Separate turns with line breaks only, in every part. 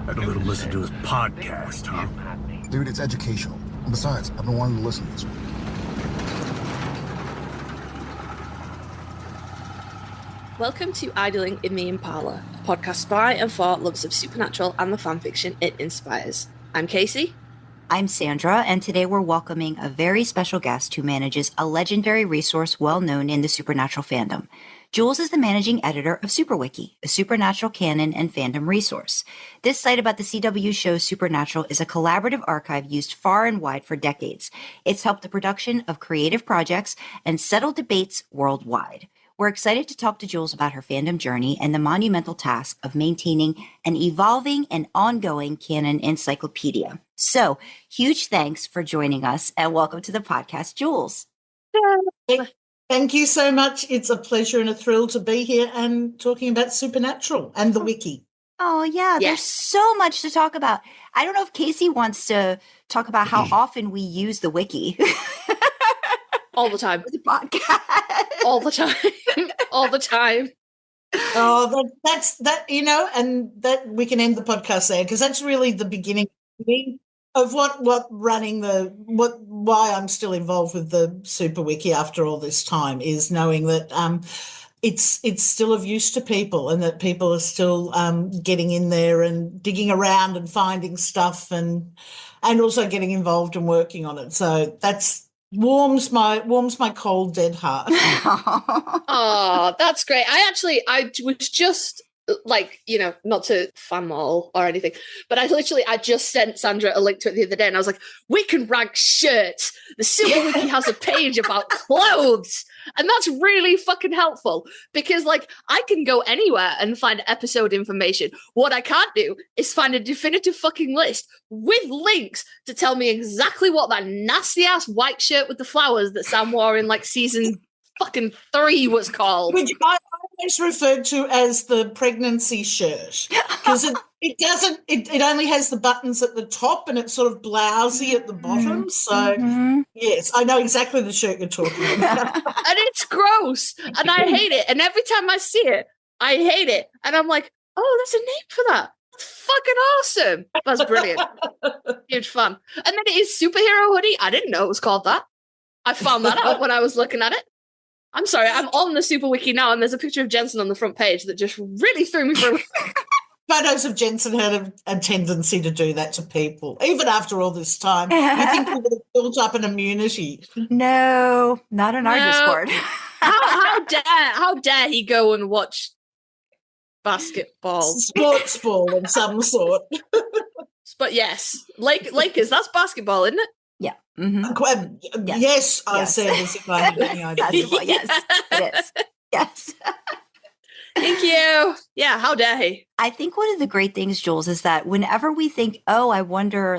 Had a little listen to his podcast, huh?
Dude, it's educational. Besides, I've been wanting to listen to this one.
Welcome to Idling in the Impala, a podcast by and for lovers of Supernatural and the fanfiction it inspires. I'm Kasey.
I'm Sandra, and today we're welcoming a very special guest who manages a legendary resource well known in the Supernatural fandom. Jules is the managing editor of SuperWiki, a Supernatural Canon and Fandom resource. This site about the CW show Supernatural is a collaborative archive used far and wide for decades. It's helped the production of creative projects and settled debates worldwide. We're excited to talk to Jules about her fandom journey and the monumental task of maintaining an evolving and ongoing canon encyclopedia. So, huge thanks for joining us and welcome to the podcast, Jules.
Thank you so much. It's a pleasure and a thrill to be here and talking about Supernatural and the wiki.
Oh, yeah. There's so much to talk about. I don't know if Kasey wants to talk about how often we use the wiki.
All the time.
The podcast.
All the time. All the time.
Oh, that's and that we can end the podcast there because that's really the beginning of why I'm still involved with the SuperWiki after all this time is knowing that it's still of use to people and that people are still getting in there and digging around and finding stuff and also getting involved and working on it. So that's warms my cold dead heart.
Oh, that's great. I was just not to fan maul or anything, but I just sent Sandra a link to it the other day and I was like, we can rank shirts. The SuperWiki has a page about clothes. And that's really fucking helpful because I can go anywhere and find episode information. What I can't do is find a definitive fucking list with links to tell me exactly what that nasty ass white shirt with the flowers that Sam wore in season fucking 3 was called.
Which I always referred to as the pregnancy shirt because it only has the buttons at the top and it's sort of blousy at the bottom. So yes, I know exactly the shirt you're talking about.
And it's gross and I hate it. And every time I see it, I hate it. And I'm like, oh, there's a name for that. That's fucking awesome. That's brilliant. Huge fun. And then it is superhero hoodie. I didn't know it was called that. I found that out when I was looking at it. I'm sorry, I'm on the SuperWiki now, and there's a picture of Jensen on the front page that just really threw me for a
Photos of Jensen had a tendency to do that to people, even after all this time. You think he would have built up an immunity?
No, not in our Discord.
How dare he go and watch basketball?
Sports ball of some sort.
But yes, Lakers, that's basketball, isn't it?
Yeah. Mm-hmm.
Yes, I said this if I had any idea.
Yes, it is. Yes.
Thank you. Yeah, how dare he?
I think one of the great things, Jules, is that whenever we think, oh, I wonder,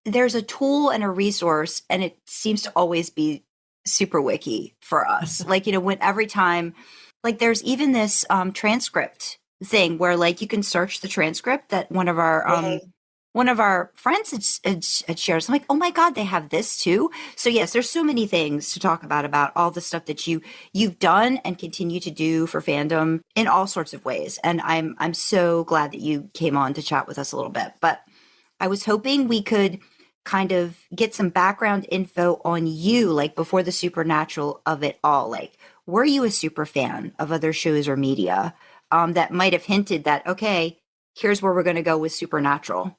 there's a tool and a resource, and it seems to always be SuperWiki for us. When every time, there's even this transcript thing where, you can search the transcript that one of our friends had shared. So I'm like, oh my God, they have this too. So yes, there's so many things to talk about all the stuff that you've done and continue to do for fandom in all sorts of ways. And I'm so glad that you came on to chat with us a little bit. But I was hoping we could kind of get some background info on you, before the Supernatural of it all. Were you a super fan of other shows or media that might have hinted that, okay, here's where we're going to go with Supernatural?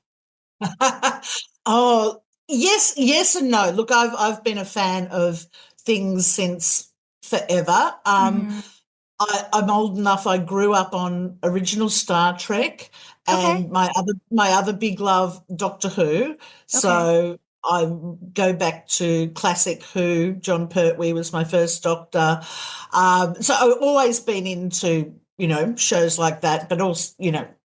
Oh, yes and no. Look, I've been a fan of things since forever. I'm old enough. I grew up on original Star Trek and my other big love, Doctor Who. So I go back to classic Who. John Pertwee was my first Doctor. So I've always been into shows like that, but also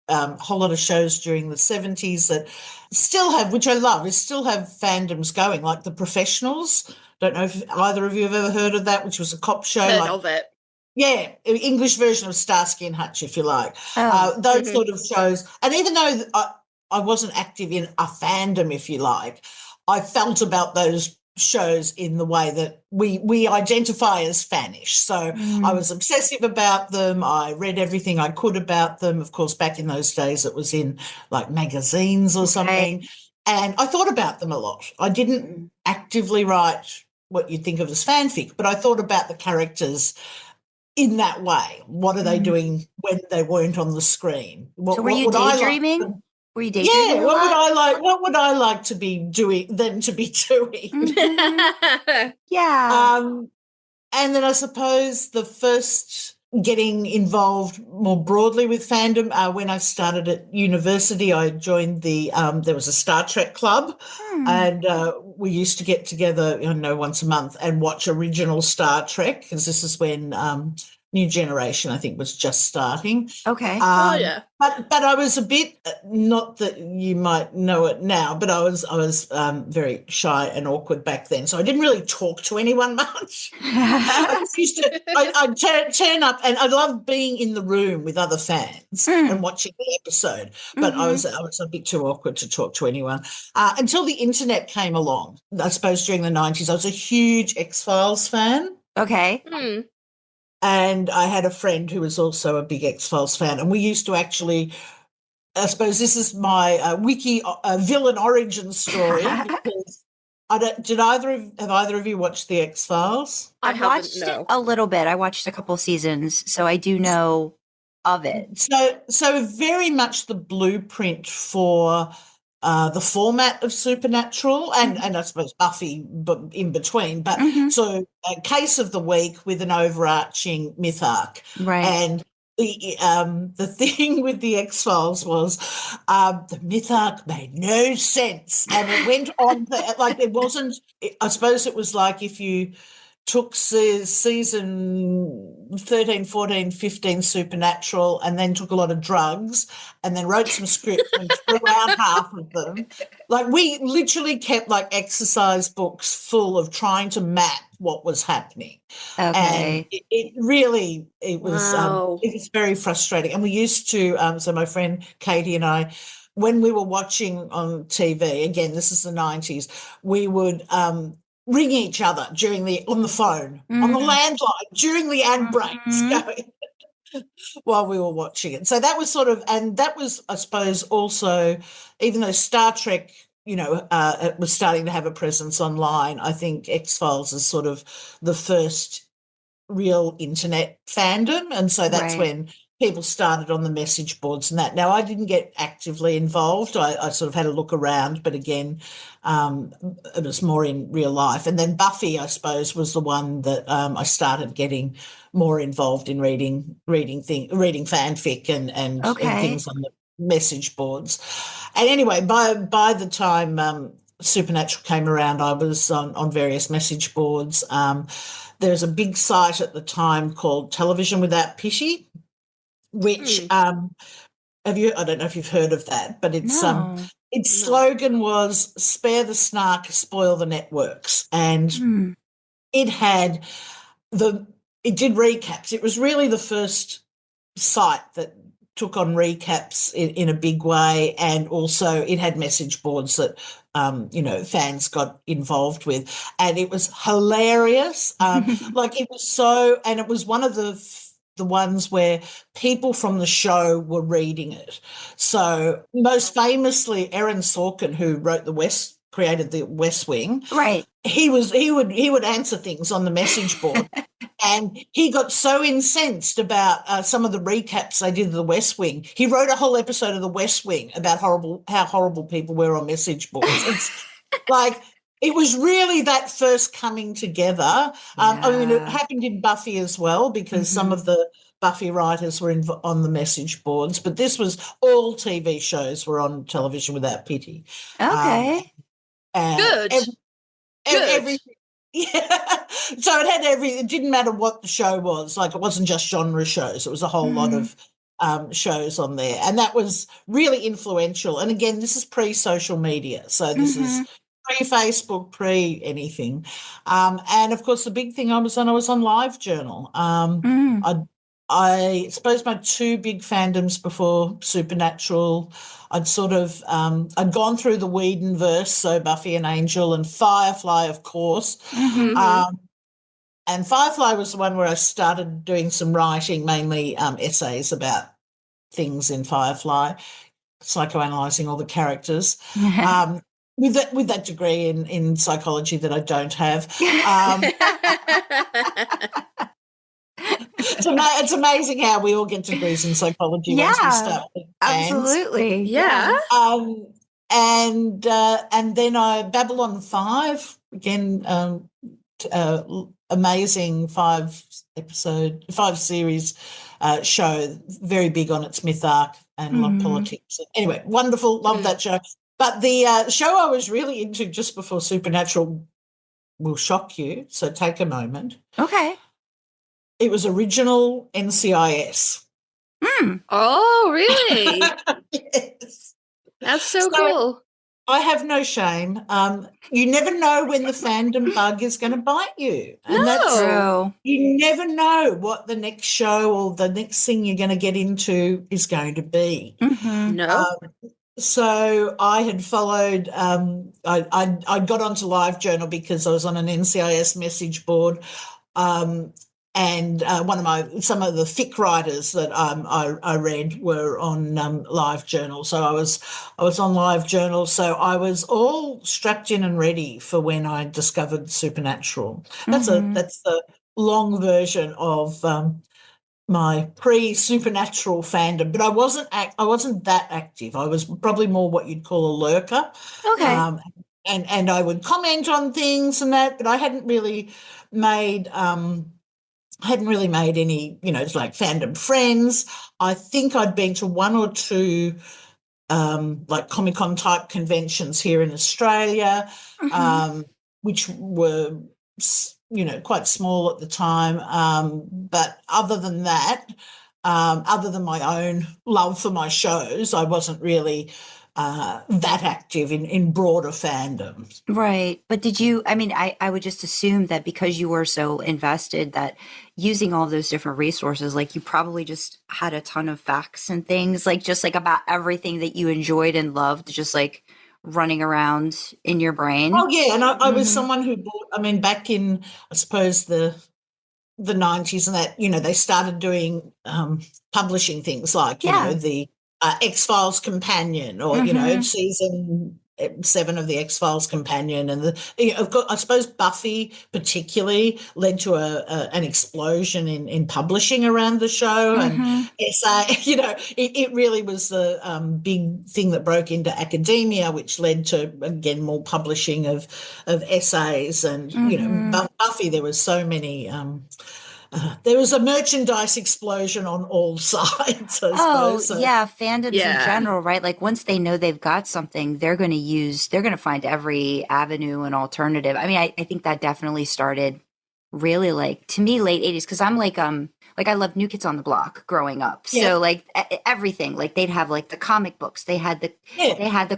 a whole lot of shows during the 70s that still have, which I love, still have fandoms going, like The Professionals. Don't know if either of you have ever heard of that, which was a cop show.
Heard of it.
Yeah, English version of Starsky and Hutch, if you like. Those sort of shows. And even though I wasn't active in a fandom, if you like, I felt about those shows in the way that we identify as fanish. So I was obsessive about them. I read everything I could about them. Of course, back in those days, it was in like magazines or something. And I thought about them a lot. I didn't actively write what you'd think of as fanfic, but I thought about the characters in that way. What are they doing when they weren't on the screen?
So were you daydreaming? Were you daydreaming?
Yeah, what would I like to be doing them to be doing?
Yeah.
And then I suppose the first getting involved more broadly with fandom, when I started at university, I joined there was a Star Trek club, and we used to get together, once a month and watch original Star Trek, because this is when New Generation, I think, was just starting.
Okay.
But I was a bit, not that you might know it now, but I was very shy and awkward back then, so I didn't really talk to anyone much. I just used to, I'd turn up, and I loved being in the room with other fans and watching the episode, but I was a bit too awkward to talk to anyone until the internet came along. I suppose during the 90s, I was a huge X-Files fan.
Okay.
And I had a friend who was also a big X-Files fan, and we used to actually, I suppose this is my wiki villain origin story. Because have either of you watched the X-Files?
I watched it a little bit. I watched a couple seasons, so I do know of it.
So very much the blueprint for the format of Supernatural and I suppose Buffy in between, but so a case of the week with an overarching myth arc.
Right.
And the thing with the X-Files was the myth arc made no sense, and it went on like it wasn't. I suppose it was like if you took season 13, 14, 15 Supernatural and then took a lot of drugs and then wrote some scripts and threw out half of them. Like we literally kept like exercise books full of trying to map what was happening.
Okay.
And it was very frustrating. And we used to, so my friend Katie and I, when we were watching on TV, again, this is the 90s, we would ring each other on the phone, on the landline, during the ad breaks going while we were watching it. So that was and that was, I suppose, also, even though Star Trek, it was starting to have a presence online, I think X-Files is sort of the first real internet fandom. And so that's when people started on the message boards and that. Now, I didn't get actively involved. I sort of had a look around, but again, it was more in real life. And then Buffy, I suppose, was the one that I started getting more involved in reading fanfic and things on the message boards. And anyway, by the time Supernatural came around, I was on various message boards. There was a big site at the time called Television Without Pity, which I don't know if you've heard of that, but its slogan was "Spare the snark, spoil the networks," and it did recaps. It was really the first site that took on recaps in a big way, and also it had message boards that fans got involved with, and it was hilarious. Like it was and it was one of the ones where people from the show were reading it. So most famously, Aaron Sorkin, who created the West Wing,
right?
He would answer things on the message board, and he got so incensed about some of the recaps they did of the West Wing. He wrote a whole episode of the West Wing about how horrible people were on message boards. It's like it was really that first coming together. I mean, it happened in Buffy as well, because some of the Buffy writers were on the message boards, but this was all TV shows were on Television Without Pity.
Okay.
Good.
Everything. Yeah. So it had it didn't matter what the show was. Like it wasn't just genre shows. It was a whole lot of shows on there. And that was really influential. And again, this is pre-social media. So this is pre-Facebook, pre-anything. And of course, the big thing I was on LiveJournal. I suppose my two big fandoms before Supernatural, I'd sort of I'd gone through the Whedonverse, so Buffy and Angel, and Firefly, of course. And Firefly was the one where I started doing some writing, mainly essays about things in Firefly, psychoanalyzing all the characters. With that degree in psychology that I don't have. It's amazing how we all get degrees in psychology once we start being fans.
Absolutely.
Yeah.
And then Babylon 5, again, amazing 5-series show, very big on its myth arc and love politics. Anyway, wonderful, love that show. But the show I was really into just before Supernatural will shock you, so take a moment.
Okay.
It was original NCIS.
Oh, really?
Yes.
That's so cool.
I have no shame. You never know when the fandom bug is going to bite you. And that's
True.
You never know what the next show or the next thing you're going to get into is going to be.
No.
So I had followed, I got onto LiveJournal because I was on an NCIS message board, and some of the fic writers that I read were on LiveJournal. So I was on LiveJournal. So I was all strapped in and ready for when I discovered Supernatural. That's the long version of my pre-Supernatural fandom, but I wasn't that active. I was probably more what you'd call a lurker.
Okay.
And I would comment on things and that, but I hadn't really made any, it's like fandom friends. I think I'd been to one or two like Comic-Con type conventions here in Australia, which were quite small at the time. But other than that, other than my own love for my shows, I wasn't really that active in broader fandoms.
Right. But did you, I would just assume that because you were so invested that using all those different resources, like you probably just had a ton of facts and things, like just like about everything that you enjoyed and loved, just like running around in your brain.
Oh yeah, and I was someone who bought, back in, I suppose, the 90s and that, they started doing publishing things like, the X-Files Companion or, season 7 of the X-Files Companion, and I suppose Buffy particularly led to an explosion in publishing around the show, and it really was the big thing that broke into academia, which led to again more publishing of essays, and Buffy. There was so many. There was a merchandise explosion on all sides, I suppose.
Fandoms in general, right? Like once they know they've got something, they're going to find every avenue and alternative. I think that definitely started really like, to me, late 80s, because I'm like I loved New Kids on the Block growing up. So like everything, like they'd have like the comic books, they had the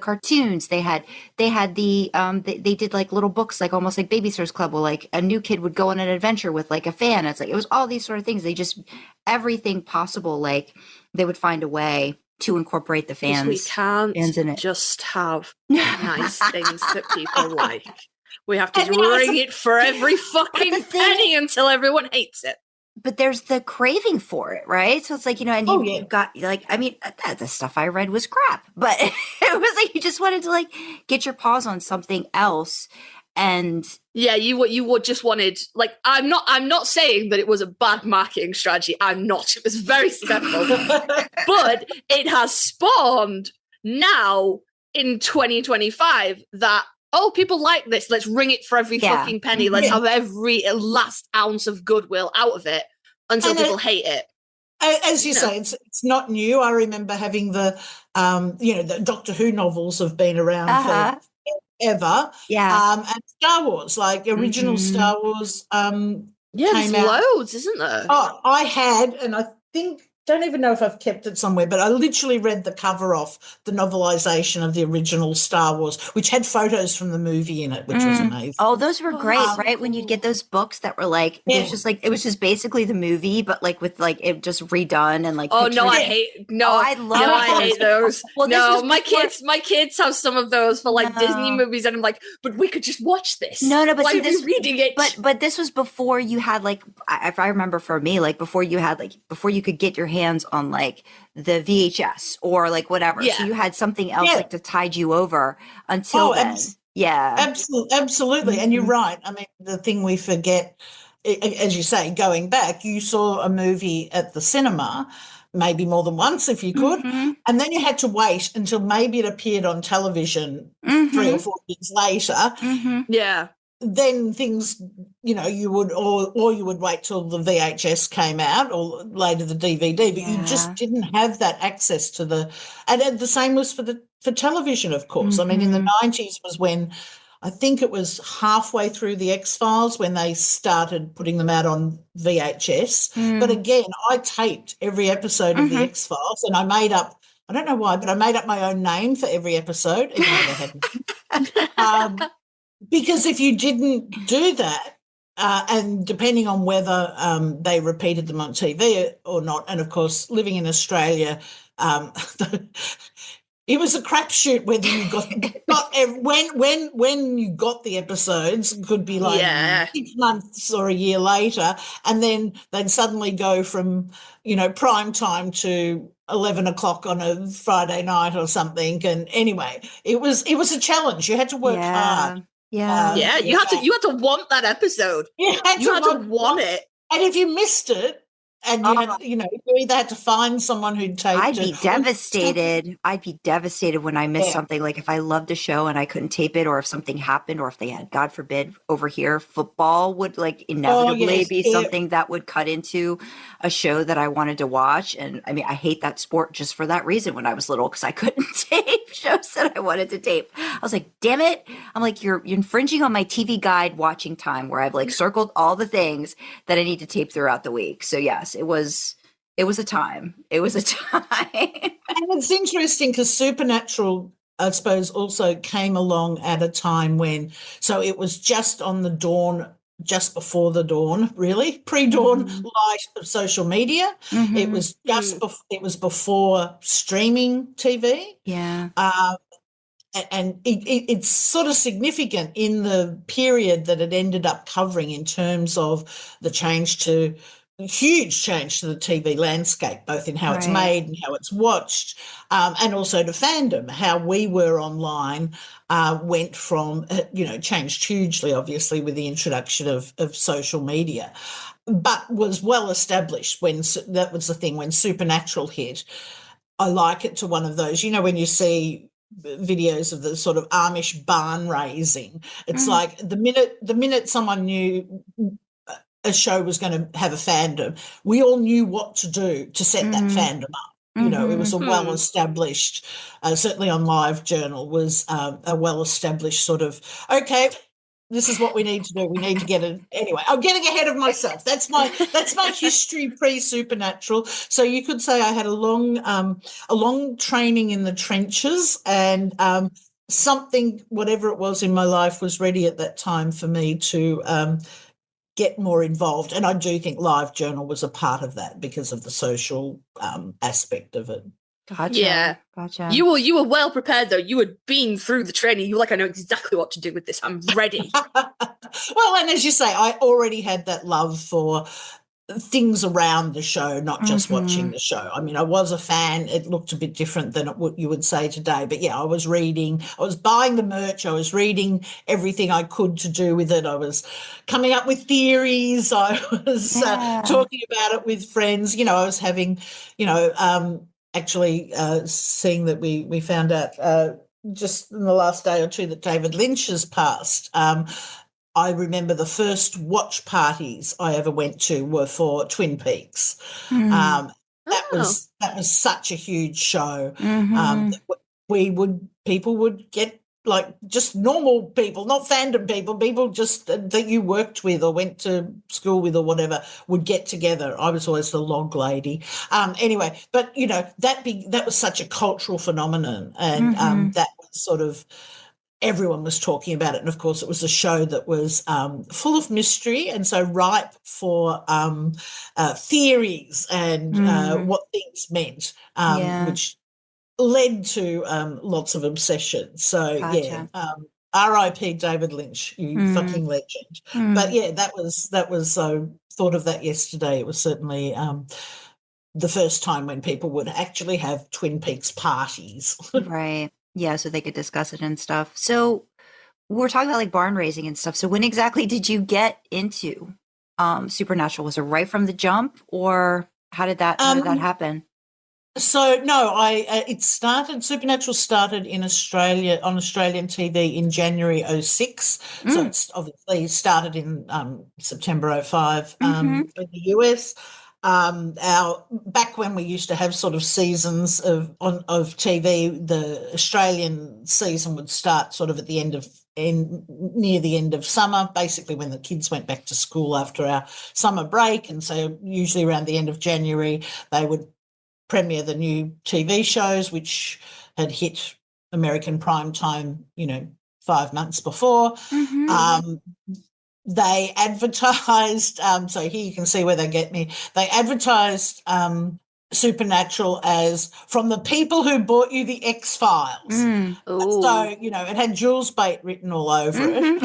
cartoons, they did like little books, like almost like Babysitter's Club, where like a new kid would go on an adventure with like a fan. It's like, it was all these sort of things. They just, everything possible, like they would find a way to incorporate the fans.
We can't
in it.
just have nice things that people like. We have to ring it for every fucking penny until everyone hates it.
But there's the craving for it, right? So it's like, and you got like, the stuff I read was crap, but it was like, you just wanted to like get your paws on something else. And
you would just wanted, like, I'm not saying that it was a bad marketing strategy. I'm not. It was very successful, but it has spawned now in 2025 that, people like this. Let's ring it for every fucking penny. Let's have every last ounce of goodwill out of it until people hate it.
As you say, it's not new. I remember having the Doctor Who novels have been around for ever.
Yeah.
And Star Wars, like original Star Wars.
There's loads, isn't there?
Oh, I had, and I think don't even know if I've kept it somewhere, but I literally read the cover off the novelisation of the original Star Wars, which had photos from the movie in it, which was amazing.
Oh, those were great,
Oh,
right? When you'd get those books that were like,
Yeah.
there's just like, it was just basically the movie, but like with like it just redone and like.
Oh no, I
pictures.
hate
I love
no, I hate those.
Well, this
no,
was
my
before-
my kids have some of those for like Disney
No.
movies, and I'm like, but we could just watch this.
No, but
why
see,
are
this,
we reading it?
But this was before you had like, if I remember for me, like before you had like before you could get your hands on like the VHS or like whatever.
Yeah.
So you had something else like to tide you over until then. Yeah,
Absolutely. And you're right. I mean, the thing we forget, as you say, going back, you saw a movie at the cinema, maybe more than once if you could, and then you had to wait until maybe it appeared on television 3 or 4 years later.
Yeah.
Then things, you would, or you would wait till the VHS came out or later the DVD, but you just didn't have that access to and the same was for television, of course. I mean, in the 90s was when, I think it was halfway through the X-Files when they started putting them out on VHS. But again, I taped every episode of the X-Files and I don't know why, but I made up my own name for every episode, even though they hadn't. Because if you didn't do that, and depending on whether they repeated them on TV or not, and of course, living in Australia, it was a crapshoot whether you got when you got the episodes. Could be like 6 months or a year later, and then they'd suddenly go from prime time to 11 o'clock on a Friday night or something. And anyway, it was a challenge. You had to work hard.
Yeah.
You had to want that episode. You had to want it.
And if you missed it, and you either had to find someone who'd take.
I'd be devastated. I'd be devastated when I missed something. Like if I loved a show and I couldn't tape it, or if something happened, or if they had, God forbid, over here, football would like inevitably be something that would cut into a show that I wanted to watch. And I mean, I hate that sport just for that reason when I was little, because I couldn't tape shows that I wanted to tape. I was like, damn it. I'm like, you're infringing on my TV guide watching time, where I've like circled all the things that I need to tape throughout the week. So yes, it was a time. It was a time.
And it's interesting because Supernatural, I suppose, also came along at a time when, so it was just on the dawn, just before the dawn, really, pre-dawn light of social media. It was it was before streaming TV.
Yeah.
And it's sort of significant in the period that it ended up covering in terms of the huge change to the TV landscape, both in how it's made and how it's watched, and also to fandom. How we were online went from, changed hugely, obviously, with the introduction of social media, but was well established when that was the thing when Supernatural hit. I like it to one of those, when you see videos of the sort of Amish barn raising, it's like the minute someone knew a show was going to have a fandom, we all knew what to do to set that fandom up. It was a well-established, certainly on LiveJournal, was a well-established sort of, okay, this is what we need to do. We need to get it. Anyway, I'm getting ahead of myself. That's my history pre-Supernatural. So you could say I had a long training in the trenches, and something, whatever it was in my life, was ready at that time for me to get more involved. And I do think LiveJournal was a part of that because of the social aspect of it.
Gotcha.
Yeah.
Gotcha.
You were well prepared though. You had been through the training. You were like, I know exactly what to do with this. I'm ready.
Well, and as you say, I already had that love for things around the show, not just watching the show. I mean, I was a fan. It looked a bit different than what you would say today. But yeah, I was reading, I was buying the merch, I was reading everything I could to do with it. I was coming up with theories. I was talking about it with friends. I was having, actually seeing that we found out just in the last day or two that David Lynch has passed. I remember the first watch parties I ever went to were for Twin Peaks. That was such a huge show. People would get like just normal people, not fandom people just that you worked with or went to school with or whatever would get together. I was always the log lady. Anyway, but, you know, that was such a cultural phenomenon, and that was sort of everyone was talking about it. And, of course, it was a show that was full of mystery and so ripe for theories and what things meant, which led to lots of obsession. So,
Gotcha.
R.I.P. David Lynch, you fucking legend. But, yeah, that was thought of that yesterday. It was certainly the first time when people would actually have Twin Peaks parties.
Right. Yeah, so they could discuss it and stuff. So we're talking about like barn raising and stuff. So when exactly did you get into Supernatural? Was it right from the jump, or how did that happen?
So no, Supernatural started in Australia on Australian TV in January 06. So it's obviously started in September 05 in the US. Back when we used to have sort of seasons of TV, the Australian season would start sort of at the near the end of summer, basically when the kids went back to school after our summer break, and so usually around the end of January they would premiere the new TV shows which had hit American prime time, 5 months before. They advertised, so here you can see where they get me. They advertised Supernatural as from the people who bought you the X-Files. So, it had Jules bait written all over it.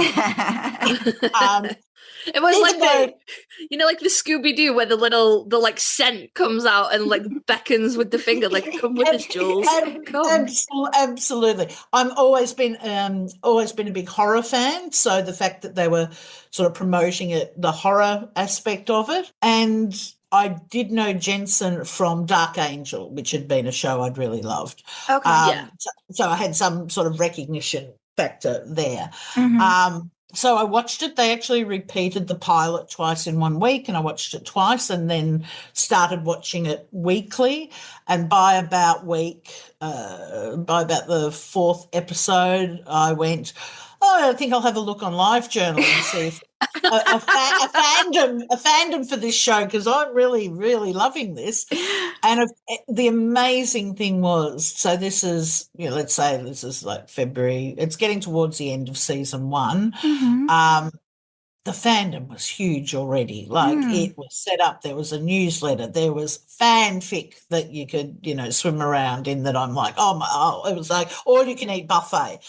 It was like like the Scooby-Doo where the scent comes out and like beckons with the finger, like, come with us, Jules.
Absolutely. I've always been a big horror fan, so the fact that they were sort of promoting it, the horror aspect of it, and I did know Jensen from Dark Angel, which had been a show I'd really loved.
Okay.
So I had some sort of recognition factor there. So I watched it. They actually repeated the pilot twice in 1 week, and I watched it twice and then started watching it weekly. And by about the fourth episode, I went, I think I'll have a look on LiveJournal and see if a fandom for this show, because I'm really, really loving this. And the amazing thing was, so this is, let's say this is like February. It's getting towards the end of season 1. The fandom was huge already. Like it was set up. There was a newsletter. There was fanfic that you could, swim around in. That I'm like, it was like all you can eat buffet.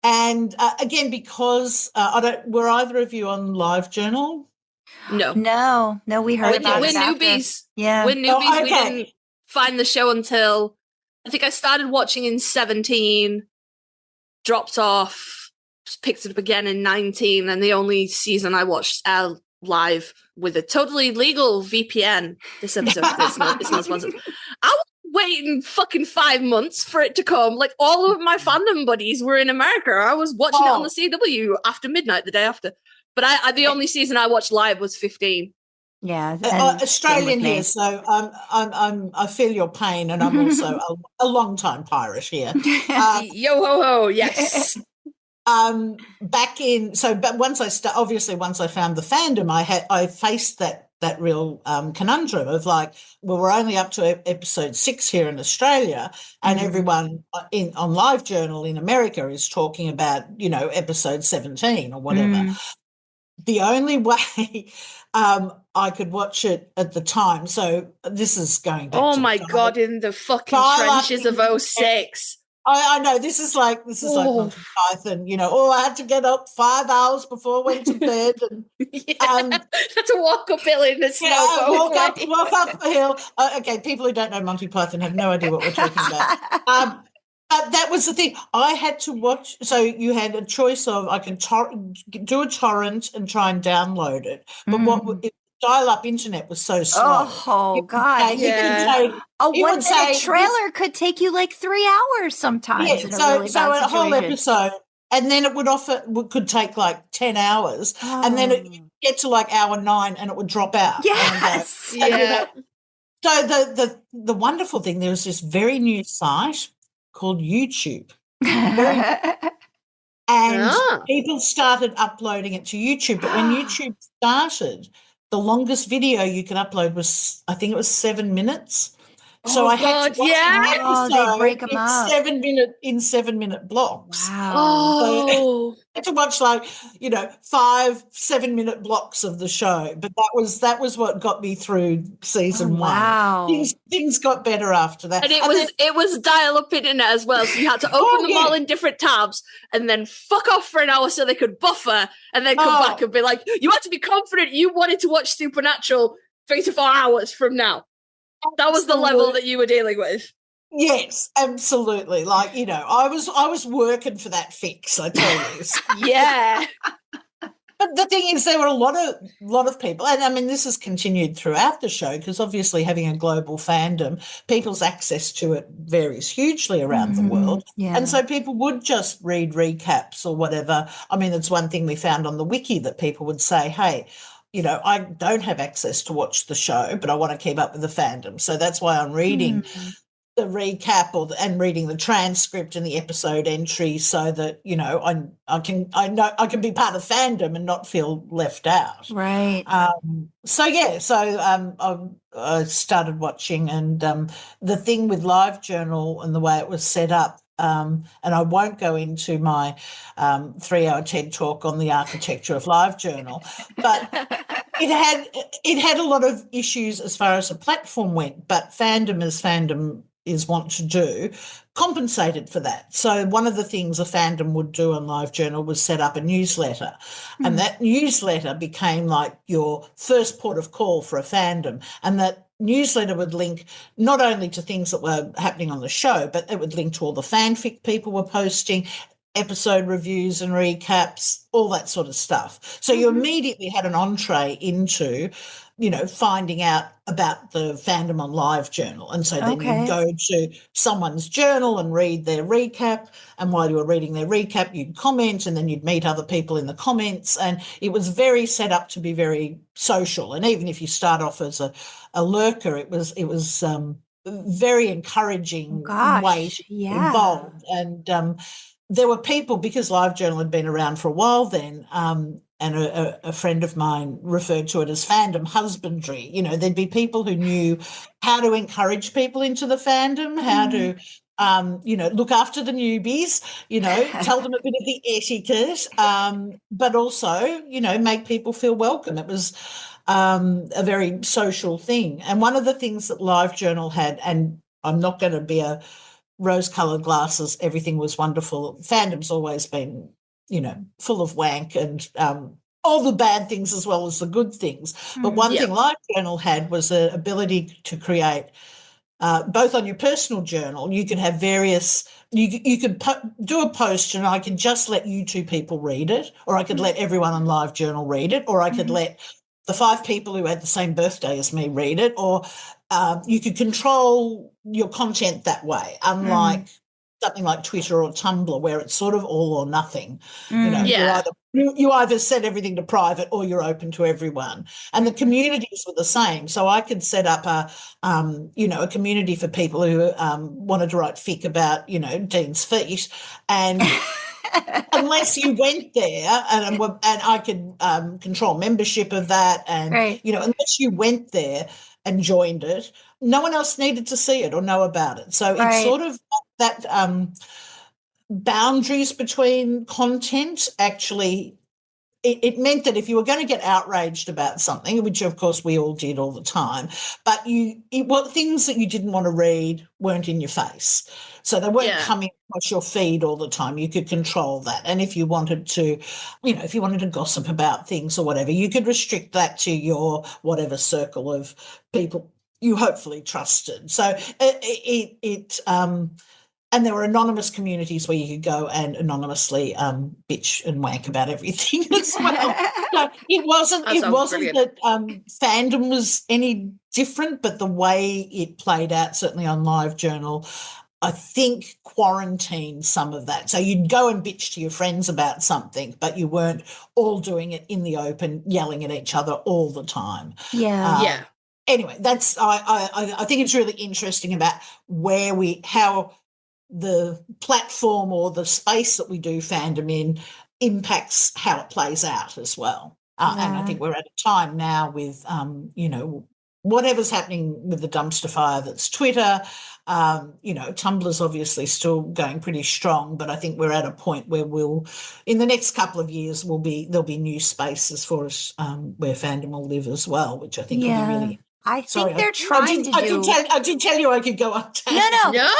And again, because were either of you on LiveJournal?
No, we heard about it.
We're newbies.
Yeah.
We're newbies. We didn't find the show until I think I started watching in 17, dropped off, picked it up again in 19, and the only season I watched live with a totally legal VPN. This episode it's not sponsored. I was waiting fucking 5 months for it to come. Like, all of my fandom buddies were in America. I was watching it on the CW after midnight the day after. But the only season I watched live was 15.
Yeah,
Australian here, so I feel your pain, and I'm also a long time pirate here.
Yo ho ho, yes.
But once I found the fandom, I faced that real conundrum of like, well, we're only up to episode 6 here in Australia, and everyone on LiveJournal in America is talking about, episode 17 or whatever. The only way I could watch it at the time, so this is going back to
God, in the fucking trenches of 06.
I know, this is like Monty Python, I had to get up 5 hours before I went to bed, and
had to walk uphill in the snow.
Walk up the hill. Okay, people who don't know Monty Python have no idea what we're talking about. But that was the thing. I had to watch. So you had a choice of I can do a torrent and try and download it, but dial-up internet was so slow.
Oh God! A 1-minute trailer could take you like 3 hours sometimes. Yeah, in a really bad
a whole episode, and then it could take like 10 hours, and then it get to like hour 9, and it would drop out.
Yes.
So the wonderful thing, there was this very new site called YouTube. And people started uploading it to YouTube. But when YouTube started, the longest video you could upload was, I think it was 7 minutes. So I had to watch an episode
they break them up.
7-minute blocks.
Wow.
So I had to watch 5 7-minute blocks of the show. But that was what got me through season 1.
Wow.
Things got better after that.
And it was dial-up internet as well, so you had to open them all in different tabs and then fuck off for an hour so they could buffer and then come back and be like, you had to be confident you wanted to watch Supernatural 3 to 4 hours from now. That was the level that you were dealing with.
Yes, absolutely. I was working for that fix, I tell you.
Yeah.
But the thing is, there were a lot of people, and I mean, this has continued throughout the show because obviously having a global fandom, people's access to it varies hugely around the world.
Yeah.
And so people would just read recaps or whatever. I mean, it's one thing we found on the wiki that people would say, hey, I don't have access to watch the show, but I want to keep up with the fandom. So that's why I'm reading the recap and reading the transcript and the episode entry so that, I can be part of fandom and not feel left out.
Right.
I started watching, and the thing with LiveJournal and the way it was set up, and I won't go into my 3-hour TED talk on the architecture of LiveJournal, but it had a lot of issues as far as the platform went, but fandom, as fandom is wont to do, compensated for that. So one of the things a fandom would do on LiveJournal was set up a newsletter, and that newsletter became like your first port of call for a fandom, and that newsletter would link not only to things that were happening on the show, but it would link to all the fanfic people were posting, episode reviews and recaps, all that sort of stuff. So you immediately had an entree into, finding out about the fandom on LiveJournal. And so then you'd go to someone's journal and read their recap. And while you were reading their recap, you'd comment, and then you'd meet other people in the comments. And it was very set up to be very social. And even if you start off as a lurker, it was very encouraging way to be involved. And there were people, because LiveJournal had been around for a while then, and a friend of mine referred to it as fandom husbandry. There'd be people who knew how to encourage people into the fandom, how to, look after the newbies, tell them a bit of the etiquette, but also, make people feel welcome. It was a very social thing. And one of the things that LiveJournal had, and I'm not going to be a rose-coloured glasses, everything was wonderful. Fandom's always been, full of wank and all the bad things as well as the good things. But one thing LiveJournal had was the ability to create, both on your personal journal, you could have various, you could do a post and I could just let you 2 people read it, or I could let everyone on LiveJournal read it, or I could let the 5 people who had the same birthday as me read it, or you could control your content that way, unlike something like Twitter or Tumblr where it's sort of all or nothing. You either set everything to private or you're open to everyone. And the communities were the same. So I could set up a community for people who wanted to write fic about, Dean's feet, and unless you went there, and I could control membership of that, and unless you went there and joined it, no one else needed to see it or know about it. So it's sort of that boundaries between content actually. It meant that if you were going to get outraged about something, which of course we all did all the time, but things that you didn't want to read weren't in your face. So they weren't coming across your feed all the time. You could control that. And if you wanted to, gossip about things or whatever, you could restrict that to your whatever circle of people you hopefully trusted. So and there were anonymous communities where you could go and anonymously bitch and wank about everything as well. So it wasn't that fandom was any different, but the way it played out, certainly on LiveJournal, I think quarantined some of that. So you'd go and bitch to your friends about something, but you weren't all doing it in the open, yelling at each other all the time. Anyway, that's I think it's really interesting about how the platform or the space that we do fandom in impacts how it plays out as well. And I think we're at a time now with, whatever's happening with the dumpster fire that's Twitter. Tumblr's obviously still going pretty strong, but I think we're at a point where in the next couple of years, there'll be new spaces for us where fandom will live as well, which I think will be really.
I think they're trying to do.
I did tell you I could go on.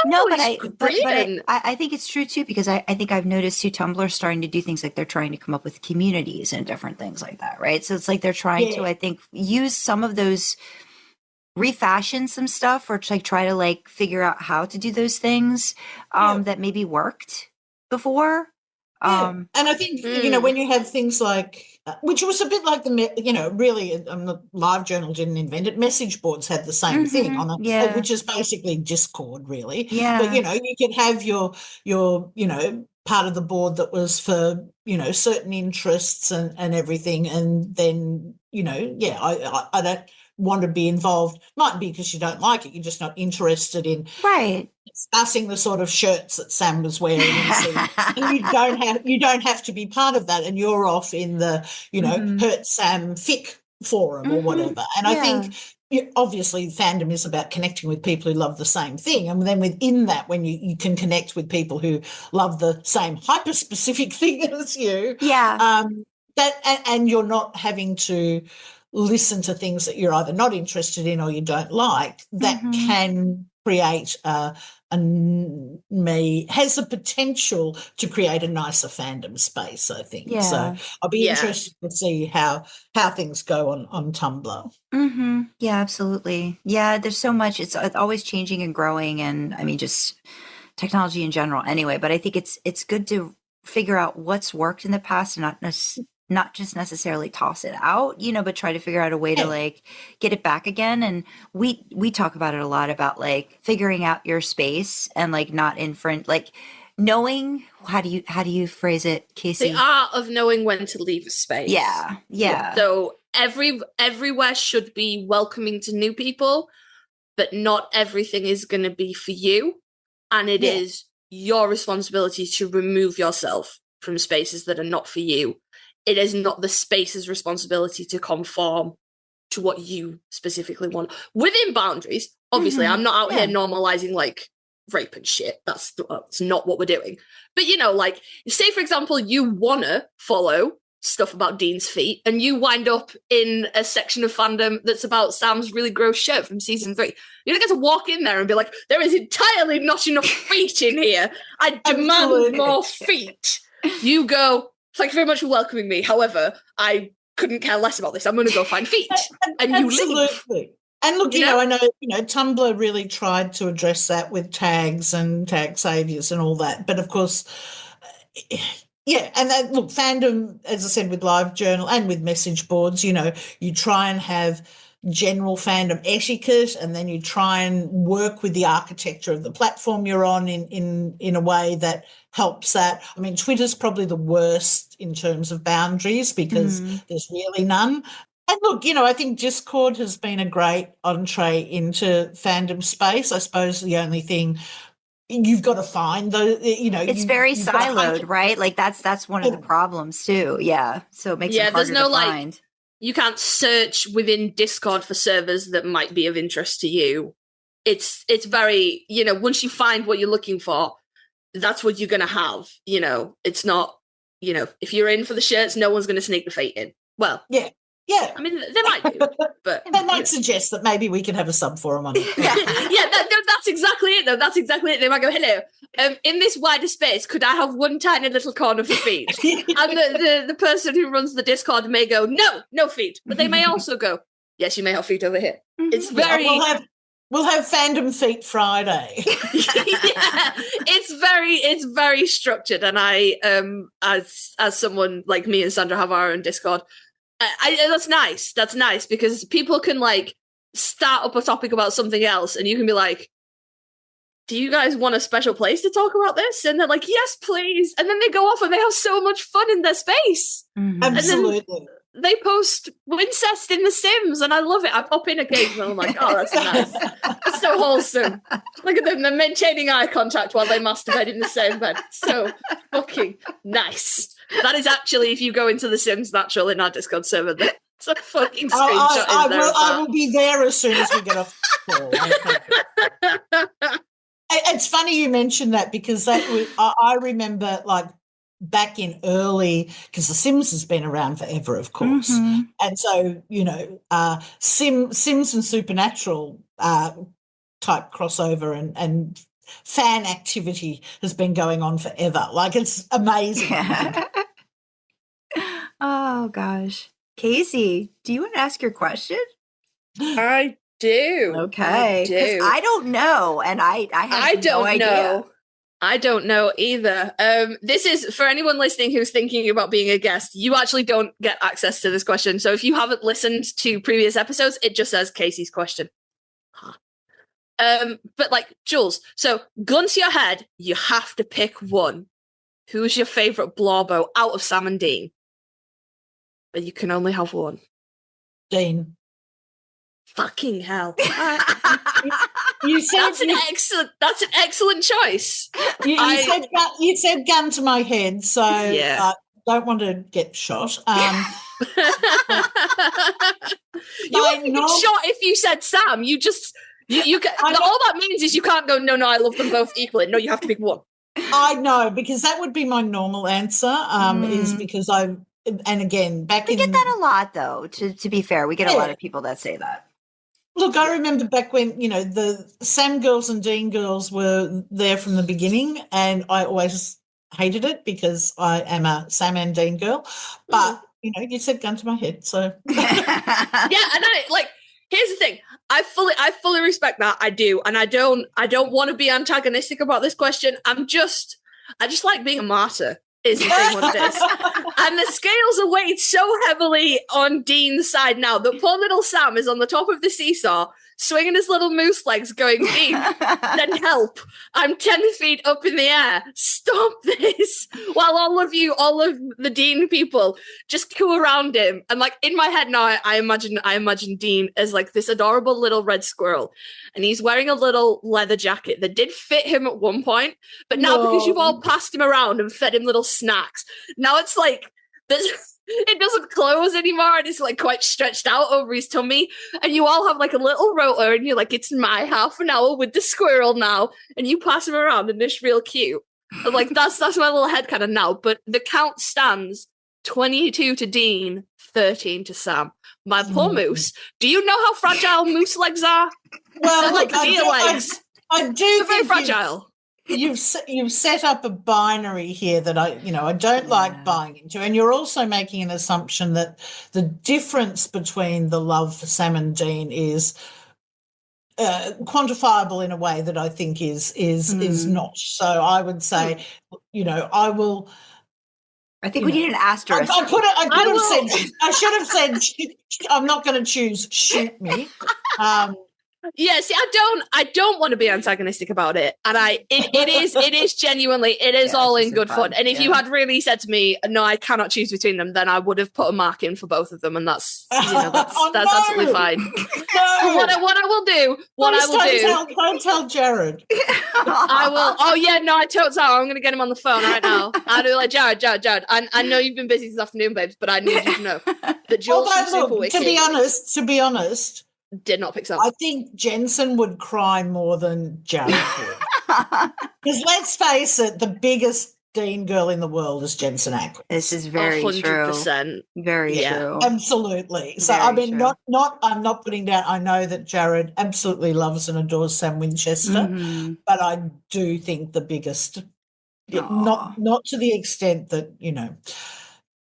No, but
brilliant.
I think it's true too, because I think I've noticed too, Tumblr's starting to do things like they're trying to come up with communities and different things like that, right? So it's like they're trying to, I think, use some of those, refashion some stuff, or like try to like figure out how to do those things that maybe worked before.
And I think, when you have things like, which was a bit like really, the LiveJournal didn't invent it. Message boards had the same thing on it, which is basically Discord, really. Yeah. But, you could have your part of the board that was for, certain interests and everything. And then, I don't want to be involved. Might be because you don't like it. You're just not interested in discussing the sort of shirts that Sam was wearing. And you don't have to be part of that. And you're off in the, Hurt Sam fic forum or whatever. And I think obviously fandom is about connecting with people who love the same thing. And then within that, when you can connect with people who love the same hyper-specific thing as you, and you're not having to listen to things that you're either not interested in or you don't like, that can create has the potential to create a nicer fandom space, I think. Yeah. So I'll be interested to see how things go on Tumblr.
Yeah, absolutely. Yeah, there's so much. It's always changing and growing, and I mean, just technology in general anyway. But I think it's good to figure out what's worked in the past and not just necessarily toss it out, but try to figure out a way to like get it back again. And we talk about it a lot, about like figuring out your space and like not infringe, like knowing, how do you phrase it, Kasey?
The art of knowing when to leave a space.
Yeah.
So everywhere should be welcoming to new people, but not everything is going to be for you. And it is your responsibility to remove yourself from spaces that are not for you. It is not the space's responsibility to conform to what you specifically want within boundaries. Obviously, I'm not out here normalizing like rape and shit. That's not what we're doing. But like, say for example, you wanna follow stuff about Dean's feet, and you wind up in a section of fandom that's about Sam's really gross shirt from season 3. You don't get to walk in there and be like, there is entirely not enough feet in here. I demand more feet. You go, thank you very much for welcoming me. However, I couldn't care less about this. I'm going to go find feet. And you leave.
And look, I know, Tumblr really tried to address that with tags and tag saviors and all that. But of course, and then, look, fandom, as I said, with LiveJournal and with message boards, you try and have general fandom etiquette, and then you try and work with the architecture of the platform you're on in a way that helps that. I mean, Twitter's probably the worst in terms of boundaries because there's really none. And look, I think Discord has been a great entree into fandom space. I suppose the only thing you've got to find it's very
siloed, right? Like that's one of the problems too. Yeah. So it makes it harder to find.
You can't search within Discord for servers that might be of interest to you. It's very, once you find what you're looking for, that's what you're going to have. It's not, if you're in for the shirts, no one's going to sneak the fate in. Well, yeah. I mean, they might do, but
they might suggest that maybe we could have a sub forum on it.
That's exactly it, though. That's exactly it. They might go, hello, in this wider space, could I have one tiny little corner for feed? And the person who runs the Discord may go, no feed. But they may also go, yes, you may have feed over here. It's very...
We'll have Fandom Feet Friday.
It's very structured. And I, as someone like me and Sandra have our own Discord, that's nice. That's nice because people can like start up a topic about something else and you can be like, do you guys want a special place to talk about this? And they're like, yes, please. And then they go off and they have so much fun in their space.
Absolutely.
And they post Wincest in The Sims, and I love it. I pop in occasionally. I'm like, oh, that's nice. That's so wholesome. Look at them. They're maintaining eye contact while they masturbate in the same bed. So fucking nice. That is actually, if you go into The Simsnatural in our Discord server, there's a fucking screenshot in there.
I will be there as soon as we get off the call. It's funny you mentioned that, because I remember, like, back in early, because The Sims has been around forever, of course.
Mm-hmm.
And so, Sims and Supernatural type crossover and fan activity has been going on forever. Like, it's amazing.
Oh, gosh. Kasey, do you want to ask your question?
I do.
Okay. Because I don't know, and I have no idea.
I don't know either. This is, for anyone listening who's thinking about being a guest, you actually don't get access to this question. So if you haven't listened to previous episodes, it just says Kasey's question. But like, Jules, so gun to your head, you have to pick one. Who's your favourite Blorbo out of Sam and Dean? But you can only have one.
Dean.
Fucking hell.
You said
That's an excellent choice.
You said gun to my head, so
yeah.
Don't want to get shot.
You wouldn't get shot if you said Sam. You just all that means is you can't go, no, I love them both equally. No, you have to pick one.
I know, because that would be my normal answer. Is because and again,
we get that a lot, though. To be fair, we get a lot of people that say that.
Look, I remember back when, the Sam girls and Dean girls were there from the beginning, and I always hated it because I am a Sam and Dean girl. But, you said gun to my head, so.
Yeah, and here's the thing. I fully respect that. I do. And I don't want to be antagonistic about this question. I just like being a martyr. Is the thing what it is. And the scales are weighed so heavily on Dean's side now that poor little Sam is on the top of the seesaw, swinging his little moose legs, going, Dean, then help. I'm 10 feet up in the air. Stop this. While all of the Dean people just coo around him. And like in my head now, I imagine Dean as like this adorable little red squirrel. And he's wearing a little leather jacket that did fit him at one point. But now because you've all passed him around and fed him little snacks, now it's like it doesn't close anymore, and it's like quite stretched out over his tummy, and you all have like a little rotor, and you're like, it's my half an hour with the squirrel now, and you pass him around and it's real cute. And like that's my little head kind of now, but the count stands 22 to Dean, 13 to Sam. My poor moose. Do you know how fragile moose legs are?
Well,
they're like deer legs.
I do.
They're very fragile.
You've set up a binary here that I don't like buying into, and you're also making an assumption that the difference between the love for Sam and Dean is quantifiable in a way that I think is not. So I would say, I will.
I think we need an asterisk.
I should have said I'm not going to choose shoot me.
Yeah, see, I don't want to be antagonistic about it, and it is genuinely, it is all in good fun. And if you had really said to me, no, I cannot choose between them, then I would have put a mark in for both of them, and that's absolutely fine.
No.
What I will do,
don't tell Jared.
I will. Oh yeah, no, I told Sarah I'm going to get him on the phone right now. I'll be like, Jared. I know you've been busy this afternoon, babes, but I need you to know that Jules from SuperWiki.
To be honest.
Did not pick Sam.
I think Jensen would cry more than Jared would. Because let's face it, the biggest Dean girl in the world is Jensen Ackles.
This is very 100%. True. Very true.
Absolutely. So
very
true. I'm not putting down. I know that Jared absolutely loves and adores Sam Winchester, but I do think the biggest, not to the extent that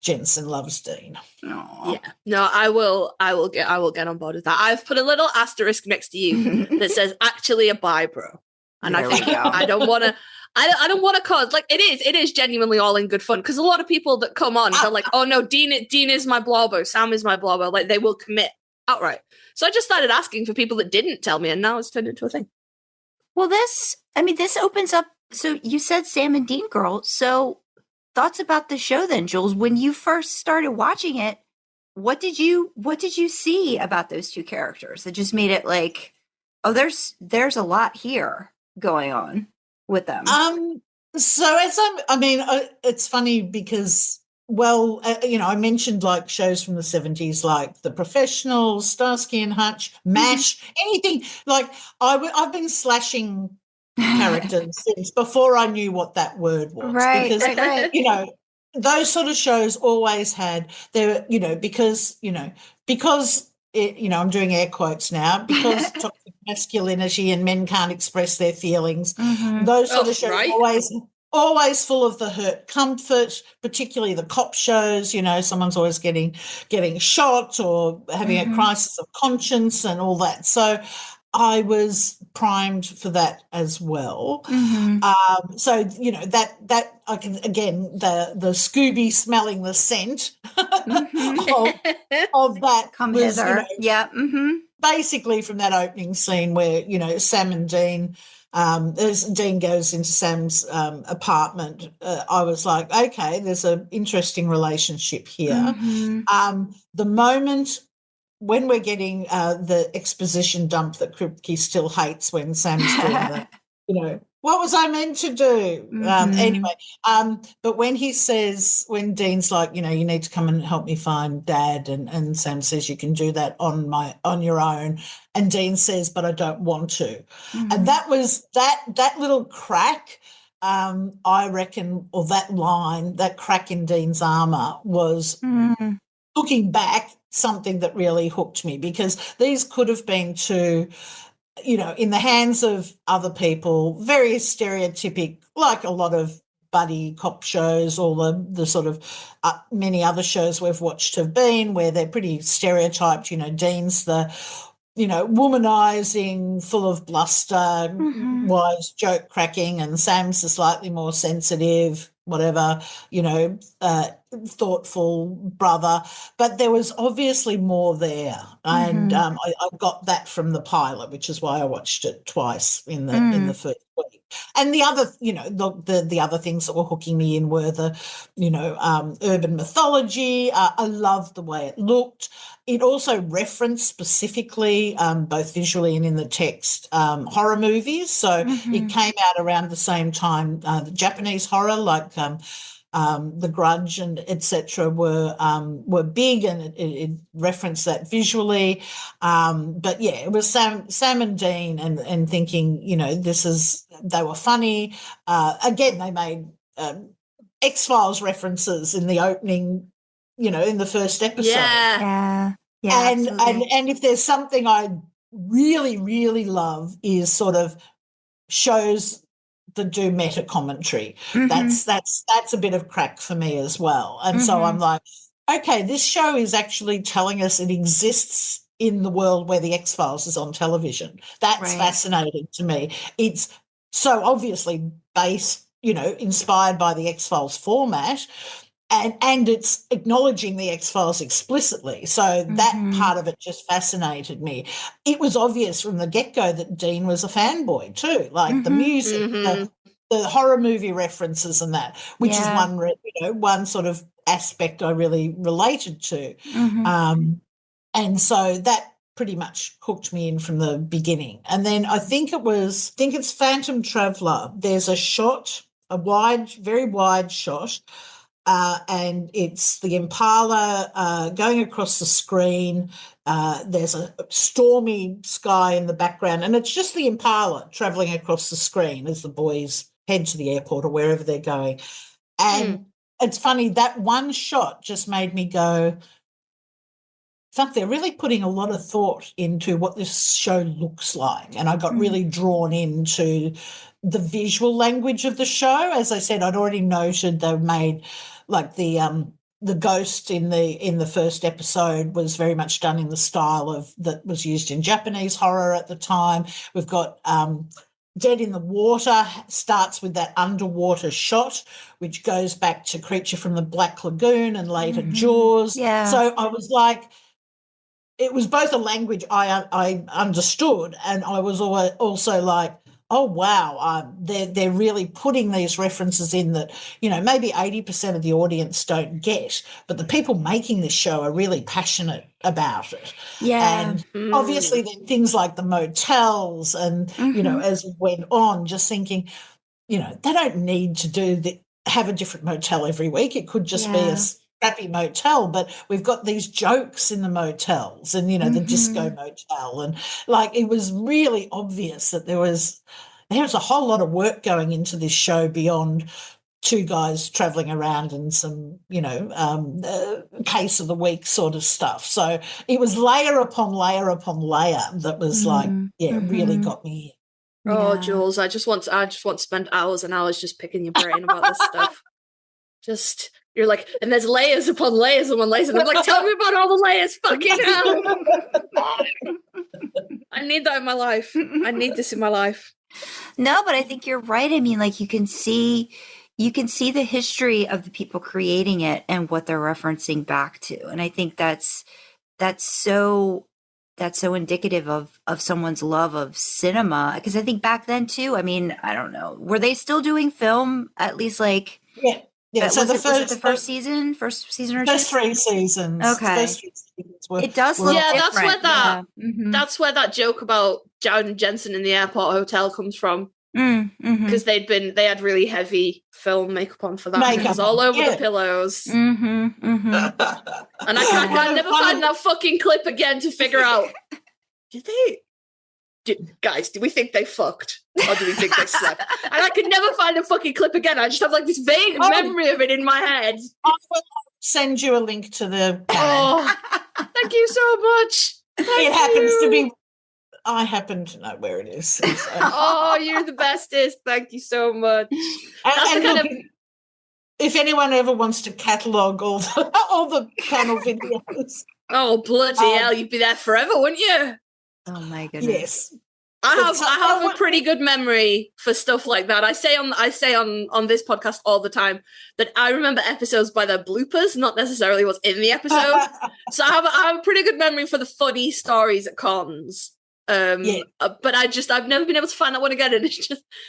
Jensen loves Dean.
Yeah. No, I will get on board with that. I've put a little asterisk next to you that says actually a bye, bro. And I think I don't want to cause like it is genuinely all in good fun, because a lot of people that come on they're like, oh no, Dean is my Blorbo, Sam is my Blorbo, like they will commit outright. So I just started asking for people that didn't tell me, and now it's turned into a thing.
Well, this opens up. So you said Sam and Dean girl. So thoughts about the show then, Jules? When you first started watching it, what did you see about those two characters that just made it like, oh, there's a lot here going on with them?
So it's funny because, I mentioned like shows from the 70s, like The Professionals, Starsky and Hutch, MASH, anything like I've been slashing characters since before I knew what that word was.
Right,
because,
right.
Those sort of shows always had their, because I'm doing air quotes now, because toxic masculinity and men can't express their feelings.
Mm-hmm.
Those sort of shows
right.
always full of the hurt comfort, particularly the cop shows. Someone's always getting shot or having a crisis of conscience and all that. So I was primed for that as well.
Mm-hmm.
That I can, again, the Scooby smelling the scent of that
Come
was,
hither. Yeah. Mm-hmm.
Basically from that opening scene where, Sam and Dean, as Dean goes into Sam's apartment, I was like, okay, there's an interesting relationship here.
Mm-hmm.
The moment when we're getting the exposition dump that Kripke still hates when Sam's doing that, what was I meant to do? Anyway, but when Dean's like, you need to come and help me find Dad, and Sam says you can do that on your own, and Dean says, but I don't want to. And that was that little crack, I reckon, or that line, that crack in Dean's armor was, looking back, something that really hooked me, because these could have been two, in the hands of other people, very stereotypic, like a lot of buddy cop shows, or the sort of many other shows we've watched have been, where they're pretty stereotyped. Dean's the, womanizing, full of bluster, wise joke cracking, and Sam's the slightly more sensitive, whatever, thoughtful brother. But there was obviously more there, and I got that from the pilot, which is why I watched it twice in the first week. And the other, the other things that were hooking me in were the, urban mythology. I loved the way it looked. It also referenced specifically, both visually and in the text, horror movies. So it came out around the same time the Japanese horror, like The Grudge and etc. were big, and it referenced that visually. But yeah, it was Sam and Dean, and thinking, they were funny. Again, they made X-Files references in the opening, in the first episode.
Yeah.
And if there's something I really, really love, is sort of shows that do meta commentary. That's a bit of crack for me as well. And so I'm like, okay, this show is actually telling us it exists in the world where the X-Files is on television. That's fascinating to me. It's so obviously based, inspired by the X-Files format, and it's acknowledging the X-Files explicitly. So that part of it just fascinated me. It was obvious from the get-go that Dean was a fanboy too, like the music, the horror movie references and that, which is one sort of aspect I really related to. And so that pretty much hooked me in from the beginning. And then I think it's Phantom Traveller. There's a shot, very wide shot, and it's the Impala going across the screen. There's a stormy sky in the background, and it's just the Impala travelling across the screen as the boys head to the airport or wherever they're going. And it's funny, that one shot just made me go, fuck, they're really putting a lot of thought into what this show looks like. And I got really drawn into the visual language of the show. As I said, I'd already noted they made, like, the ghost in the first episode was very much done in the style of that was used in Japanese horror at the time. We've got Dead in the Water starts with that underwater shot, which goes back to Creature from the Black Lagoon and later Jaws.
Yeah.
So I was like, it was both a language I understood, and I was also like, oh wow, they're really putting these references in that, you know, maybe 80% of the audience don't get, but the people making this show are really passionate about it.
Yeah.
And obviously then things like the motels and, you know, as it went on, just thinking, you know, they don't need to have a different motel every week. It could just be a crappy motel, but we've got these jokes in the motels and, you know, the disco motel. And like, it was really obvious that there was a whole lot of work going into this show beyond two guys traveling around and some, you know, case of the week sort of stuff. So it was layer upon layer upon layer that was like, yeah, it really got me.
Oh, Jules, I just want to spend hours and hours just picking your brain about this stuff. Just, you're like, and there's layers upon layers upon layers, and I'm like, tell me about all the layers, fucking hell. I need that in my life. I need this in my life.
No, but I think you're right. I mean, like, you can see the history of the people creating it and what they're referencing back to. And I think that's so indicative of someone's love of cinema. Because I think back then too, I mean, I don't know, were they still doing film at least like
So
was it the first season or two?
First 3 seasons.
Okay.
First 3 seasons were,
it does look
different.
different.
That's where that joke about Jared and Jensen in the airport hotel comes from. Because they had really heavy film makeup on for that. It was all over the pillows. And I can't never find that fucking clip again to figure out, guys, do we think they fucked? Or do we think they slept? And I could never find a fucking clip again. I just have like this vague memory of it in my head.
I will send you a link to the
thank you so much.
It happens to be, I happen to know where it is. So.
Oh, you're the bestest. Thank you so much.
If anyone ever wants to catalogue all the panel videos.
Oh, bloody hell, you'd be there forever, wouldn't you?
Oh my goodness.
Yes.
I have a pretty good memory for stuff like that. I say on this podcast all the time that I remember episodes by their bloopers, not necessarily what's in the episode. So I have a pretty good memory for the funny stories at cons. But I've never been able to find that one again, and it's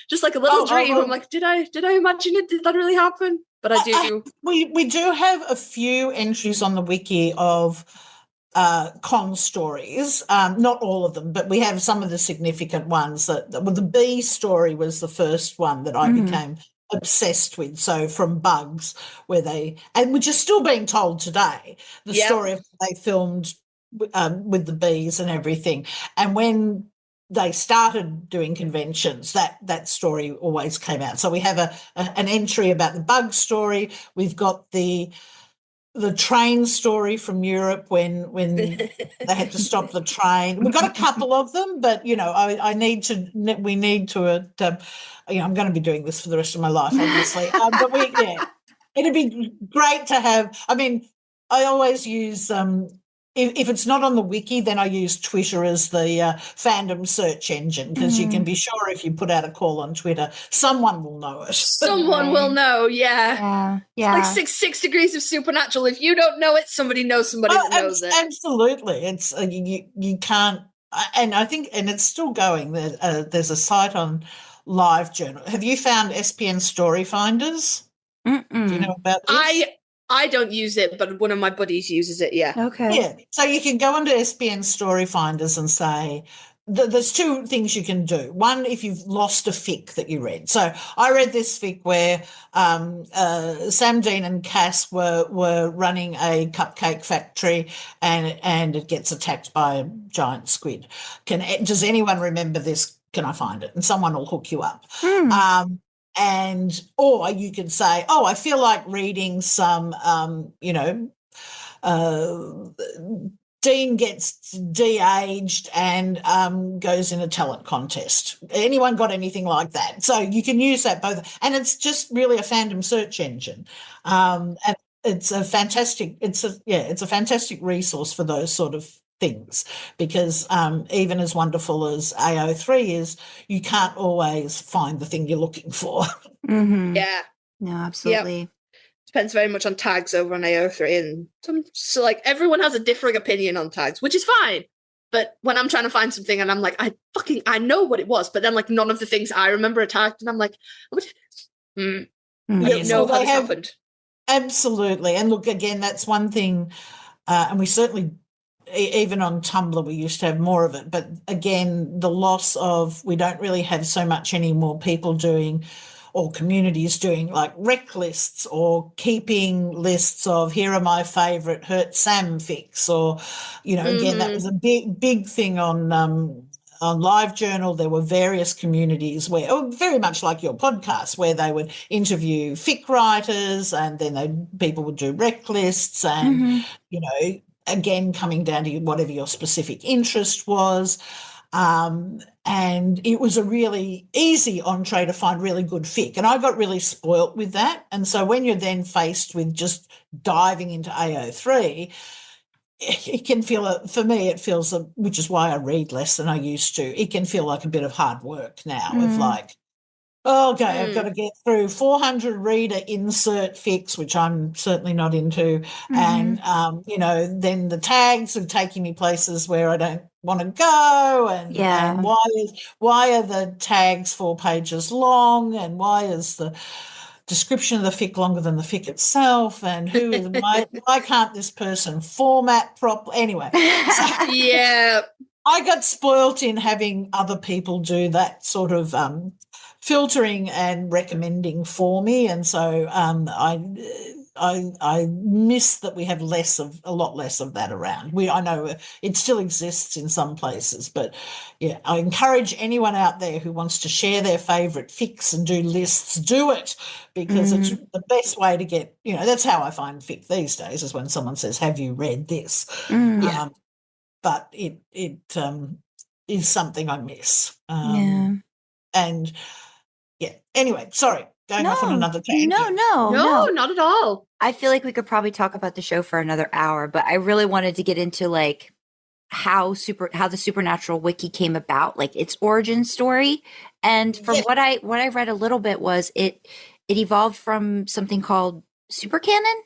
just like a little dream. I'm like, did I imagine it? Did that really happen? But I do.
We do have a few entries on the wiki of con stories, not all of them, but we have some of the significant ones. The bee story was the first one that I became obsessed with. So from Bugs, which is still being told today, the story of how they filmed with the bees and everything. And when they started doing conventions, that story always came out. So we have an entry about the bug story. We've got the train story from Europe when they had to stop the train. We've got a couple of them, but you know, we need to. I'm going to be doing this for the rest of my life, obviously. But it'd be great to have. I mean, I always use. If it's not on the wiki, then I use Twitter as the fandom search engine, because you can be sure if you put out a call on Twitter, someone will know it.
Someone will know,
yeah.
It's like six degrees of Supernatural. If you don't know it, somebody knows somebody that knows it.
Absolutely. It's you can't, and I think, and it's still going. There's a site on LiveJournal. Have you found SPN Story Finders? Do you know about this?
I don't use it, but one of my buddies uses it, yeah.
Okay.
Yeah. So you can go onto SPN Story Finders and say, there's two things you can do. One, if you've lost a fic that you read. So I read this fic where Sam, Dean and Cass were running a cupcake factory and it gets attacked by a giant squid. Does anyone remember this? Can I find it? And someone will hook you up. Or you could say, I feel like reading some, Dean gets de-aged and goes in a talent contest. Anyone got anything like that? So you can use that both. And it's just really a fandom search engine. And it's a fantastic resource for those sort of things, because even as wonderful as AO3 is, you can't always find the thing you're looking for.
Yeah.
No, absolutely.
Yep. Depends very much on tags over on AO3, and so like everyone has a differing opinion on tags, which is fine. But when I'm trying to find something and I'm like, I know what it was, but then like none of the things I remember are tagged, and I'm like, I don't know how this happened.
Absolutely. And look, again, that's one thing, and we certainly, even on Tumblr, we used to have more of it. But again, the loss of, we don't really have so much anymore people doing, or communities doing, like rec lists or keeping lists of, here are my favourite Hurt Sam fics, or, you know, again, that was a big thing on LiveJournal. There were various communities where, very much like your podcast, where they would interview fic writers, and then people would do rec lists, and, you know, again, coming down to whatever your specific interest was. And it was a really easy entree to find really good fic. And I got really spoilt with that. And so when you're then faced with just diving into AO3, it can feel, for me, it feels, which is why I read less than I used to, it can feel like a bit of hard work now of like, okay, I've got to get through 400 reader insert fics, which I'm certainly not into. And, you know, then the tags are taking me places where I don't want to go. And, and why are the tags 4 pages long? And why is the description of the fic longer than the fic itself? And why can't this person format properly? Anyway.
Yeah.
I got spoilt in having other people do that sort of filtering and recommending for me, and so I miss that we have a lot less of that around. I know it still exists in some places, but yeah, I encourage anyone out there who wants to share their favourite fics and do lists, do it, because it's the best way to get, you know, that's how I find fic these days, is when someone says, have you read this? But it is something I miss. And yeah, anyway, sorry, going off on another tangent.
No, not at all.
I feel like we could probably talk about the show for another hour, but I really wanted to get into like how the Supernatural Wiki came about, like its origin story. And from what I read a little bit was it evolved from something called Super Canon.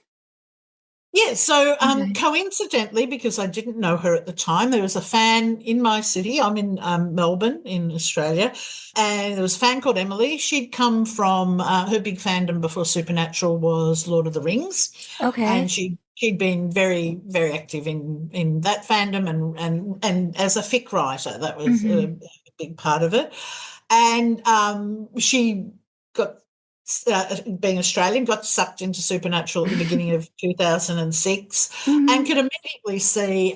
Yeah, so coincidentally, because I didn't know her at the time, there was a fan in my city. I'm in Melbourne in Australia, and there was a fan called Emily. She'd come from her big fandom before Supernatural was Lord of the Rings. Okay. And she'd been very, very active in that fandom and as a fic writer. That was a big part of it. And she got, being Australian, got sucked into Supernatural at the beginning of 2006 and could immediately see,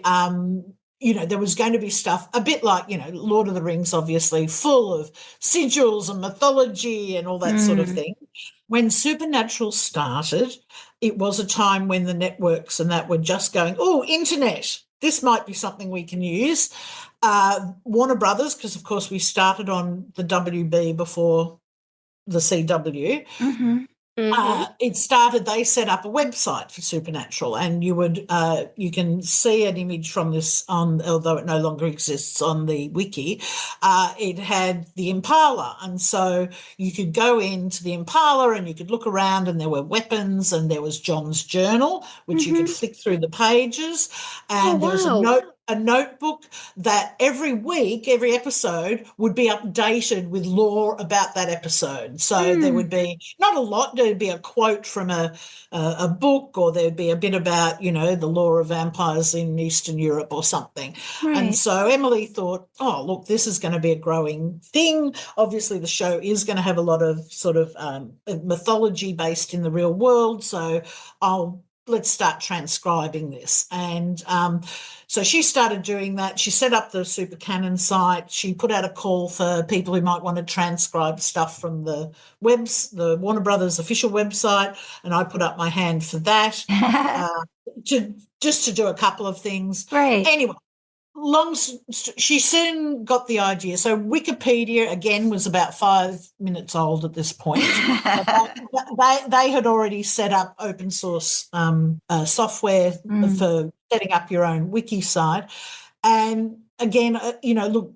you know, there was going to be stuff a bit like, you know, Lord of the Rings, obviously, full of sigils and mythology and all that sort of thing. When Supernatural started, it was a time when the networks and that were just going, oh, internet, this might be something we can use. Warner Brothers, because, of course, we started on the WB before the CW. They set up a website for Supernatural, and you can see an image from this although it no longer exists on the wiki. It had the Impala, and so you could go into the Impala and you could look around, and there were weapons, and there was John's journal, which you could flick through the pages, and there was a notebook that every week, every episode would be updated with lore about that episode. So there would be not a lot, there'd be a quote from a book, or there'd be a bit about, you know, the lore of vampires in Eastern Europe or something. Right. And so Emily thought, oh, look, this is going to be a growing thing. Obviously the show is going to have a lot of sort of mythology based in the real world, so let's start transcribing this. And so she started doing that. She set up the Super Canon site. She put out a call for people who might want to transcribe stuff from the Warner Brothers official website, and I put up my hand for that to do a couple of things. Right. Anyway, she soon got the idea. So Wikipedia, again, was about 5 minutes old at this point. they had already set up open source software for setting up your own wiki site. And again, you know, look,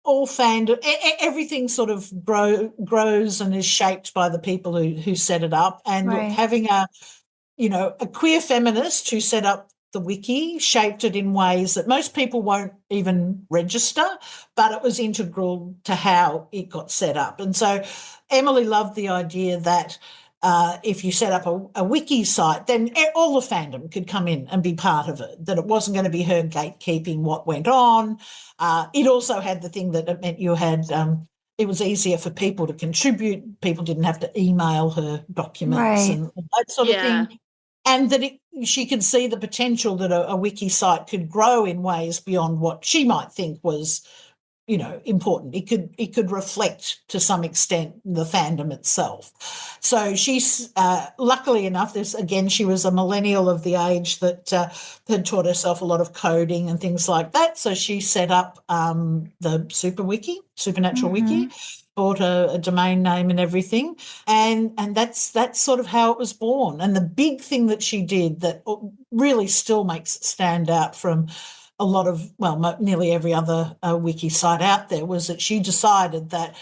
all fandom, everything sort of grows and is shaped by the people who set it up. And look, having a queer feminist who set up the wiki, shaped it in ways that most people won't even register, but it was integral to how it got set up. And so Emily loved the idea that if you set up a wiki site, then all the fandom could come in and be part of it, that it wasn't going to be her gatekeeping what went on. It also had the thing that it meant you had it was easier for people to contribute. People didn't have to email her documents and that sort of thing. And that she could see the potential that a wiki site could grow in ways beyond what she might think was, you know, important. It could reflect to some extent the fandom itself. So she's luckily enough, she was a millennial of the age that had taught herself a lot of coding and things like that. So she set up the SuperWiki, Supernatural Wiki, bought a domain name and everything, and that's sort of how it was born. And the big thing that she did that really still makes it stand out from a lot of, nearly every other wiki site out there, was that she decided that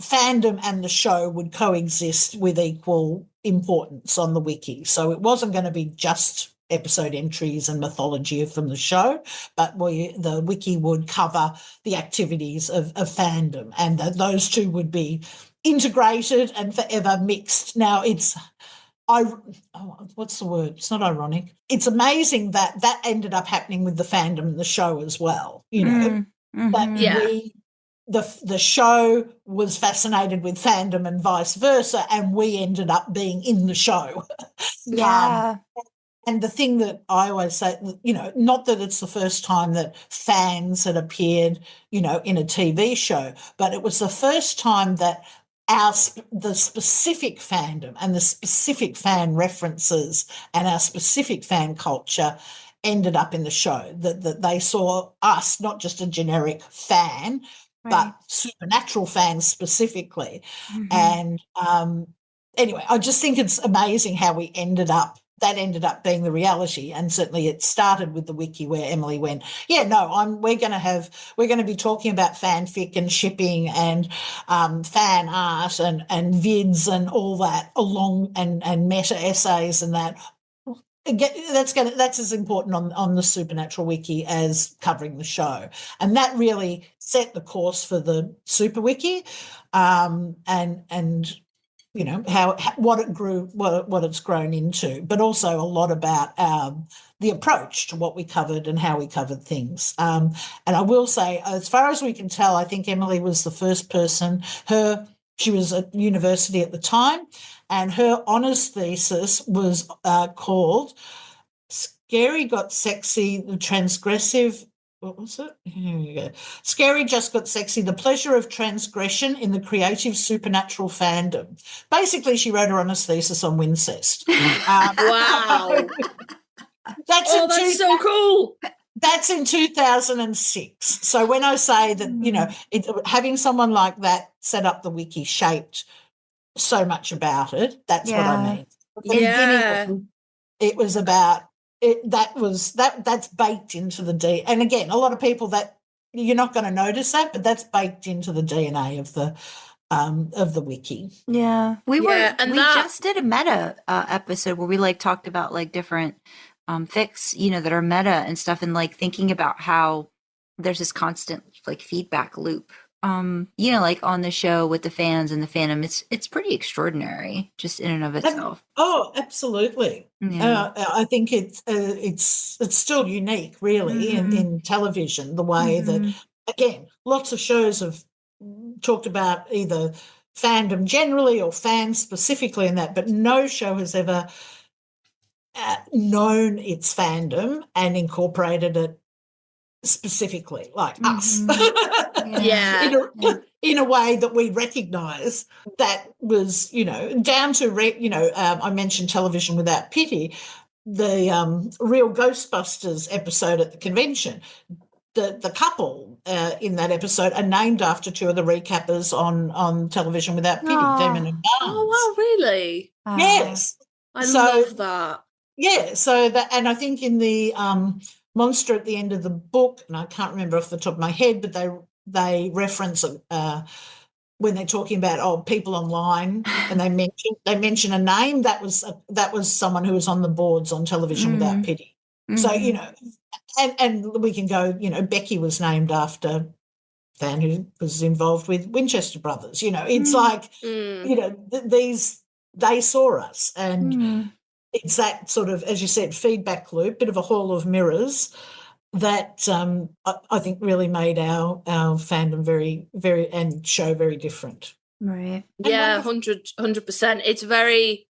fandom and the show would coexist with equal importance on the wiki. So it wasn't going to be just episode entries and mythology from the show, but the wiki would cover the activities of fandom, and those two would be integrated and forever mixed. Now what's the word? It's not ironic. It's amazing that ended up happening with the fandom and the show as well. You know, the show was fascinated with fandom and vice versa, and we ended up being in the show.
Yeah.
And the thing that I always say, you know, not that it's the first time that fans had appeared, you know, in a TV show, but it was the first time that the specific fandom and the specific fan references and our specific fan culture ended up in the show, that they saw us, not just a generic fan, but Supernatural fans specifically. And anyway, I just think it's amazing how that ended up being the reality. And certainly it started with the wiki, where Emily went, we're going to be talking about fanfic and shipping and fan art and vids and all that along, and meta essays and that. That's as important on the Supernatural wiki as covering the show. And that really set the course for the SuperWiki, and you know, what it grew, what it's grown into, but also a lot about the approach to what we covered and how we covered things. And I will say, as far as we can tell, I think Emily was the first person. She was at university at the time, and her honours thesis was called "Scary Got Sexy: The Transgressive." What was it? Here we go. Scary Just Got Sexy, the pleasure of transgression in the creative supernatural fandom. Basically, she wrote her honours thesis on Winchesters.
Wow. That's so cool.
That's in 2006. So when I say that, you know, having someone like that set up the wiki shaped so much about it, that's what I mean. It was about that's baked into the D. And again, a lot of people that you're not going to notice that, but that's baked into the DNA of the wiki.
Yeah, we just did a meta episode where we talked about different fics, you know, that are meta and stuff, and thinking about how there's this constant feedback loop. You know, on the show with the fans and the fandom, it's pretty extraordinary just in and of itself.
Oh, absolutely. Yeah. I think it's still unique, really, in television, the way that, again, lots of shows have talked about either fandom generally or fans specifically in that, but no show has ever known its fandom and incorporated it specifically, like us. In a way that we recognise, that was, you know, down to I mentioned Television Without Pity, the Real Ghostbusters episode at the convention. The couple in that episode are named after two of the recappers on Television Without Pity, Damon and Barnes.
Oh wow, really?
Yes,
I love that.
Yeah, so that, and I think in the monster at the end of the book, and I can't remember off the top of my head, but they reference when they're talking about people online, and they mention a name that was someone who was on the boards on Television Without Pity. So, you know, and we can go, you know, Becky was named after a fan who was involved with Winchester brothers. You know, it's like, you know, they saw us, and it's that sort of, as you said, feedback loop, bit of a hall of mirrors that I think really made our fandom very, very, and show very different.
Right.
Yeah, 100%. It's very,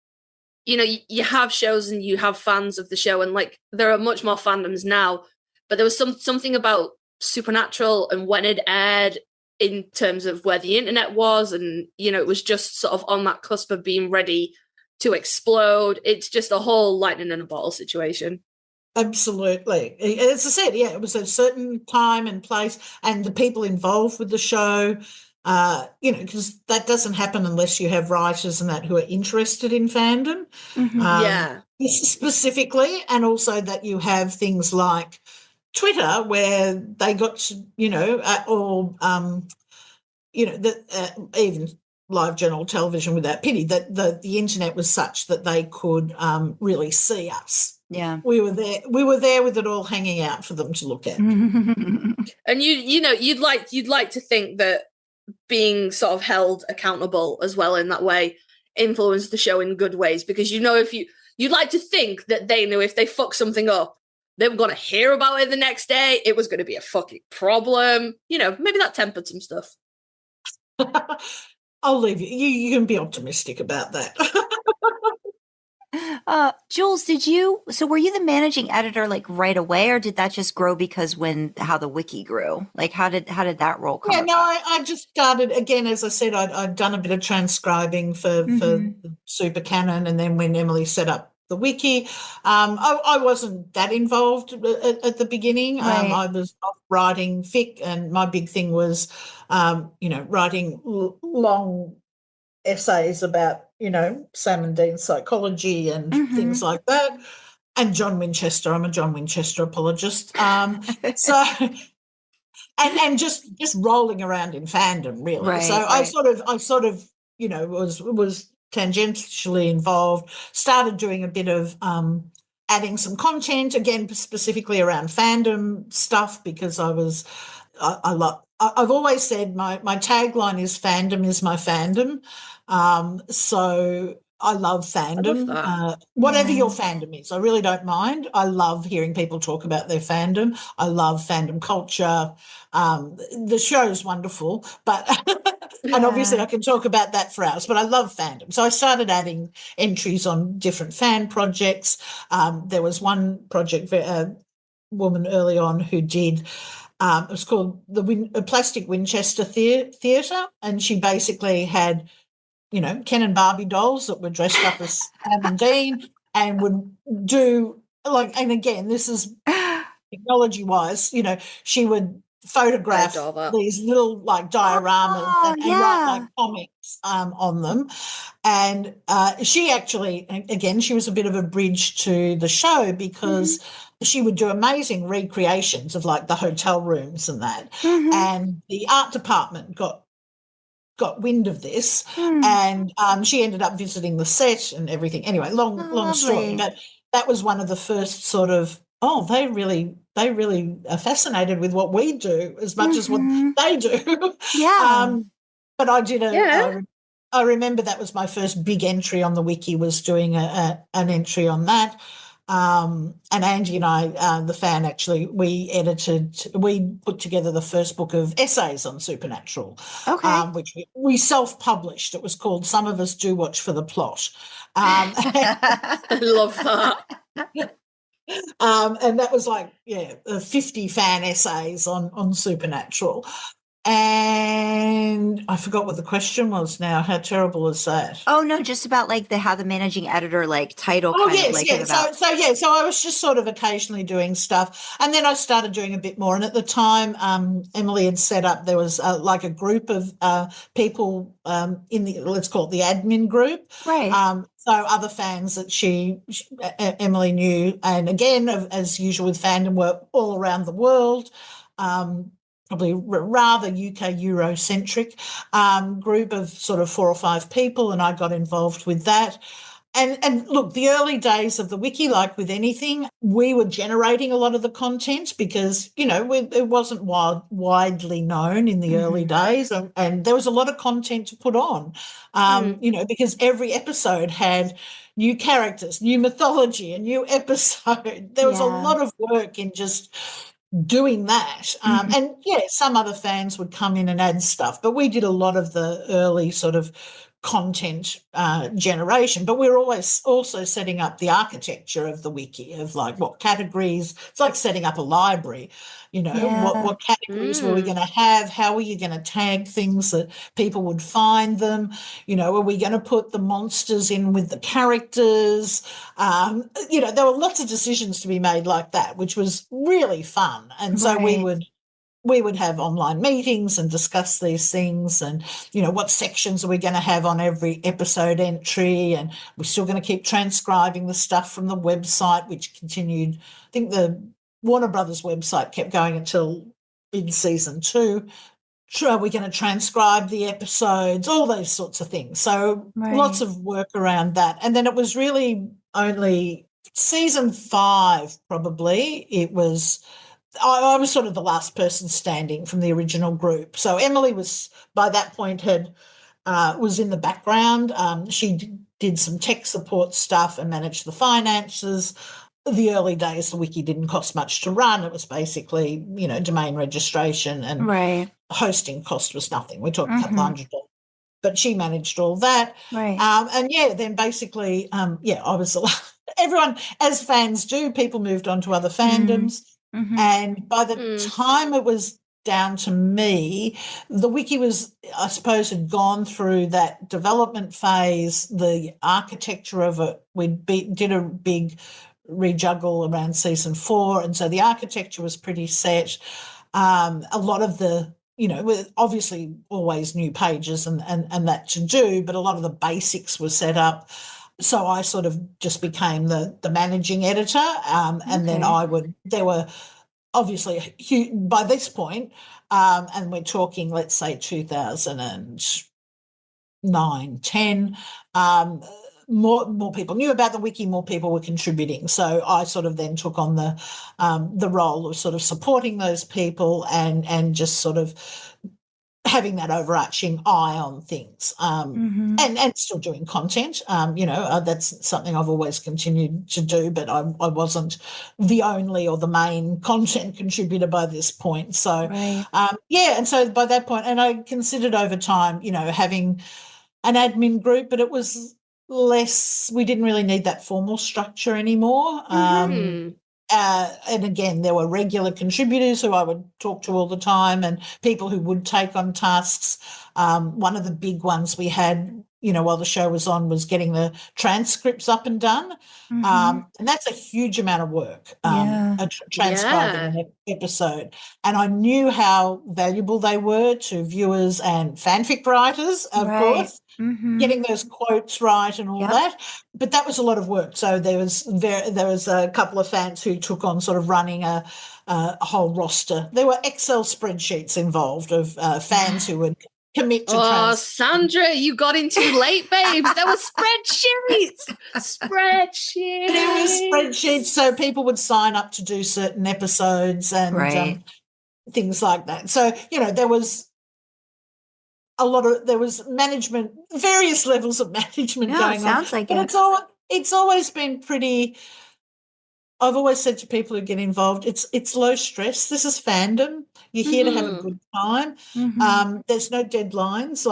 you know, you have shows and you have fans of the show, and like there are much more fandoms now, but there was something about Supernatural and when it aired in terms of where the internet was, and, you know, it was just sort of on that cusp of being ready to explode. It's just a whole lightning in a bottle situation.
Absolutely. As I said, yeah, it was a certain time and place, and the people involved with the show, you know, because that doesn't happen unless you have writers and that who are interested in fandom.
Yeah.
Specifically, and also that you have things like Twitter where they got to, you know, you know, even LiveJournal television without pity, that the internet was such that they could really see us.
Yeah.
We were there with it all hanging out for them to look at.
And you know, you'd like to think that being sort of held accountable as well in that way influenced the show in good ways, because, you know, if you'd like to think that they knew if they fucked something up, they were going to hear about it the next day. It was going to be a fucking problem. You know, maybe that tempered some stuff.
I'll leave you. You can be optimistic about that.
Jules, were you the managing editor like right away, or did that just grow because how the wiki grew? Like how did that role come about?
No, I just started, again, as I said, I'd done a bit of transcribing for Super Canon, and then when Emily set up the wiki, I wasn't that involved at the beginning.
Right.
I was writing fic, and my big thing was, you know, writing long essays about, you know, Sam and Dean's psychology and things like that. And John Winchester, I'm a John Winchester apologist. So, and just rolling around in fandom, really.
Right,
so
right.
I sort of, you know, was tangentially involved. Started doing a bit of adding some content, again specifically around fandom stuff, because I've always said my tagline is "Fandom is my fandom." So I love fandom.
I love that.
Whatever your fandom is, I really don't mind. I love hearing people talk about their fandom. I love fandom culture. The show is wonderful, but and obviously I can talk about that for hours, but I love fandom. So I started adding entries on different fan projects. There was one project, a woman early on who did, it was called the Plastic Winchester Theatre, and she basically had, you know, Ken and Barbie dolls that were dressed up as Sam and Dean, and would do, like, and again, this is technology-wise, you know, she would photograph these little, like, dioramas and write, like, comics on them. And she actually, again, she was a bit of a bridge to the show, because she would do amazing recreations of, like, the hotel rooms and that. And the art department got wind of this, and she ended up visiting the set and everything. Anyway, long story, but that was one of the first sort of, they really are fascinated with what we do as much as what they do. But I did I remember that was my first big entry on the wiki, was doing an entry on that. And Andy and I, the fan, actually, we put together the first book of essays on Supernatural, which we self-published. It was called Some of Us Do Watch for the Plot.
I love that.
And that was like, 50 fan essays on Supernatural. And I forgot what the question was now. How terrible is that?
Oh, no, just about like how the managing editor, like, title kind of like it about.
So I was just sort of occasionally doing stuff. And then I started doing a bit more. And at the time, Emily had set up, there was like a group of people in the, let's call it the admin group.
Right.
So other fans that Emily knew, and again, as usual with fandom, were all around the world. Probably rather UK Eurocentric group of sort of 4 or 5 people, and I got involved with that. And look, the early days of the wiki, like with anything, we were generating a lot of the content because, it wasn't widely known in the early days, and there was a lot of content to put on, because every episode had new characters, new mythology, a new episode. There was a lot of work in just doing that. And, some other fans would come in and add stuff, but we did a lot of the early sort of content generation, but we're always also setting up the architecture of the wiki of like what categories. It's like setting up a library, what categories were we going to have, how were you going to tag things that people would find them, are we going to put the monsters in with the characters, there were lots of decisions to be made like that, which was really fun. And so we would have online meetings and discuss these things and, what sections are we going to have on every episode entry, and we're still going to keep transcribing the stuff from the website, which continued. I think the Warner Brothers website kept going until mid-season 2. Are we going to transcribe the episodes, all those sorts of things. So lots of work around that. And then it was really only season 5 probably, it was – I was sort of the last person standing from the original group. So Emily was, by that point, was in the background. She did some tech support stuff and managed the finances. The early days, the wiki didn't cost much to run. It was basically, domain registration, and hosting cost was nothing. We talked a couple $100. But she managed all that. Then basically, I was the last. Everyone, as fans do, people moved on to other fandoms. And by the time it was down to me, the wiki was, I suppose, had gone through that development phase, the architecture of it. We did a big rejuggle around season 4, and so the architecture was pretty set. A lot of the, with obviously always new pages and that to do, but a lot of the basics were set up. So I sort of just became the managing editor, and then there were obviously by this point, and we're talking, let's say 2009, 10, more people knew about the wiki, more people were contributing. So I sort of then took on the role of sort of supporting those people and just sort of having that overarching eye on things, and still doing content. That's something I've always continued to do, but I wasn't the only or the main content contributor by this point. So, and so by that point, and I considered over time, having an admin group, but it was less, we didn't really need that formal structure anymore. And again, there were regular contributors who I would talk to all the time, and people who would take on tasks. One of the big ones we had, while the show was on, was getting the transcripts up and done. And that's a huge amount of work, transcribing an episode. And I knew how valuable they were to viewers and fanfic writers, of course. Getting those quotes right and all that, but that was a lot of work. So there was a couple of fans who took on sort of running a whole roster. There were Excel spreadsheets involved of fans who would commit to.
Sandra, you got in too late, babes. There were spreadsheets.
There was spreadsheets, so people would sign up to do certain episodes and things like that. So there was. There was management, various levels of management going on.
Sounds like
it. It's always been pretty. I've always said to people who get involved, it's low stress. This is fandom. You're here to have a good time. There's no deadlines.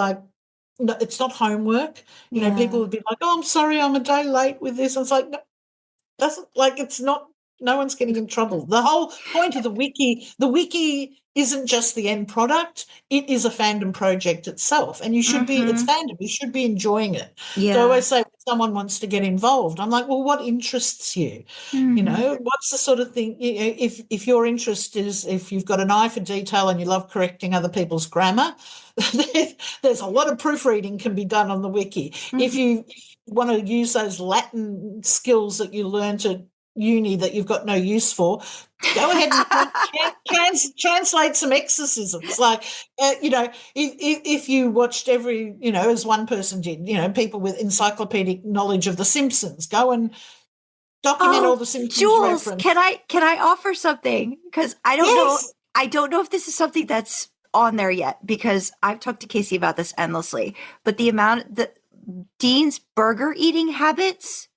No, it's not homework. People would be like, "Oh, I'm sorry, I'm a day late with this." And it's like, no, it's not. No one's getting in trouble. The whole point of the wiki isn't just the end product. It is a fandom project itself, and you should be. It's fandom. You should be enjoying it. So I always say, when someone wants to get involved, I'm like, well, what interests you? What's the sort of thing? If your interest is, if you've got an eye for detail and you love correcting other people's grammar, there's a lot of proofreading can be done on the wiki. If you want to use those Latin skills that you learn to uni that you've got no use for, go ahead and translate some exorcisms. Like, if you watched every, as one person did, people with encyclopedic knowledge of The Simpsons, go and document all the Simpsons
Jules,
references.
can I offer something? Because I don't know.
Yes.
I don't know if this is something that's on there yet, because I've talked to Kasey about this endlessly. But Dean's burger eating habits,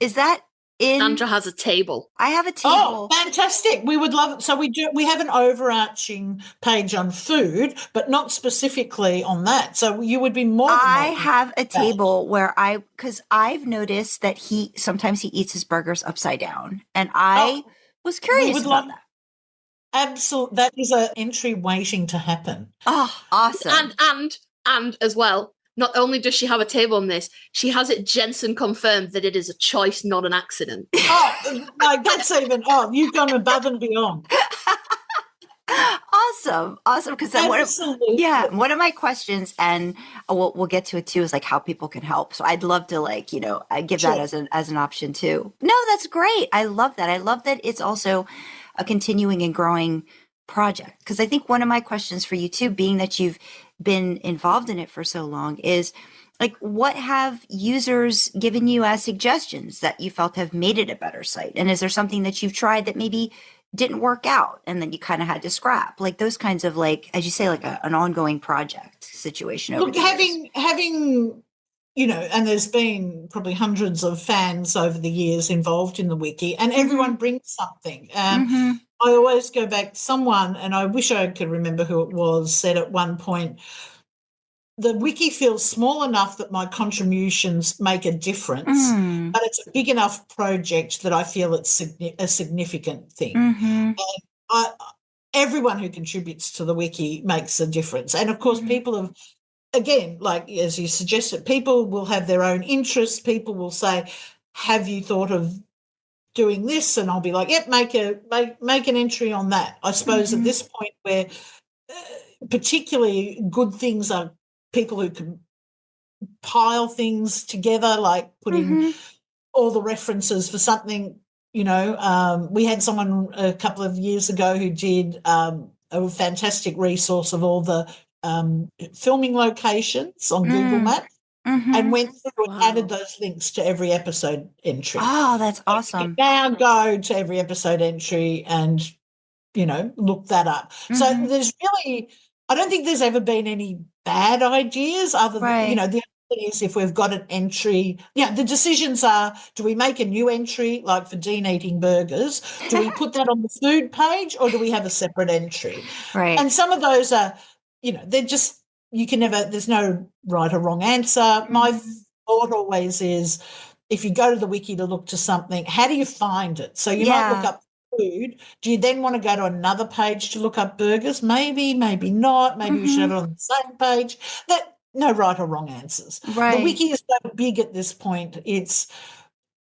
is that in?
Sandra has a table.
I have a table.
Oh, fantastic. We would love it. So we have an overarching page on food, but not specifically on that. So you would be more than
I
welcome.
have a table where because I've noticed that sometimes he eats his burgers upside down, and I was curious about that.
Absolutely. That is an entry waiting to happen.
Oh, awesome.
And as well, not only does she have a table on this, she has it Jensen confirmed that it is a choice, not an accident.
Oh, no, that's even, you've gone above and beyond.
Awesome. Because one of my questions, and we'll get to it too, is like how people can help. So I'd love to I give that as an option too. No, that's great. I love that. I love that it's also a continuing and growing project. Because I think one of my questions for you too, being that you've been involved in it for so long, is like, what have users given you as suggestions that you felt have made it a better site? And is there something that you've tried that maybe didn't work out and then you kind of had to scrap? Like those kinds of, like, as you say, like an ongoing project situation.
Look, having and there's been probably hundreds of fans over the years involved in the wiki, and everyone brings something. I always go back to someone, and I wish I could remember who it was, said at one point, the wiki feels small enough that my contributions make a difference, but it's a big enough project that I feel it's a significant thing. And everyone who contributes to the wiki makes a difference. And, of course, people have, again, like as you suggested, people will have their own interests. People will say, have you thought of doing this? And I'll be like, yep, make an entry on that. I suppose at this point where particularly good things are people who can pile things together, like putting all the references for something, we had someone a couple of years ago who did a fantastic resource of all the filming locations on Google Maps. And went through and added those links to every episode entry.
Oh, that's awesome.
You can now go to every episode entry and, look that up. So there's really, I don't think there's ever been any bad ideas other than, the other thing is if we've got an entry, the decisions are, do we make a new entry, like for Dean eating burgers? Do we put that on the food page, or do we have a separate entry?
Right.
And some of those are, they're just, you can never, there's no right or wrong answer. My thought always is, if you go to the wiki to look to something, how do you find it? So you might look up food. Do you then want to go to another page to look up burgers? Maybe, maybe not. Maybe we should have it on the same page. No right or wrong answers.
Right.
The wiki is so big at this point. It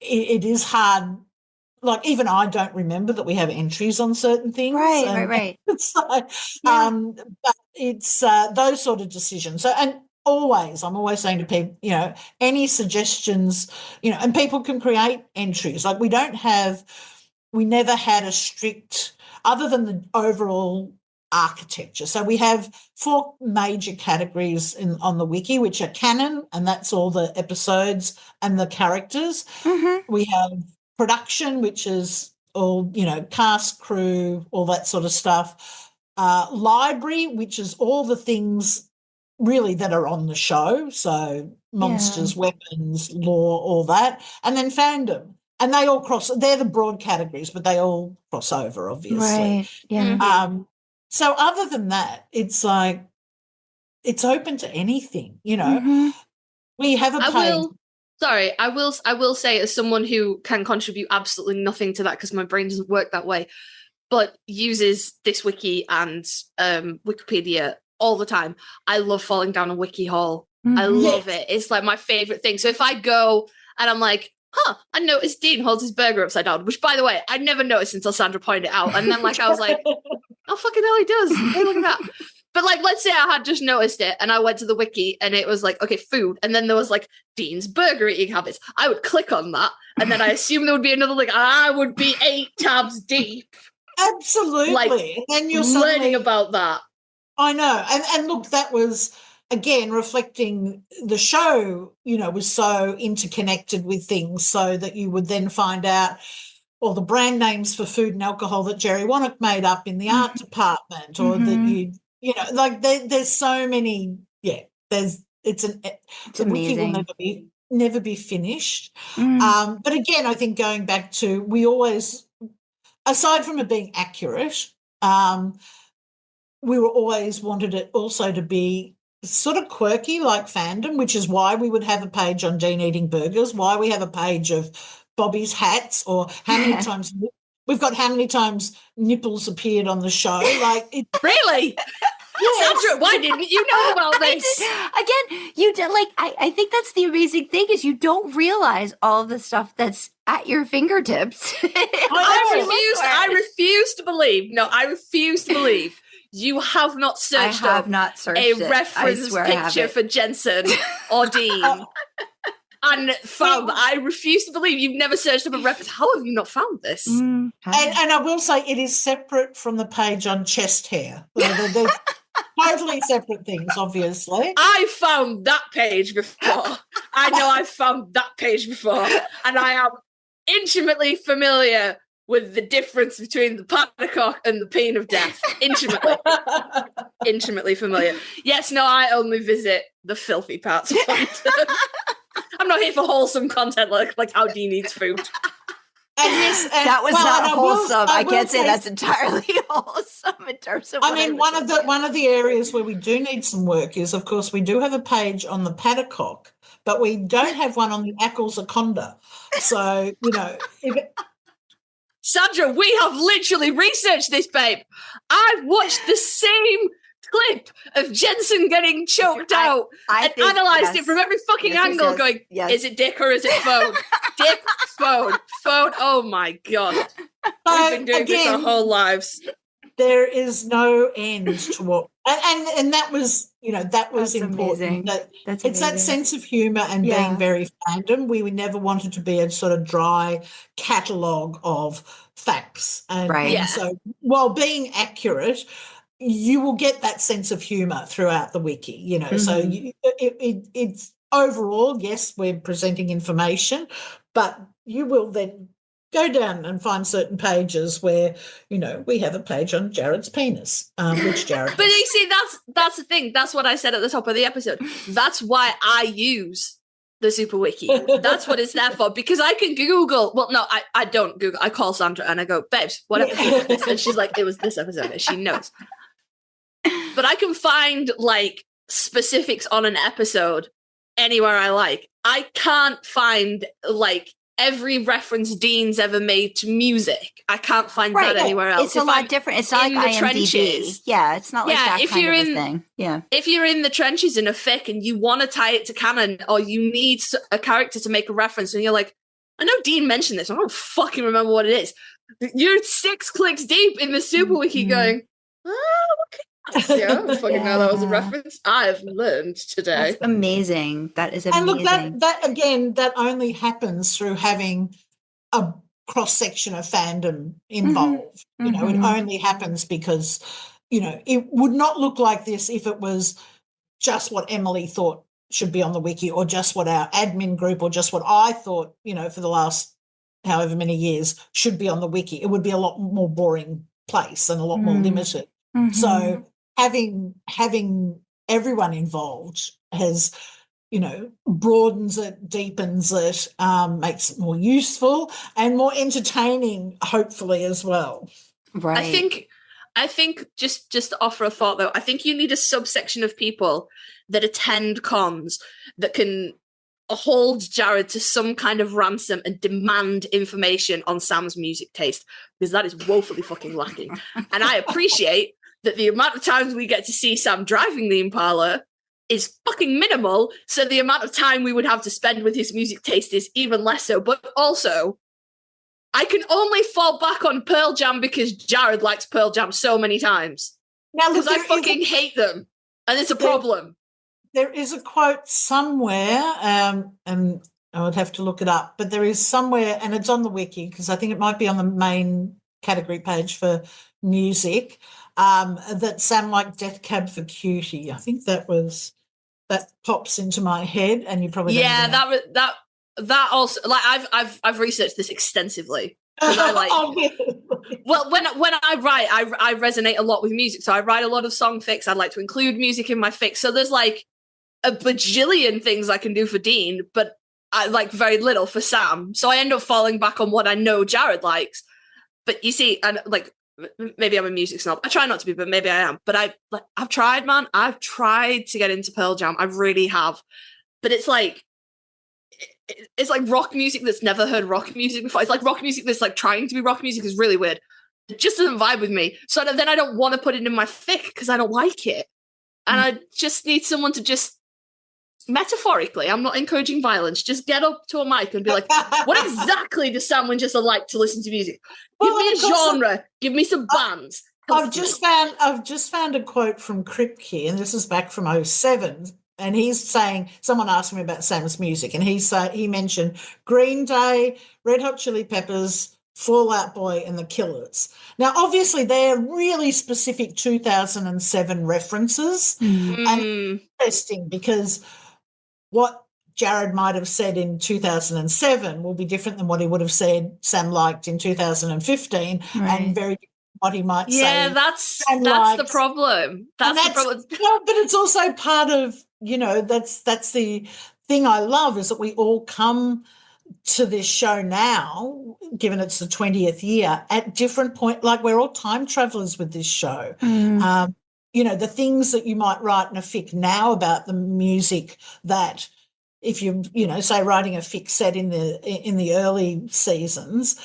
is hard. Like, even I don't remember that we have entries on certain things.
Right.
So, but it's those sort of decisions. So, and I'm always saying to people, any suggestions, and people can create entries. Like, we never had a strict, other than the overall architecture. So we have 4 major categories on the wiki, which are canon, and that's all the episodes and the characters. We have production, which is all, cast, crew, all that sort of stuff. Library, which is all the things really that are on the show, so monsters, weapons, lore, all that. And then fandom. And they all they're the broad categories, but they all cross over, obviously.
Right, yeah.
So other than that, it's like, it's open to anything, We have a page.
I will say, as someone who can contribute absolutely nothing to that because my brain doesn't work that way, but uses this wiki and Wikipedia all the time, I love falling down a wiki hole. I love it. It's like my favorite thing. So if I go and I'm like, I noticed Dean holds his burger upside down, which, by the way, I never noticed until Sandra pointed it out. And then, I was like, oh, fucking hell, he does. Hey, look at that. But like, let's say I had just noticed it and I went to the wiki and it was like, okay, food. And then there was like Dean's burger eating habits. I would click on that. And then I assume there would be another link. I would be 8 tabs deep.
Absolutely.
Like,
and then you're
learning about that.
I know. And look, that was, again, reflecting the show, was so interconnected with things, so that you would then find out all the brand names for food and alcohol that Jerry Wannock made up in the art department, or that like there's so many. Yeah, it's wiki will never be finished. But again, I think going back to, we always, aside from it being accurate, we were always wanted it also to be sort of quirky like Fandom, which is why we would have a page on Dean eating burgers, why we have a page of Bobby's hats, or how many times Nipples appeared on the show. Like,
really? Yes. Sandra, why didn't you know about this?
Again, you did, like, I think that's the amazing thing, is you don't realize all the stuff that's at your fingertips.
I refuse to believe. No, I refuse to believe you have not searched a reference picture for Jensen or Dean. And found that. I refuse to believe you've never searched up a reference. How have you not found this?
And I will say, it is separate from the page on chest hair. They're totally separate things, obviously.
I found that page before. I know I found that page before. And I am intimately familiar with the difference between the paddock and the peen of death. Intimately familiar. Yes, no, I only visit the filthy parts of London. I'm not here for wholesome content like how Dean eats food.
That was not wholesome. I can't say that's entirely wholesome in terms of.
I mean, one of the areas where we do need some work is, of course, we do have a page on the paddock, but we don't have one on the Ackles Aconda. So
Sandra, we have literally researched this, babe. I've watched the same clip of Jensen getting choked out and analysed it from every fucking angle, going, is it dick or is it phone? Dick, phone. Oh my God. We've been doing this our whole lives.
There is no end to what, and that was, that was important. It's that sense of humour and being very Fandom. We never wanted to be a sort of dry catalogue of facts. And so while being accurate, you will get that sense of humour throughout the wiki, So it's overall, yes, we're presenting information, but you will then go down and find certain pages where, we have a page on Jared's penis, which Jared.
But you see, that's the thing. That's what I said at the top of the episode. That's why I use the SuperWiki. That's what it's there for, because I can Google. Well, no, I don't Google. I call Sandra and I go, babes, what episode is this? And she's like, it was this episode. And she knows. But I can find like specifics on an episode anywhere I like. I can't find like every reference Dean's ever made to music. I can't find that anywhere else.
It's a lot different. It's not like IMDb.
Trenches,
it's not like that kind of a thing. Yeah.
If you're in the trenches in a fic and you want to tie it to canon, or you need a character to make a reference, and you're like, I know Dean mentioned this, I don't fucking remember what it is. You're 6 clicks deep in the SuperWiki going, okay. Yeah, I don't fucking know that was a reference. I've learned today.
That's amazing. That is amazing.
And look, that again, that only happens through having a cross-section of fandom involved. It only happens because, it would not look like this if it was just what Emily thought should be on the wiki, or just what our admin group, or just what I thought, for the last however many years should be on the wiki. It would be a lot more boring place and a lot more limited. So having everyone involved has, broadens it, deepens it, makes it more useful and more entertaining, hopefully, as well.
Right.
I think just to offer a thought, though, I think you need a subsection of people that attend cons that can hold Jared to some kind of ransom and demand information on Sam's music taste, because that is woefully fucking lacking. And I appreciate that the amount of times we get to see Sam driving the Impala is fucking minimal, so the amount of time we would have to spend with his music taste is even less so. But also, I can only fall back on Pearl Jam because Jared likes Pearl Jam so many times.
Now, look,
because I fucking hate them, and it's a problem.
There is a quote somewhere, and I would have to look it up, but there is somewhere, and it's on the wiki because I think it might be on the main category page for music, that Sam liked Death Cab for Cutie. I think that pops into my head, and you probably
that also, like, I've researched this extensively because I like. Well, when I write, I resonate a lot with music, so I write a lot of song fics. I like to include music in my fics, so there's like a bajillion things I can do for Dean, but I like very little for Sam. So I end up falling back on what I know Jared likes. But you see, and like, maybe I'm a music snob. I try not to be, but maybe I am. But I've tried, man. I've tried to get into Pearl Jam. I really have. But it's like rock music that's never heard rock music before. It's like rock music that's like trying to be rock music is really weird. It just doesn't vibe with me. So then I don't want to put it in my fic because I don't like it. And I just need someone to just, metaphorically, I'm not encouraging violence, just get up to a mic and be like, what exactly does Sam Winchester like to listen to music? Give me a genre, give me some bands.
I've just found a quote from Crip here, and this is back from 2007, and he's saying, someone asked me about Sam's music, and he mentioned Green Day, Red Hot Chili Peppers, Fall Out Boy, and The Killers. Now, obviously, they're really specific 2007 references, and interesting because what Jared might have said in 2007 will be different than what he would have said Sam liked in 2015, and very different what he might say.
Yeah, that's the problem. That's the problem.
No, but it's also part of, that's the thing I love, is that we all come to this show now, given it's the 20th year, at different point, like we're all time travelers with this show. The things that you might write in a fic now about the music that, if you say writing a fic set in the early seasons,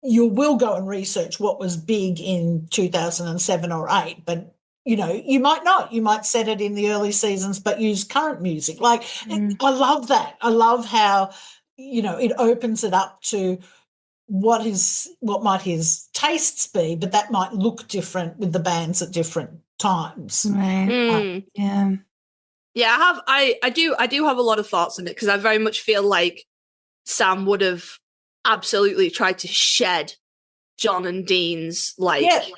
you will go and research what was big in 2007 or 8, but you might not. You might set it in the early seasons but use current music. Like, I love that. I love how it opens it up to what might his tastes be, but that might look different with the bands at different times.
Right.
Yeah, I do have a lot of thoughts on it, because I very much feel like Sam would have absolutely tried to shed John and Dean's 70s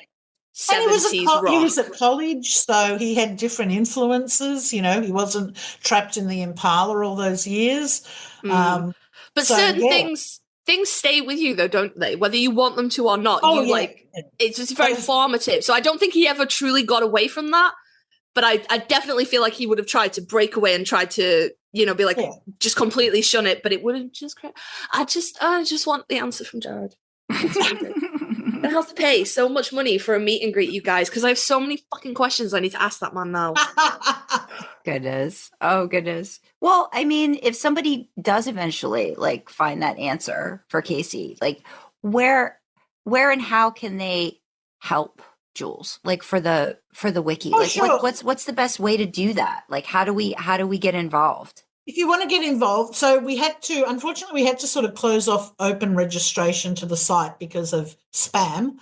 rock.
He was at college, so he had different influences. He wasn't trapped in the Impala all those years. But
certain things stay with you, though, don't they? Whether you want them to or not. It's just very formative. So I don't think he ever truly got away from that. But I definitely feel like he would have tried to break away and tried to, be like, just completely shun it. But it wouldn't just. I just want the answer from Jared. I have to pay so much money for a meet and greet, you guys, because I have so many fucking questions I need to ask that man now.
Goodness. Oh, goodness. Well, I mean, if somebody does eventually find that answer for Kasey, where and how can they help Jules? For the wiki?
Sure.
What's the best way to do that? How do we get involved?
If you want to get involved, so unfortunately we had to sort of close off open registration to the site because of spam,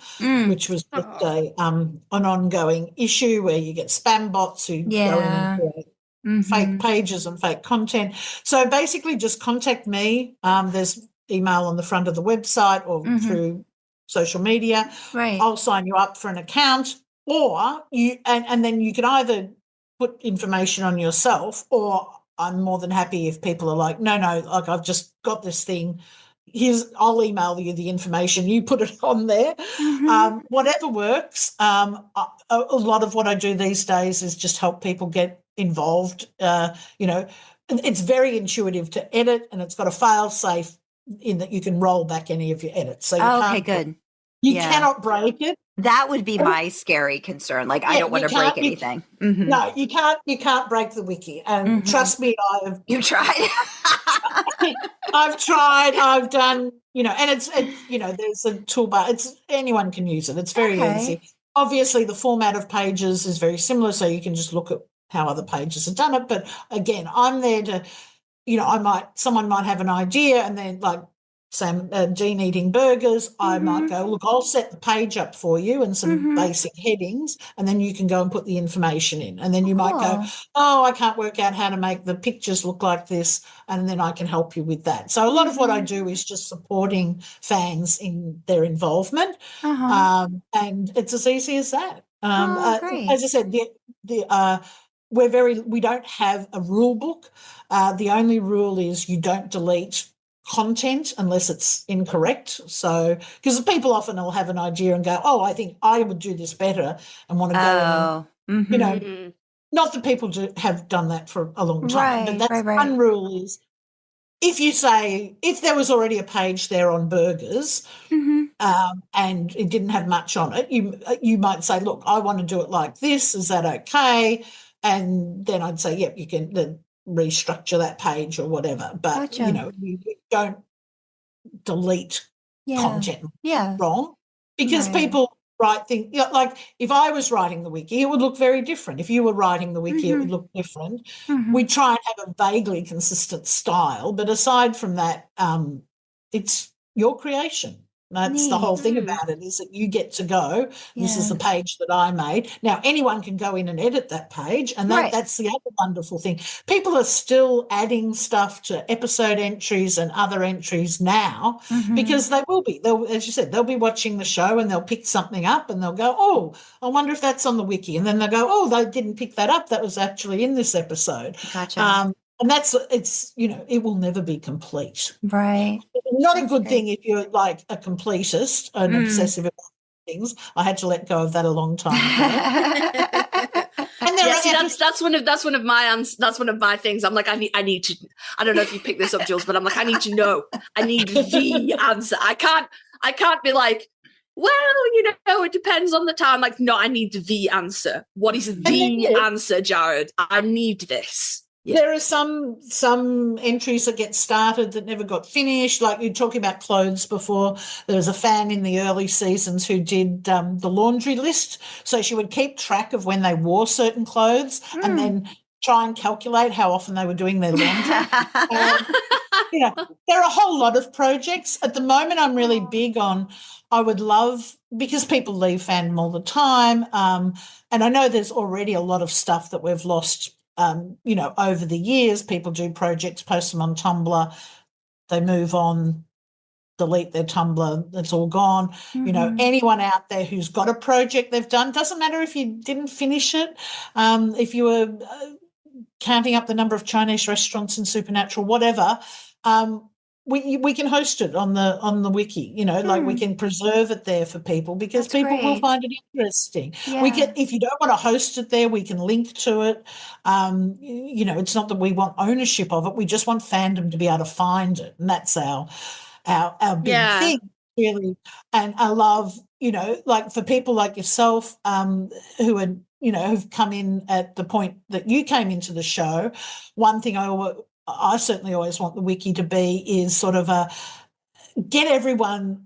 which was just an ongoing issue where you get spam bots who go in and create fake pages and fake content. So basically just contact me. There's email on the front of the website or through social media.
Right.
I'll sign you up for an account, or and then you can either put information on yourself, or I'm more than happy if people are like, no, I've just got this thing. I'll email you the information. You put it on there. Whatever works. A lot of what I do these days is just help people get involved. It's very intuitive to edit, and it's got a fail safe in that you can roll back any of your edits. So
good.
You cannot break it.
That would be my scary concern. I don't want to break anything.
No, you can't break the wiki. And trust me,
You've tried.
I've tried. I've done. And it's there's a toolbar. Anyone can use it. It's very easy. Obviously, the format of pages is very similar, so you can just look at how other pages have done it. But again, I'm there to, someone might have an idea, and then Dean eating burgers, I might go, look, I'll set the page up for you and some basic headings, and then you can go and put the information in. And then you might go, oh, I can't work out how to make the pictures look like this, and then I can help you with that. So a lot of what I do is just supporting fans in their involvement, and it's as easy as that.
Great.
As I said, we don't have a rule book. The only rule is you don't delete content unless it's incorrect. So, because people often will have an idea and go, oh, I think I would do this better, and want to go and, you know, not that people have done that for a long time, but that's one rule is if there was already a page there on burgers and it didn't have much on it, you might say, look, I want to do it like this. Is that okay? And then I'd say, yep, you can then restructure that page or whatever. But, you know, you don't delete content wrong, because people write things, you know, like if I was writing the wiki, it would look very different. If you were writing the wiki, it would look different. We try and have a vaguely consistent style, but aside from that, it's your creation. That's the whole thing about it, is that you get to go, this is the page that I made. Now, anyone can go in and edit that page, and that's the other wonderful thing. People are still adding stuff to episode entries and other entries now, because they will be. As you said, they'll be watching the show and they'll pick something up and they'll go, oh, I wonder if that's on the wiki. And then they'll go, oh, they didn't pick that up. That was actually in this episode.
Gotcha.
And it's, you know, it will never be complete.
Right.
Not a good thing if you're like a completist and obsessive about things. I had to let go of that a long time ago. And
that's one of my things. I'm like, I need to. I don't know if you picked this up, Jules, but I'm like, I need to know. I need the answer. I can't be like, well, you know, it depends on the time. Like, no, I need the answer. What is the answer, Jared? I need this. Yeah.
There are some entries that get started that never got finished. Like you're talking about clothes before. There was a fan in the early seasons who did the laundry list. So she would keep track of when they wore certain clothes and then try and calculate how often they were doing their laundry. You know, there are a whole lot of projects. At the moment, I'm really big on, I would love, because people leave fandom all the time, and I know there's already a lot of stuff that we've lost, you know, over the years. People do projects, post them on Tumblr, they move on, delete their Tumblr, it's all gone. You know, anyone out there who's got a project they've done, doesn't matter if you didn't finish it, if you were counting up the number of Chinese restaurants in Supernatural, whatever, we can host it on the wiki, you know, like we can preserve it there for people, because people will find it interesting. We can, if you don't want to host it there, we can link to it. You know, it's not that we want ownership of it, we just want fandom to be able to find it, and that's our big thing, really. And I love, you know, like for people like yourself, who are, you know, who've come in at the point that you came into the show, one thing I certainly always want the wiki to be is sort of get everyone,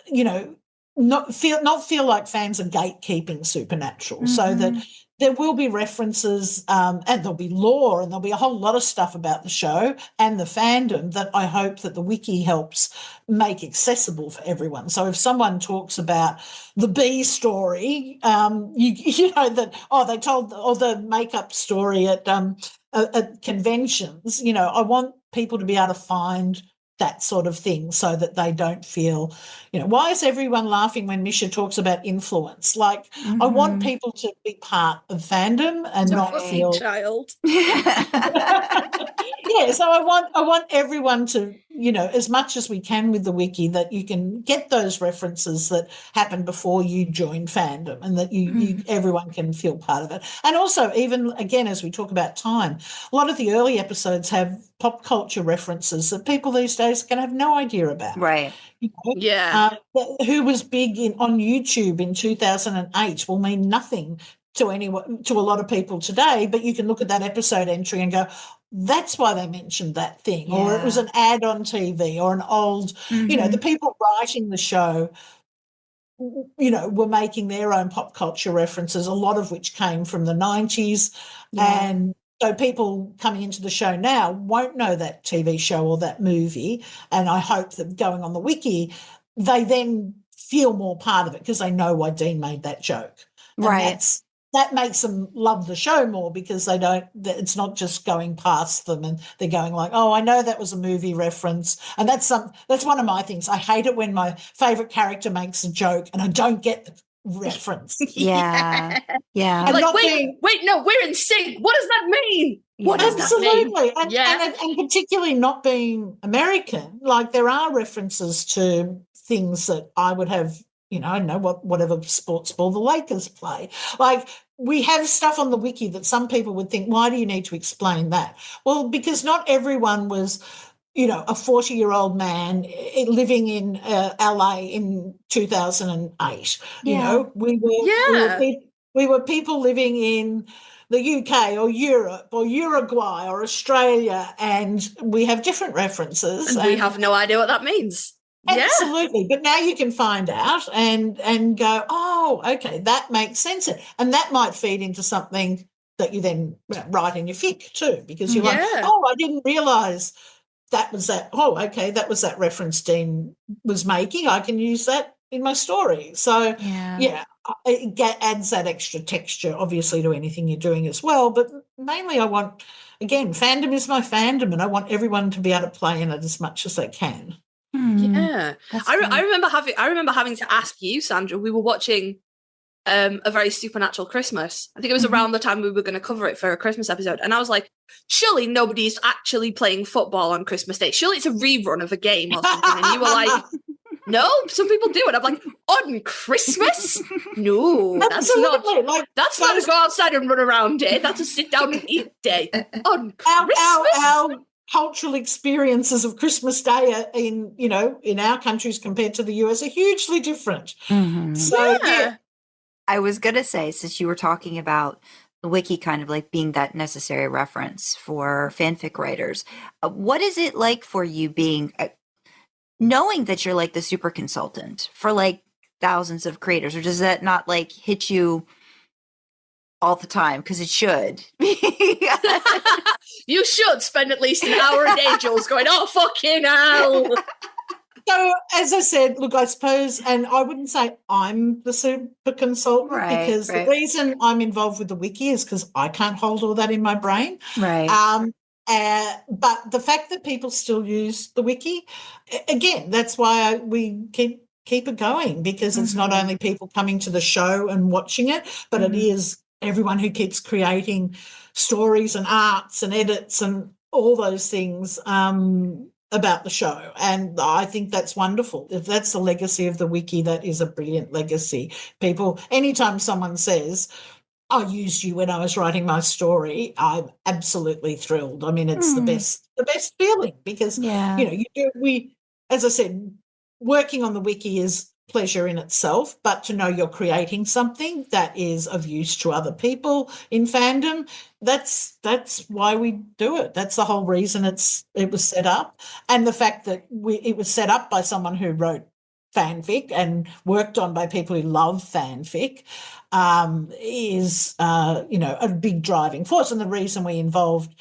you know, not feel like fans are gatekeeping Supernatural, so that there will be references and there'll be lore and there'll be a whole lot of stuff about the show and the fandom that I hope that the wiki helps make accessible for everyone. So if someone talks about the bee story, you know, that, they told, the makeup story at conventions, you know, I want people to be able to find that sort of thing so that they don't feel, you know, why is everyone laughing when Misha talks about influence? Like, I want people to be part of fandom and not feel
child.
Yeah, so I want everyone to, you know, as much as we can with the wiki, that you can get those references that happened before you joined fandom, and that you everyone can feel part of it. And also, even again, as we talk about time, a lot of the early episodes have pop culture references that people these days can have no idea about.
Right.
You know?
Yeah.
Who was big on YouTube in 2008 will mean nothing to anyone, to a lot of people today, but you can look at that episode entry and go, that's why they mentioned that thing, or it was an ad on TV, or an old, you know, the people writing the show, you know, were making their own pop culture references, a lot of which came from the 90s, and So people coming into the show now won't know that TV show or that movie, and I hope that going on the wiki, they then feel more part of it because they know why Dean made that joke. And that makes them love the show more because they don't. It's not just going past them and they're going like, "Oh, I know that was a movie reference." And that's one of my things. I hate it when my favorite character makes a joke and I don't get the reference.
Yeah.
And like, wait, no, we're in sync. What does that mean? What does that mean?
Absolutely. And particularly not being American, like there are references to things that I would have, I don't know, whatever sports ball the Lakers play. Like we have stuff on the wiki that some people would think, why do you need to explain that? Well, because not everyone was, a 40-year-old man living in LA in 2008.
Yeah.
We were people living in the UK or Europe or Uruguay or Australia, and we have different references.
And we have no idea what that means.
Absolutely. But now you can find out and go, oh, okay, that makes sense. And that might feed into something that you then write in your fic too, because you're like, oh, I didn't realise that was that. Oh, okay, that was that reference Dean was making. I can use that in my story. So, it adds that extra texture, obviously, to anything you're doing as well. But mainly fandom is my fandom, and I want everyone to be able to play in it as much as they can.
Yeah. I remember having to ask you, Sandra, we were watching a very Supernatural Christmas. I think it was around the time we were going to cover it for a Christmas episode. And I was like, surely nobody's actually playing football on Christmas Day. Surely it's a rerun of a game or something. And you were like, no, some people do it. I'm like, on Christmas? No, that's not a go outside and run around day. That's a sit down and eat day. On Christmas?
Our cultural experiences of Christmas Day in our countries compared to the US are hugely different. So,
I was going to say, since you were talking about the wiki kind of like being that necessary reference for fanfic writers, what is it like for you being, knowing that you're like the super consultant for like thousands of creators, or does that not like hit you all the time? Because it should.
You should spend at least an hour a day, Jules, going, oh, fucking hell.
So, as I said, look, I suppose, and I wouldn't say I'm the super consultant because the reason I'm involved with the wiki is because I can't hold all that in my brain.
Right.
But the fact that people still use the wiki, again, that's why we keep it going, because it's not only people coming to the show and watching it, but it is everyone who keeps creating stories and arts and edits and all those things about the show. And I think that's wonderful. If that's the legacy of the wiki, that is a brilliant legacy. People, anytime someone says, I used you when I was writing my story, I'm absolutely thrilled. I mean, it's the best feeling because, as I said, working on the wiki is pleasure in itself, but to know you're creating something that is of use to other people in fandom, that's why we do it. That's the whole reason it was set up. And the fact that it was set up by someone who wrote fanfic and worked on by people who love fanfic is a big driving force, and the reason we involved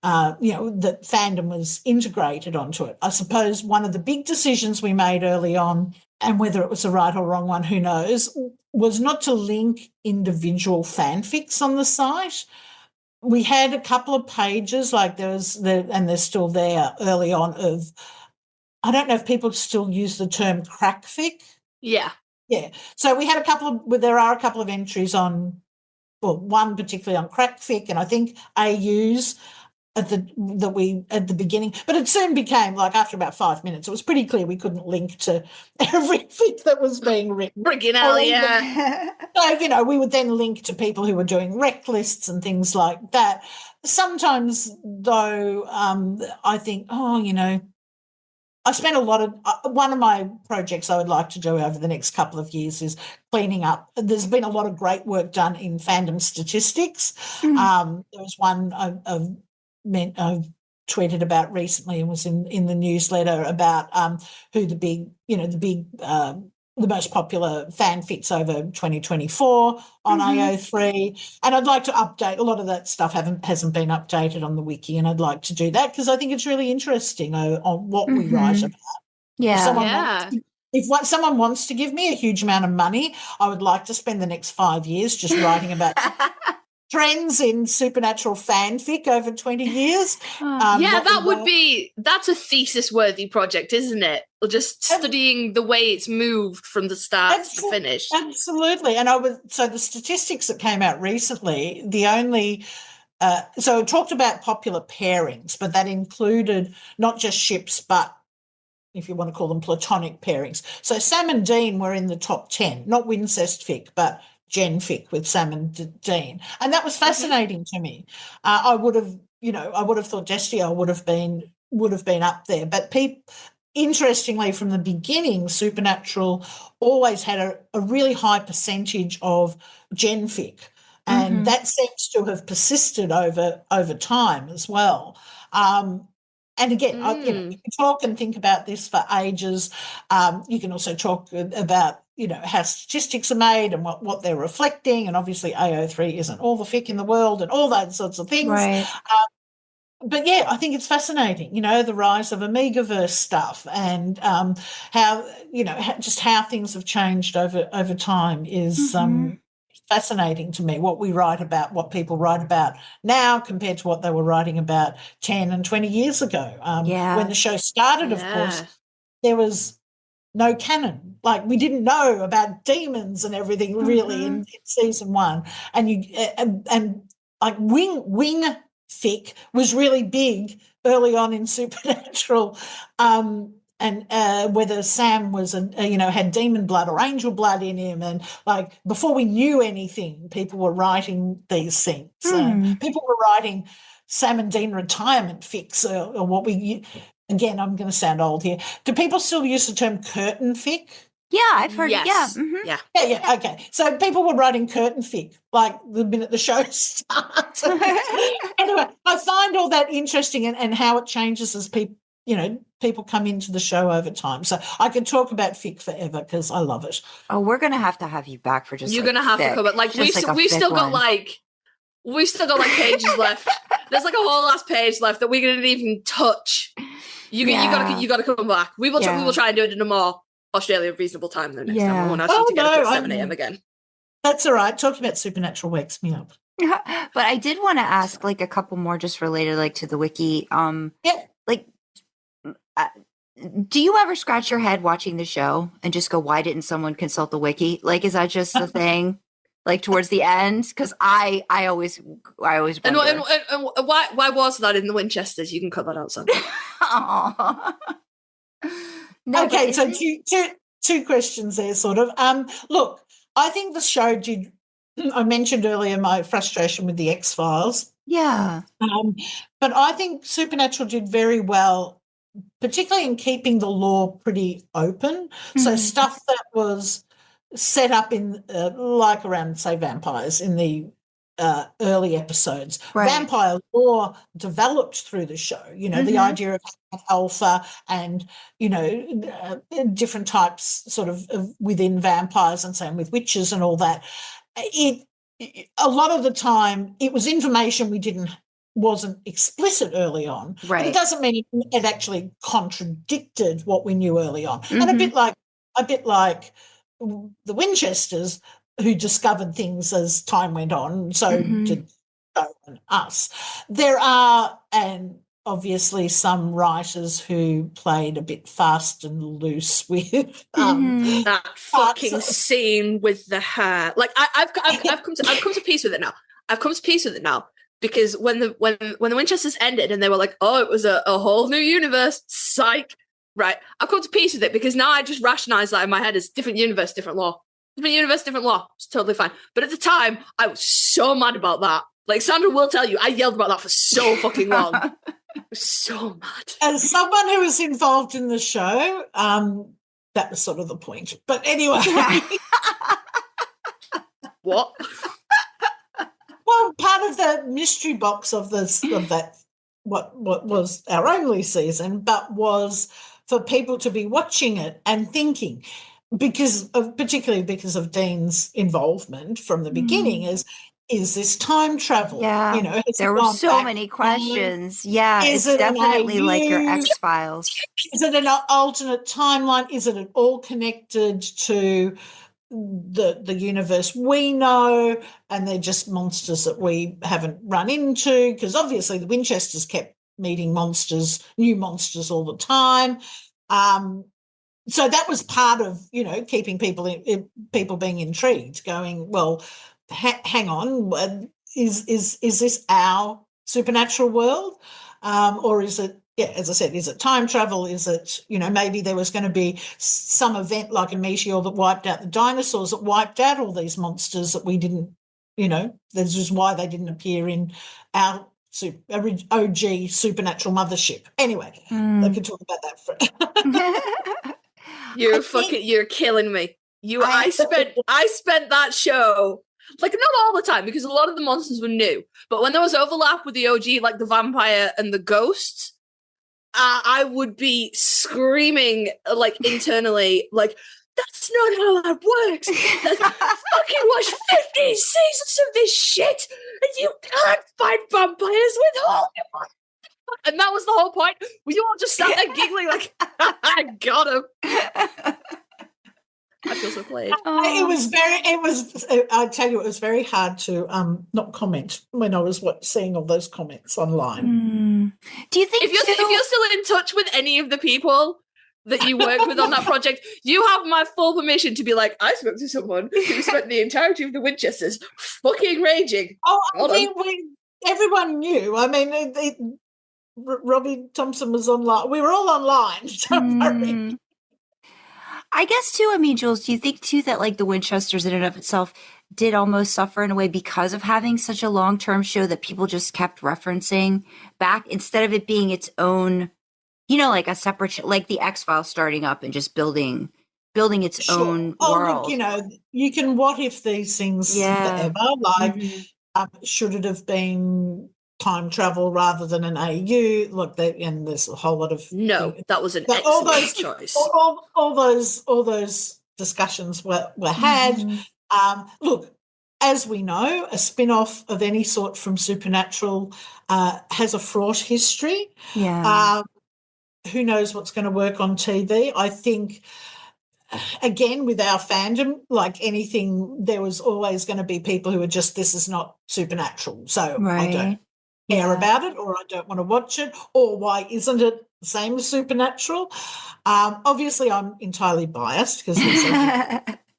that fandom was integrated onto it. I suppose one of the big decisions we made early on, and whether it was the right or wrong one, who knows, was not to link individual fanfics on the site. We had a couple of pages, like and they're still there early on, of, I don't know if people still use the term crackfic.
Yeah.
Yeah. So we had there are a couple of entries on, one particularly on crackfic, and I think AUs at the beginning, but it soon became, like, after about 5 minutes, it was pretty clear we couldn't link to every fic that was being written.
Friggin' hell, yeah.
So, we would then link to people who were doing rec lists and things like that. Sometimes, though, I think, I spent a lot of one of my projects I would like to do over the next couple of years is cleaning up. There's been a lot of great work done in fandom statistics. There was one I've tweeted about recently and was in the newsletter about who the big the most popular fanfics over 2024 on AO3, and I'd like to update a lot of that stuff. Hasn't been updated on the wiki, and I'd like to do that because I think it's really interesting on what we write about.
Yeah.
If someone wants to give me a huge amount of money, I would like to spend the next 5 years just writing about trends in supernatural fanfic over 20 years.
That's a thesis-worthy project, isn't it? Or just studying the way it's moved from the start to finish.
Absolutely. And so the statistics that came out recently, so it talked about popular pairings, but that included not just ships, but if you want to call them platonic pairings. So Sam and Dean were in the top 10, not Wincest fic, but Genfic with Sam and Dean, and that was fascinating to me. I would have thought Destio would have been up there, but interestingly, from the beginning, Supernatural always had a really high percentage of Genfic, and that seems to have persisted over time as well. And again, you can talk and think about this for ages. You can also talk about, how statistics are made and what they're reflecting. And obviously AO3 isn't all the fic in the world and all those sorts of things.
Right.
But, yeah, I think it's fascinating, the rise of Amigaverse stuff and how things have changed over time is fascinating to me, what we write about, what people write about now compared to what they were writing about 10 and 20 years ago. When the show started, of course, there was no canon. Like, we didn't know about demons and everything really in season 1. And like wing fic was really big early on in Supernatural. And whether Sam was, had demon blood or angel blood in him. And, like, before we knew anything, people were writing these things. People were writing Sam and Dean retirement fics or what again, I'm going to sound old here. Do people still use the term curtain fic?
Yeah, I've heard it. Yeah.
Yeah, okay. So people were writing curtain fic, like the minute the show starts. Anyway, I find all that interesting and how it changes as people come into the show over time. So I could talk about fic forever because I love it.
Oh, we're going to have you back for just
You're going to have to come back. Like, we've still got pages left. There's like a whole last page left that we didn't even touch. You got to come back. We will try and do it in a more Australian reasonable time though next time. I won't ask you to get up at 7 a.m. again.
That's all right. Talking about Supernatural wakes me up.
But I did want to ask like a couple more just related like to the wiki. Do you ever scratch your head watching the show and just go, why didn't someone consult the wiki? Like, is that just the thing? Like towards the end? Because I always wonder.
And why was that in the Winchesters? You can cut that out, Sandra.
No, okay, so two questions there, sort of. Look, I think the show did. I mentioned earlier my frustration with the X-Files.
Yeah.
But I think Supernatural did very well, particularly in keeping the lore pretty open. So stuff that was set up in like around, say, vampires in the early episodes. Right. Vampire lore developed through the show, the idea of alpha and, different types sort of within vampires and same with witches and all that. A lot of the time it was information wasn't explicit early on. Right. But it doesn't mean it actually contradicted what we knew early on. And a bit like the Winchesters, who discovered things as time went on, so did us. There are, and obviously some writers who played a bit fast and loose with
that fucking scene with the hair. Like I've come to peace with it now. I've come to peace with it now because when the Winchesters ended and they were like, oh, it was a whole new universe, psych. Right, I've come to peace with it because now I just rationalise that in my head as different universe, different law. Different universe, different law. It's totally fine. But at the time, I was so mad about that. Like, Sandra will tell you, I yelled about that for so fucking long. I was so mad.
As someone who was involved in the show, that was sort of the point. But anyway.
What?
Well, part of the mystery box of that, what was our only season, but was for people to be watching it and thinking, particularly because of Dean's involvement from the beginning, is this time travel?
Yeah,
You know, has
there
it
were
gone
so
back
many
in time?
questions. Yeah,
Is
it's
it an
definitely like your
AU?
X-Files.
Is it an alternate timeline? Is it all connected to the universe we know, and they're just monsters that we haven't run into? Because obviously the Winchesters kept meeting new monsters all the time. So that was part of, you know, keeping people being intrigued, going, well, hang on, is this our supernatural world, or is it? Yeah, as I said, is it time travel? Is it, you know, maybe there was going to be some event like a meteor that wiped out the dinosaurs, that wiped out all these monsters that we didn't, you know, this is why they didn't appear in our OG supernatural mothership. Anyway, I could talk about that for
You're killing me. I spent that show, like, not all the time, because a lot of the monsters were new, but when there was overlap with the OG, like the vampire and the ghosts, I would be screaming, like, internally, like, that's not how that works. Fucking watch 50 seasons of this shit, and you can't fight vampires with all your mind. And that was the whole point. We all just sat there giggling, like, I got him. I feel so played.
I tell you, it was very hard to not comment when I was seeing all those comments online.
Do you think
if you're still in touch with any of the people that you worked with on that project, you have my full permission to be like, I spoke to someone who spent the entirety of the Winchesters fucking raging.
Oh, I mean, everyone knew. I mean, Robbie Thompson was online. We were all online. Don't worry.
I guess too, I mean, Jules, do you think too that like the Winchesters in and of itself did almost suffer in a way because of having such a long-term show that people just kept referencing back instead of it being its own, you know, like a separate, like the X-Files starting up and just building its own world?
Look, you know, you can what if these things forever, like should it have been time travel rather than an AU? Look, and there's a whole lot of
that was an excellent choice.
All those discussions were had. Look, as we know, a spin-off of any sort from Supernatural has a fraught history.
Yeah.
Who knows what's going to work on TV? I think, again, with our fandom, like anything, there was always going to be people who are just, this is not Supernatural, so I don't care about it, or I don't want to watch it, or why isn't it the same as Supernatural? Obviously, I'm entirely biased because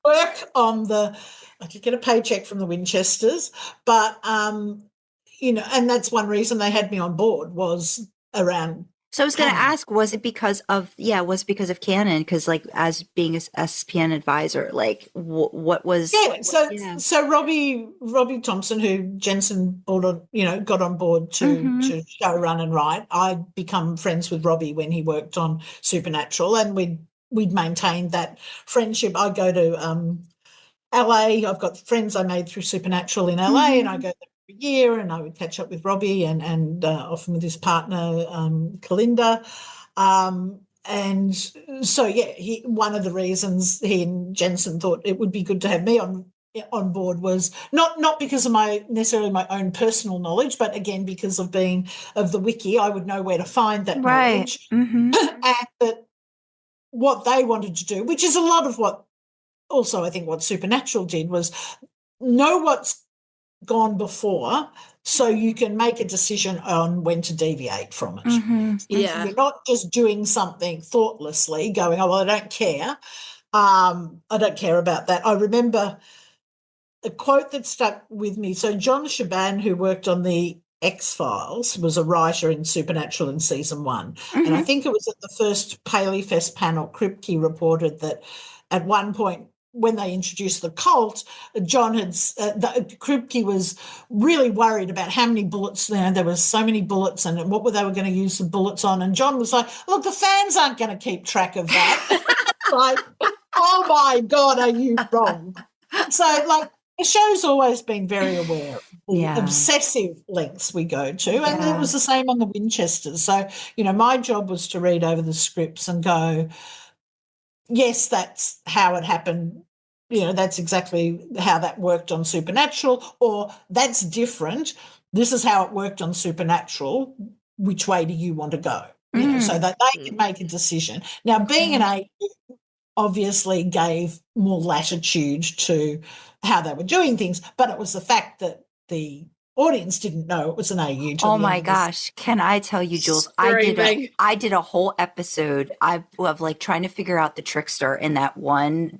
work on I could get a paycheck from the Winchesters, but you know, and that's one reason they had me on board was around.
So I was going to ask, was it because of Canon? Because like as being a SPN advisor, like what was?
Yeah. So Robbie Thompson, who Jensen got on board to show, run and write. I'd become friends with Robbie when he worked on Supernatural, and we'd maintained that friendship. I go to LA. I've got friends I made through Supernatural in LA, and I go there year, and I would catch up with Robbie and often with his partner Kalinda, and so one of the reasons he and Jensen thought it would be good to have me on board was not because of necessarily my own personal knowledge, but again because of being of the wiki, I would know where to find that knowledge, and that what they wanted to do, which is a lot of what also I think what Supernatural did, was know what's gone before so you can make a decision on when to deviate from it. You're not just doing something thoughtlessly going, oh, well, I don't care. I don't care about that. I remember a quote that stuck with me. So John Shaban, who worked on the X-Files, was a writer in Supernatural in season 1. And I think it was at the first Paley Fest panel, Kripke reported that at one point when they introduced the cult, John Kripke was really worried about how many bullets there was so many bullets and what they were going to use the bullets on. And John was like, look, the fans aren't going to keep track of that. Like, oh my God, are you wrong? So, like, the show's always been very aware of the obsessive lengths we go to, and it was the same on the Winchesters. So, you know, my job was to read over the scripts and go, yes, that's how it happened. You know, that's exactly how that worked on Supernatural, or that's different. This is how it worked on Supernatural. Which way do you want to go? You know, so that they can make a decision. Now, being an AU obviously gave more latitude to how they were doing things, but it was the fact that the audience didn't know it was an AU.
Oh my gosh. Can I tell you, Jules, I did a whole episode of like trying to figure out the trickster in that one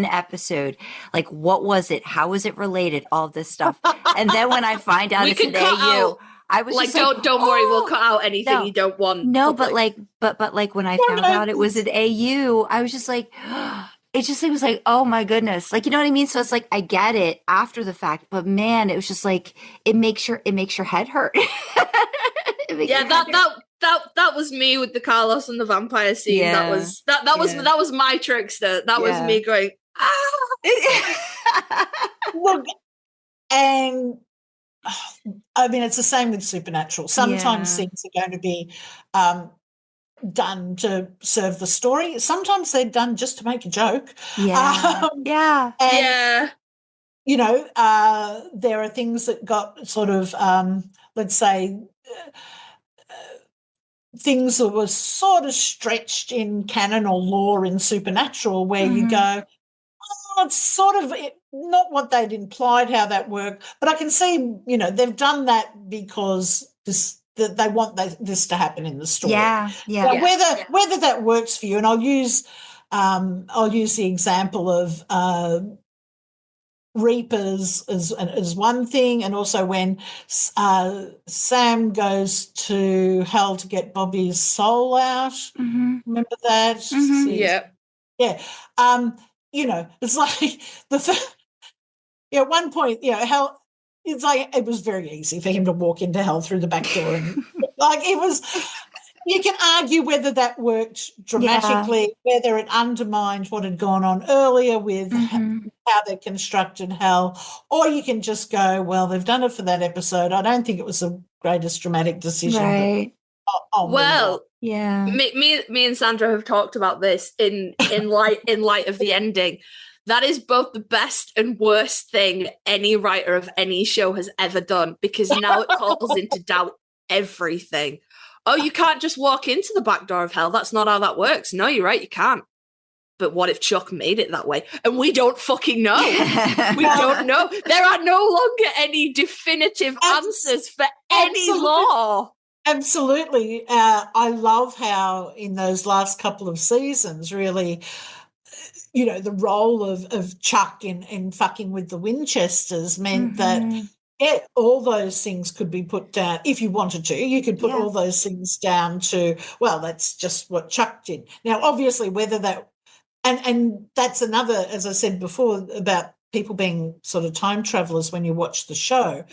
episode. Like, what was it? How was it related? All this stuff. And then when I find out it's an AU, I was
like,
just
don't worry, we'll cut out anything you don't want.
No, but like when I found out it was an AU, I was just like, it was like, oh my goodness. Like, you know what I mean? So it's like, I get it after the fact, but man, it was just like, it makes your head hurt.
That was me with the Carlos and the vampire scene. Yeah. That was my trickster. That was me going,
Look, and I mean, it's the same with Supernatural. Sometimes things are going to be done to serve the story. Sometimes they're done just to make a joke. You know, there are things that got sort of, let's say, things that were sort of stretched in canon or lore in Supernatural where you go, it's sort of not what they'd implied how that worked, but I can see, you know, they've done that because they want this to happen in the story. Whether that works for you, and I'll use the example of Reapers as one thing, and also when Sam goes to hell to get Bobby's soul out. Remember that? You know, it's like at one point, you know, hell. It's like it was very easy for him to walk into hell through the back door, and like it was. You can argue whether that worked dramatically, whether it undermined what had gone on earlier with how they constructed hell, or you can just go, well, they've done it for that episode. I don't think it was the greatest dramatic decision.
Right.
Me and Sandra have talked about this in light of the ending. That is both the best and worst thing any writer of any show has ever done, because now it calls into doubt everything. Oh, you can't just walk into the back door of hell. That's not how that works. No, you're right, you can't. But what if Chuck made it that way? And we don't fucking know. We don't know. There are no longer any definitive answers for any law.
Absolutely. I love how in those last couple of seasons, really, you know, the role of Chuck in fucking with the Winchesters meant that all those things could be put down. If you wanted to, you could put all those things down to, well, that's just what Chuck did. Now, obviously, whether that, and that's another, as I said before, about people being sort of time travelers when you watch the show.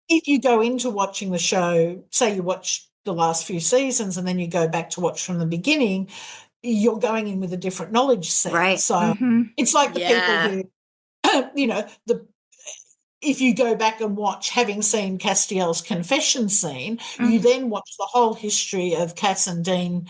If you go into watching the show, say you watch the last few seasons and then you go back to watch from the beginning, you're going in with a different knowledge set.
Right.
So it's like the people who, you know, if you go back and watch, having seen Castiel's confession scene, you then watch the whole history of Cass and Dean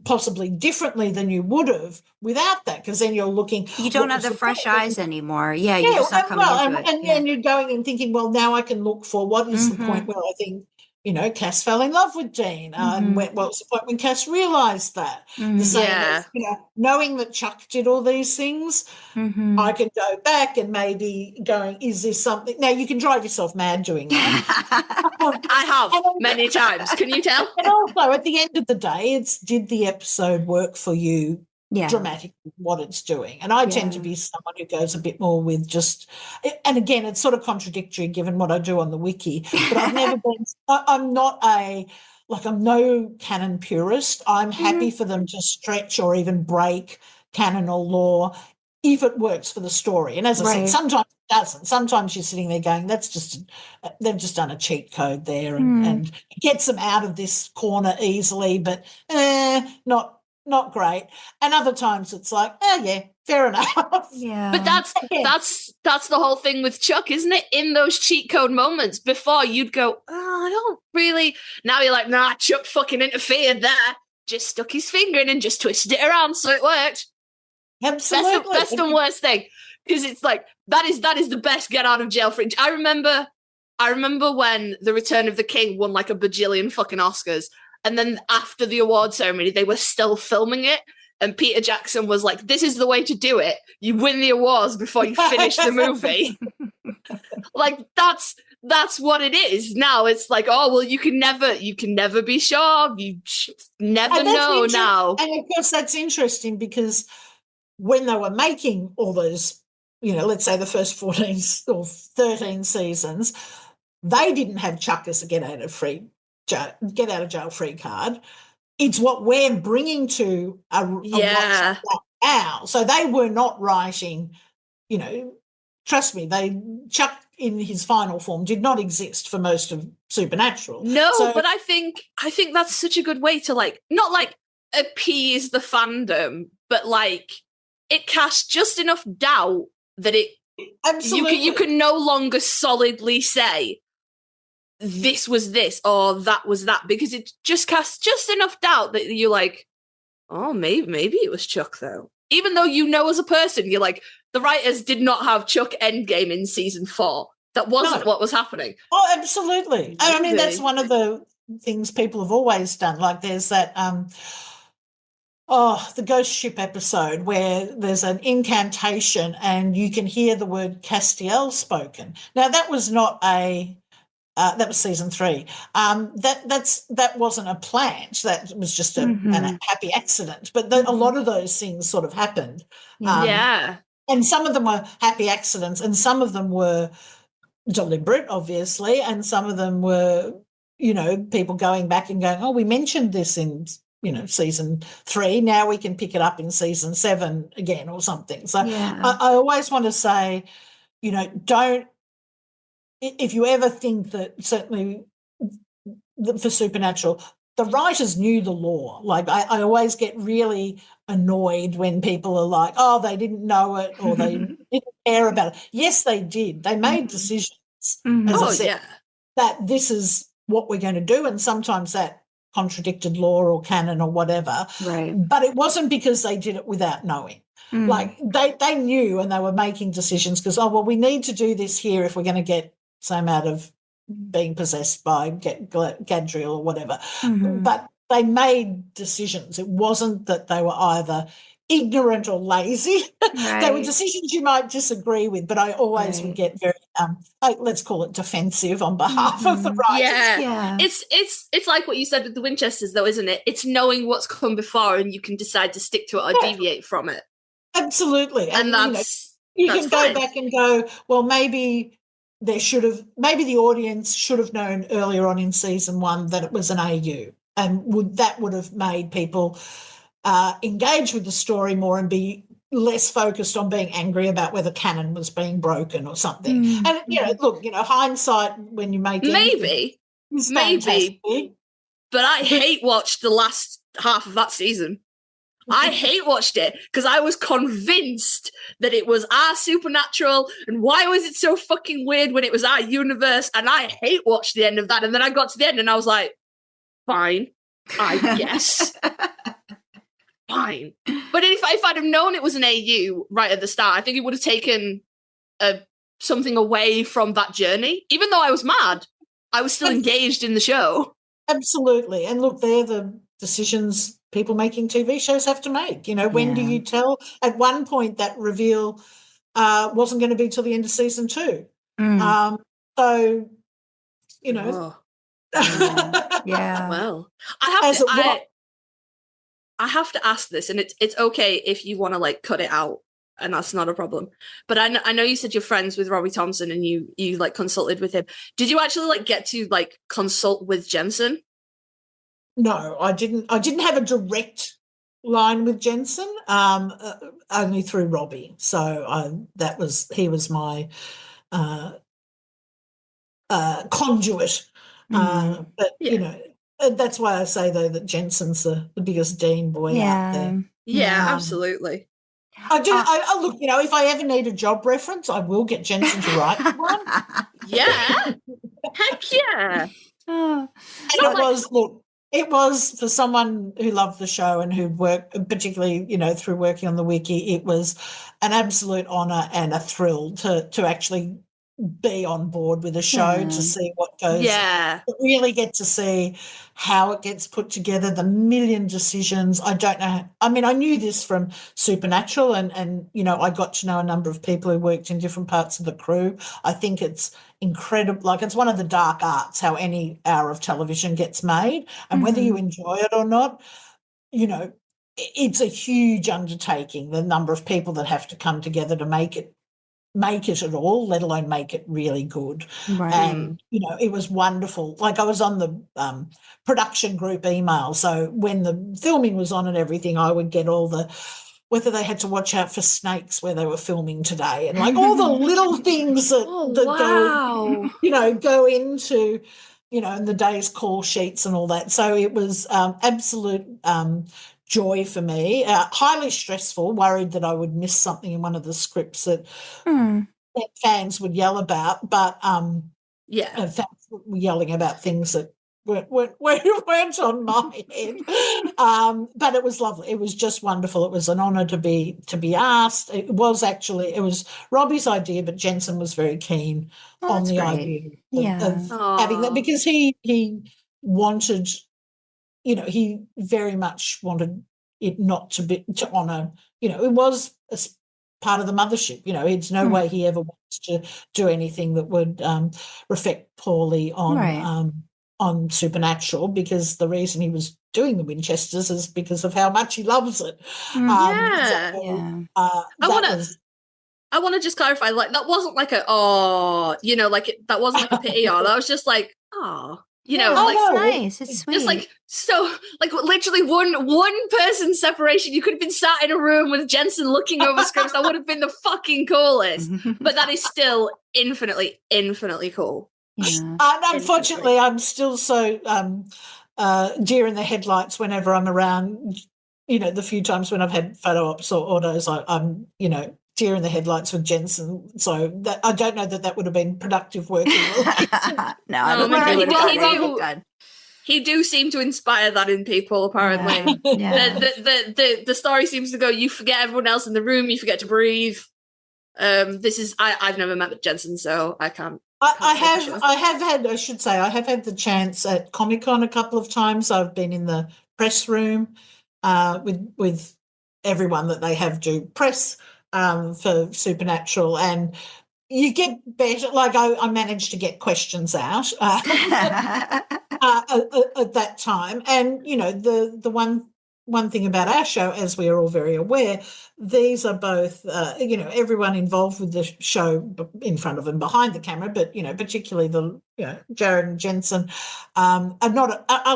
possibly differently than you would have without that, because then you're looking.
You don't have the fresh eyes anymore. Yeah, you're just not coming into it.
And you're going and thinking, well, now I can look for what is the point where I think, you know, Cass fell in love with Dean, and what was the point when Cass realised that? The same as, you know, knowing that Chuck did all these things, I could go back and maybe going, is this something? Now, you can drive yourself mad doing that.
I have many times. Can you tell?
And also, at the end of the day, did the episode work for you? Dramatically what it's doing. And I tend to be someone who goes a bit more with just, and again, it's sort of contradictory given what I do on the wiki, but I've never been, I'm no canon purist. I'm happy for them to stretch or even break canon or lore if it works for the story. And as I said, sometimes it doesn't. Sometimes you're sitting there going, they've just done a cheat code there and it gets them out of this corner easily, but not great. And other times it's like, fair enough.
Yeah.
But that's the whole thing with Chuck, isn't it? In those cheat code moments before, you'd go, I don't really. Now you're like, nah, Chuck fucking interfered there. Just stuck his finger in and just twisted it around so it worked.
Absolutely.
Best and worst thing. Because it's like, that is the best get out of jail free. I remember when The Return of the King won like a bajillion fucking Oscars. And then after the award ceremony, they were still filming it. And Peter Jackson was like, this is the way to do it. You win the awards before you finish the movie. Like, that's what it is. Now it's like, oh, well, you can never be sure. You never know now.
And of course, that's interesting because when they were making all those, let's say the first 14 or 13 seasons, they didn't have Chuck as a get out of jail free card. It's what we're bringing to a watch like that now. So they were not writing, trust me, Chuck in his final form did not exist for most of Supernatural.
No, but I think that's such a good way to like, not like appease the fandom, but like it casts just enough doubt that
absolutely
you can no longer solidly say this was this or that was that, because it just casts just enough doubt that you're like, oh, maybe it was Chuck though. Even though as a person, you're like, the writers did not have Chuck Endgame in season 4. That wasn't what was happening.
Oh, absolutely. I mean, that's one of the things people have always done. Like there's that the ghost ship episode where there's an incantation and you can hear the word Castiel spoken. Now that was not that was season 3. That wasn't a plant. That was just a happy accident. But a lot of those things sort of happened. And some of them were happy accidents, and some of them were deliberate, obviously, and some of them were, people going back and going, oh, we mentioned this in, season 3. Now we can pick it up in season 7 again or something. So I always want to say, don't. If you ever think that, certainly for Supernatural, the writers knew the law. Like I always get really annoyed when people are like, oh, they didn't know it or they didn't care about it. Yes, they did. They made decisions, as I said, that this is what we're going to do, and sometimes that contradicted law or canon or whatever.
Right.
But it wasn't because they did it without knowing. Like they knew, and they were making decisions because, oh, well, we need to do this here if we're going to get Sam out of being possessed by Gadriel or whatever. But they made decisions. It wasn't that they were either ignorant or lazy.
Right.
They were decisions you might disagree with, but I always would get very, let's call it defensive on behalf of the writers.
Yeah. It's like what you said with the Winchesters, though, isn't it? It's knowing what's come before, and you can decide to stick to it or deviate from it.
Absolutely.
And that's
you
that's
can go
fine.
back and go, well, maybe the audience should have known earlier on in season 1 that it was an AU, and that would have made people engage with the story more and be less focused on being angry about whether canon was being broken or something. And look, hindsight when you make
maybe, but I hate watched the last half of that season. I hate watched it because I was convinced that it was our Supernatural, and why was it so fucking weird when it was our universe? And I hate watched the end of that, and then I got to the end and I was like, fine, I guess. Fine. But if I'd have known it was an AU right at the start, I think it would have taken something away from that journey. Even though I was mad, I was still engaged in the show.
Absolutely. And look, they're the decisions people making TV shows have to make. When do you tell? At one point, that reveal wasn't going to be till the end of season 2. So,
Yeah.
Well, I have to ask this, and it's okay if you want to like cut it out, and that's not a problem. But I know you said you're friends with Robbie Thompson, and you like consulted with him. Did you actually like get to like consult with Jensen?
No, I didn't. I didn't have a direct line with Jensen, only through Robbie. So he was my conduit. But that's why I say though that Jensen's the biggest Dean boy out there.
Yeah, absolutely.
I do. I look. If I ever need a job reference, I will get Jensen to write one.
Yeah, heck yeah.
And it was look. It was, for someone who loved the show and who worked, particularly, through working on the wiki, it was an absolute honour and a thrill to actually be on board with a show, to see what goes.
Yeah.
To really get to see how it gets put together, the million decisions. I don't know. I mean, I knew this from Supernatural and I got to know a number of people who worked in different parts of the crew. I think it's incredible. Like, it's one of the dark arts, how any hour of television gets made, and whether you enjoy it or not, it's a huge undertaking, the number of people that have to come together to make it at all, let alone make it really good.
Right.
And, it was wonderful. Like, I was on the production group email, so when the filming was on and everything, I would get all the, whether they had to watch out for snakes where they were filming today, and like all the little things that go into, and the day's call sheets and all that. So it was absolute joy for me, highly stressful, worried that I would miss something in one of the scripts that fans would yell about, but fans were yelling about things that weren't on my head. But it was lovely. It was just wonderful. It was an honour to be asked. It was Robbie's idea, but Jensen was very keen on the idea of having that, because he wanted, he very much wanted it not to be to honour, it was a part of the mothership. It's no way he ever wants to do anything that would reflect poorly on Supernatural, because the reason he was doing the Winchesters is because of how much he loves it.
I want to just clarify, like, that wasn't like that wasn't like a pity, or that was just like,
it's nice, it's sweet.
Just like, so, like, literally one person's separation. You could have been sat in a room with Jensen looking over scripts. That would have been the fucking coolest. But that is still infinitely, infinitely cool.
Yeah.
And unfortunately, I'm still so deer in the headlights whenever I'm around. The few times when I've had photo ops or autos, I'm deer in the headlights with Jensen. So that, I don't know that would have been productive working.
No, I don't think
he do seem to inspire that in people, apparently.
Yeah.
The story seems to go, you forget everyone else in the room, you forget to breathe. I've never met Jensen, so I can't. I
have had the chance at Comic-Con a couple of times. I've been in the press room with everyone that they have do press for Supernatural, and you get better. Like, I managed to get questions out at that time, and the one thing about our show, as we are all very aware, these are both, everyone involved with the show in front of and behind the camera, but, particularly Jared and Jensen are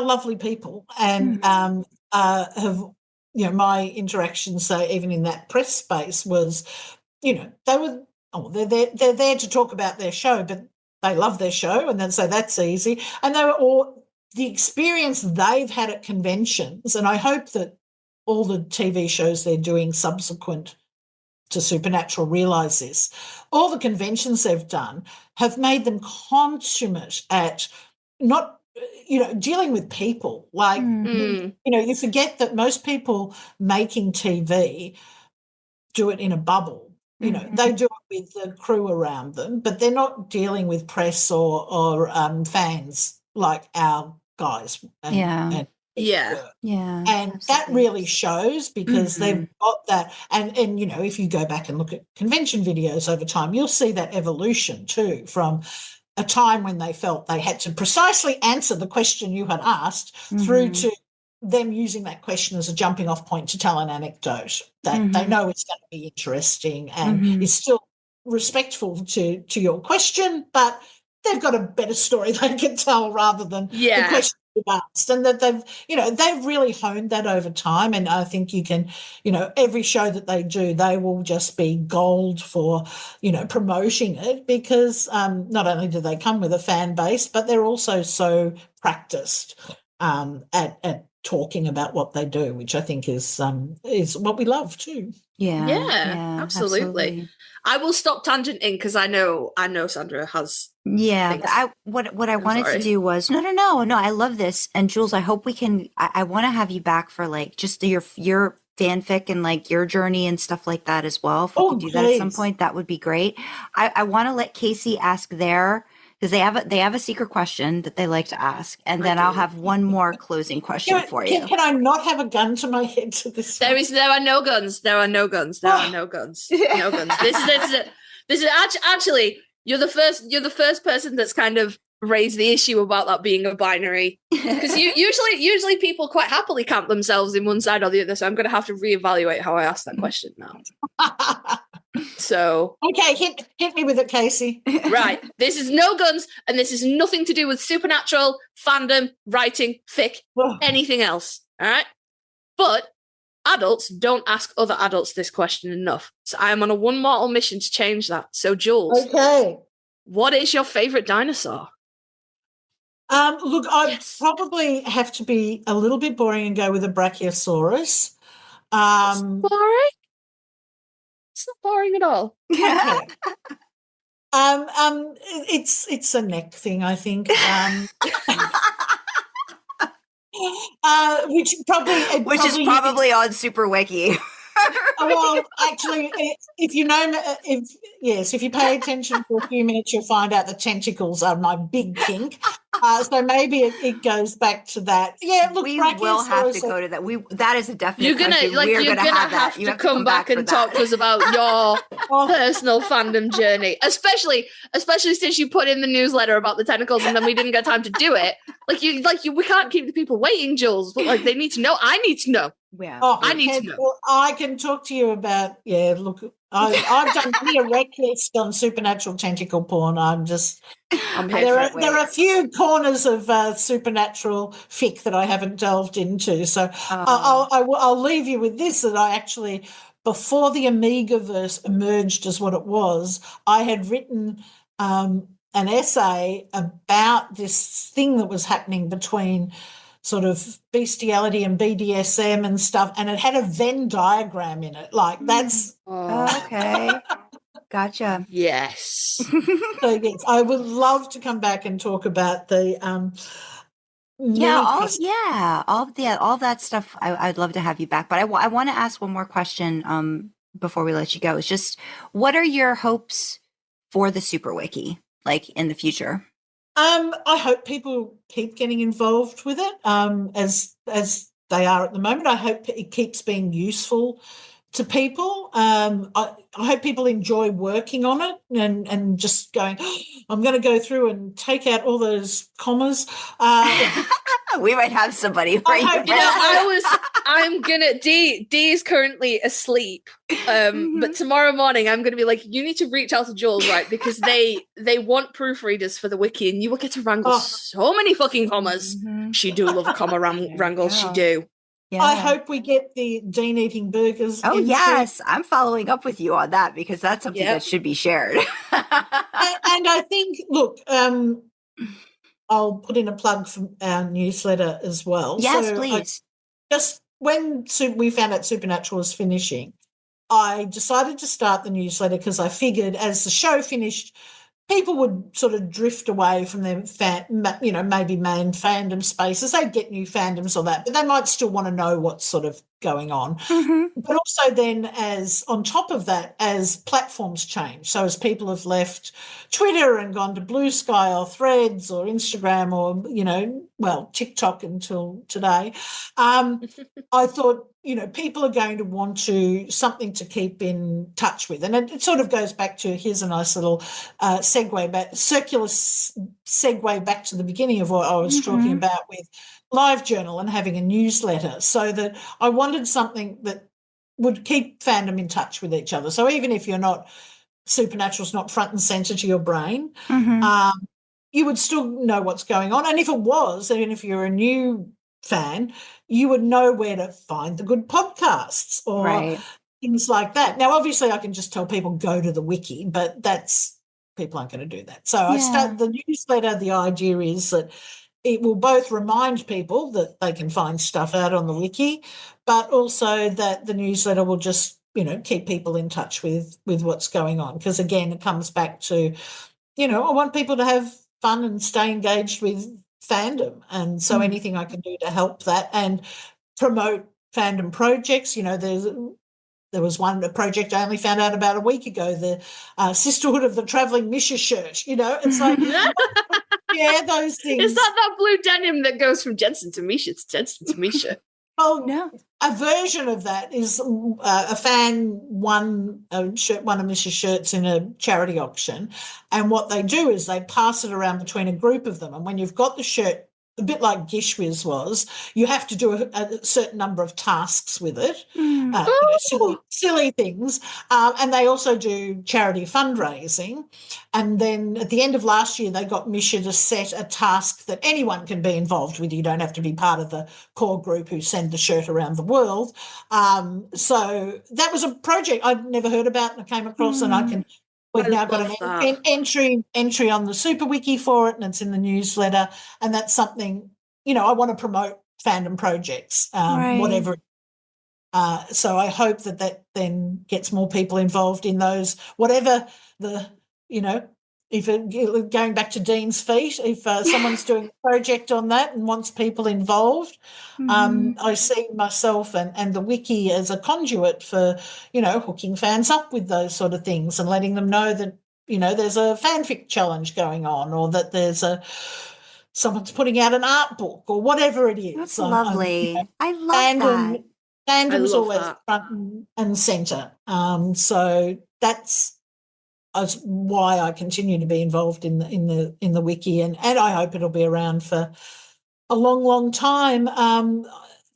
lovely people, and have, my interactions, so even in that press space was, they're there to talk about their show, but they love their show, and then so that's easy. And they were all, the experience they've had at conventions, and I hope that all the TV shows they're doing subsequent to Supernatural realise this, all the conventions they've done have made them consummate at not, dealing with people. Like, you forget that most people making TV do it in a bubble. They do it with the crew around them, but they're not dealing with press or fans like our guys. And that really shows, because they've got that. And if you go back and look at convention videos over time, you'll see that evolution too, from a time when they felt they had to precisely answer the question you had asked through to them using that question as a jumping off point to tell an anecdote that they know it's going to be interesting and is still respectful to your question, but they've got a better story they can tell rather than the question you've asked. And that they've really honed that over time. And I think you can, every show that they do, they will just be gold for, promoting it, because not only do they come with a fan base, but they're also so practiced at talking about what they do, which I think is what we love too.
Yeah, absolutely. I will stop tangenting because I know Sandra has.
Yeah,
things.
but what I wanted to do was no. I love this, and Jules, I hope we can. I want to have you back for like just your fanfic and like your journey and stuff like that as well. If we could do that at some point, that would be great. I want to let Kasey ask their, because they have a secret question that they like to ask, and then I'll have one more closing question for you.
Can I not have a gun to my head to this?
There are no guns. There are no guns. No guns. This is actually you're the first person that's kind of raised the issue about that being a binary, because usually people quite happily camp themselves in one side or the other. So I'm going to have to reevaluate how I ask that question now. So
okay, hit me with it, Kasey.
Right, this is no guns, and this is nothing to do with Supernatural, fandom, writing, fic, anything else. All right, but adults don't ask other adults this question enough. So I am on a one mortal mission to change that. So Jules,
okay,
what is your favorite dinosaur?
Look, I probably have to be a little bit boring and go with a Brachiosaurus.
Boring? It's not boring at all.
Okay. It's a neck thing, I think. Which is probably
on SuperWiki.
Well, actually, if you pay attention for a few minutes, you'll find out the tentacles are my big kink. So maybe it goes back to that. Yeah, look,
we will have to go to that. That is a definite.
You're gonna have to come back and talk to us about your personal fandom journey, especially since you put in the newsletter about the tentacles and then we didn't get time to do it. We can't keep the people waiting, Jules. But they need to know. I need to know.
Yeah,
I need to know.
Well, I can talk to you about. Yeah, look, I've done a rec list on supernatural tentacle porn. There are a few corners of supernatural fic that I haven't delved into. So I'll leave you with this, that I actually, before the Amigaverse emerged as what it was, I had written an essay about this thing that was happening between sort of bestiality and BDSM and stuff, and it had a Venn diagram in it. That's
okay. Gotcha.
Yes.
So yes, I would love to come back and talk about the
all that stuff. I'd love to have you back, but I want to ask one more question before we let you go. It's just, what are your hopes for the SuperWiki, in the future?
I hope people keep getting involved with it as they are at the moment. I hope it keeps being useful to people. I hope people enjoy working on it and just going, I'm going to go through and take out all those commas.
We might have somebody.
D is currently asleep. But tomorrow morning I'm going to be like, you need to reach out to Jules, right? Because they want proofreaders for the wiki, and you will get to wrangle so many fucking commas.
Mm-hmm.
She do love a comma wrangles. She do.
Yeah. I hope we get the Dean eating burgers.
Oh, yes. I'm following up with you on that, because that's something that should be shared.
and I think, look, I'll put in a plug for our newsletter as well.
Yes, please.
Just when we found out Supernatural was finishing, I decided to start the newsletter because I figured as the show finished, people would sort of drift away from their, maybe main fandom spaces. They'd get new fandoms or that, but they might still want to know what's sort of going on.
Mm-hmm.
But also then, as on top of that, as platforms change, so as people have left Twitter and gone to Blue Sky or Threads or Instagram or, TikTok until today, I thought, people are going to want something to keep in touch with. And it sort of goes back to, here's a nice little circular segue back to the beginning of what I was talking about with LiveJournal and having a newsletter, so that I wanted something that would keep fandom in touch with each other. So even if Supernatural's not front and centre to your brain, you would still know what's going on. And if it was, even if you're a new fan, you would know where to find the good podcasts or things like that. Now, obviously, I can just tell people go to the wiki, but people aren't going to do that. So I started the newsletter. The idea is that it will both remind people that they can find stuff out on the wiki, but also that the newsletter will just, keep people in touch with what's going on. Because, again, it comes back to, I want people to have fun and stay engaged with fandom. And so anything I can do to help that and promote fandom projects, there was a project I only found out about a week ago, the Sisterhood of the Travelling Misha shirt. It's like, yeah, those things.
Is that blue denim that goes from Jensen to Misha to Jensen to Misha?
Well,
No.
a version of that is a fan won one of Misha's shirts in a charity auction, and what they do is they pass it around between a group of them, and when you've got the shirt, a bit like Gishwiz was, you have to do a certain number of tasks with it, silly things, and they also do charity fundraising. And then at the end of last year, they got Misha to set a task that anyone can be involved with. You don't have to be part of the core group who send the shirt around the world. So that was a project I'd never heard about and I came across, and we've now got an entry on the SuperWiki for it, and it's in the newsletter. And that's something, I want to promote fandom projects, whatever. So I hope that then gets more people involved in those, whatever if going back to Dean's feet, if someone's doing a project on that and wants people involved, I see myself and the wiki as a conduit for, hooking fans up with those sort of things and letting them know that, there's a fanfic challenge going on, or that there's someone's putting out an art book or whatever it is.
That's lovely. I love that.
Fandom's always front and centre. So that's why I continue to be involved in the wiki, and I hope it'll be around for a long, long time.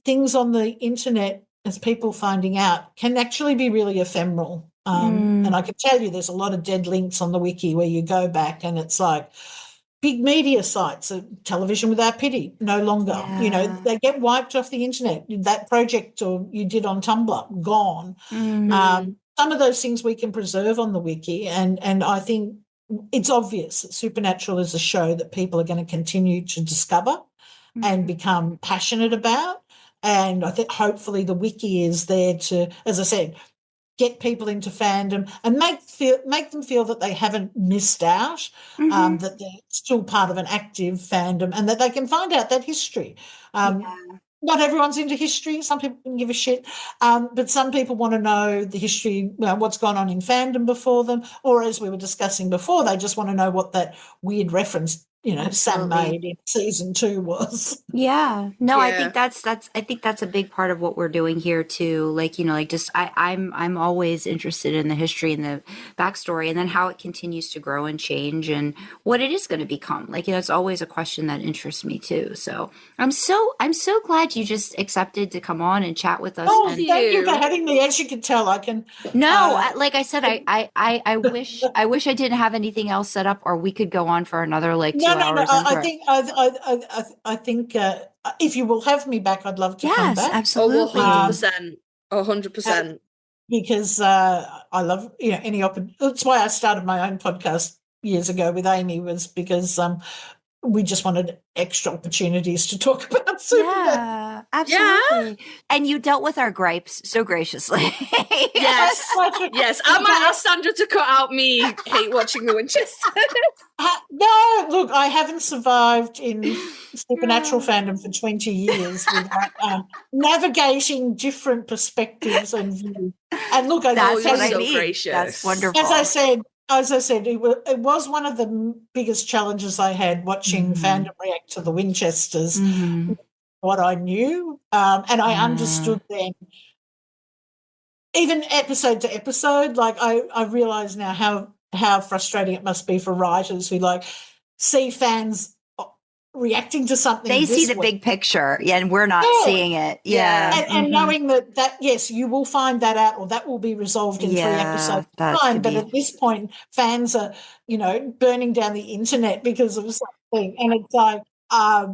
Things on the internet, as people finding out, can actually be really ephemeral. And I can tell you there's a lot of dead links on the wiki where you go back and it's like big media sites, Television Without Pity, no longer.
Yeah.
They get wiped off the internet. That project or you did on Tumblr, gone. Some of those things we can preserve on the wiki, and I think it's obvious that Supernatural is a show that people are going to continue to discover and become passionate about. And I think hopefully the wiki is there to, as I said, get people into fandom and make them feel that they haven't missed out, that they're still part of an active fandom, and that they can find out that history. Not everyone's into history. Some people can give a shit, but some people want to know the history, what's gone on in fandom before them, or as we were discussing before, they just want to know what that weird reference, Sam made in season 2 was.
Yeah. No, I think that's a big part of what we're doing here too. I'm always interested in the history and the backstory, and then how it continues to grow and change and what it is going to become. It's always a question that interests me too. So I'm so glad you just accepted to come on and chat with us.
Oh, thank you for having me. As you can tell, I can.
No, like I said, I wish I didn't have anything else set up, or we could go on for another 2 hours.
I think if you will have me back, I'd love to come back.
Yes, absolutely.
100%. 100%.
Because I love, any opportunity. That's why I started my own podcast years ago with Amy, was because we just wanted extra opportunities to talk about Supernatural.
Yeah, absolutely. Yeah. And you dealt with our gripes so graciously.
Yes. Yes. I might ask Sandra to cut out me hate watching the Winchesters.
No, look, I haven't survived in Supernatural fandom for 20 years without navigating different perspectives and views. And look,
that's
so gracious.
That's wonderful.
As I said, it was one of the biggest challenges I had watching fandom react to the Winchesters, what I knew, and I understood then, even episode to episode, I realise now how frustrating it must be for writers who see fans reacting to something.
They see the big picture, and we're not seeing it. Yeah.
And knowing that, yes, you will find that out, or that will be resolved in 3 episodes time. But at this point, fans are, burning down the internet because of something. And it's like, I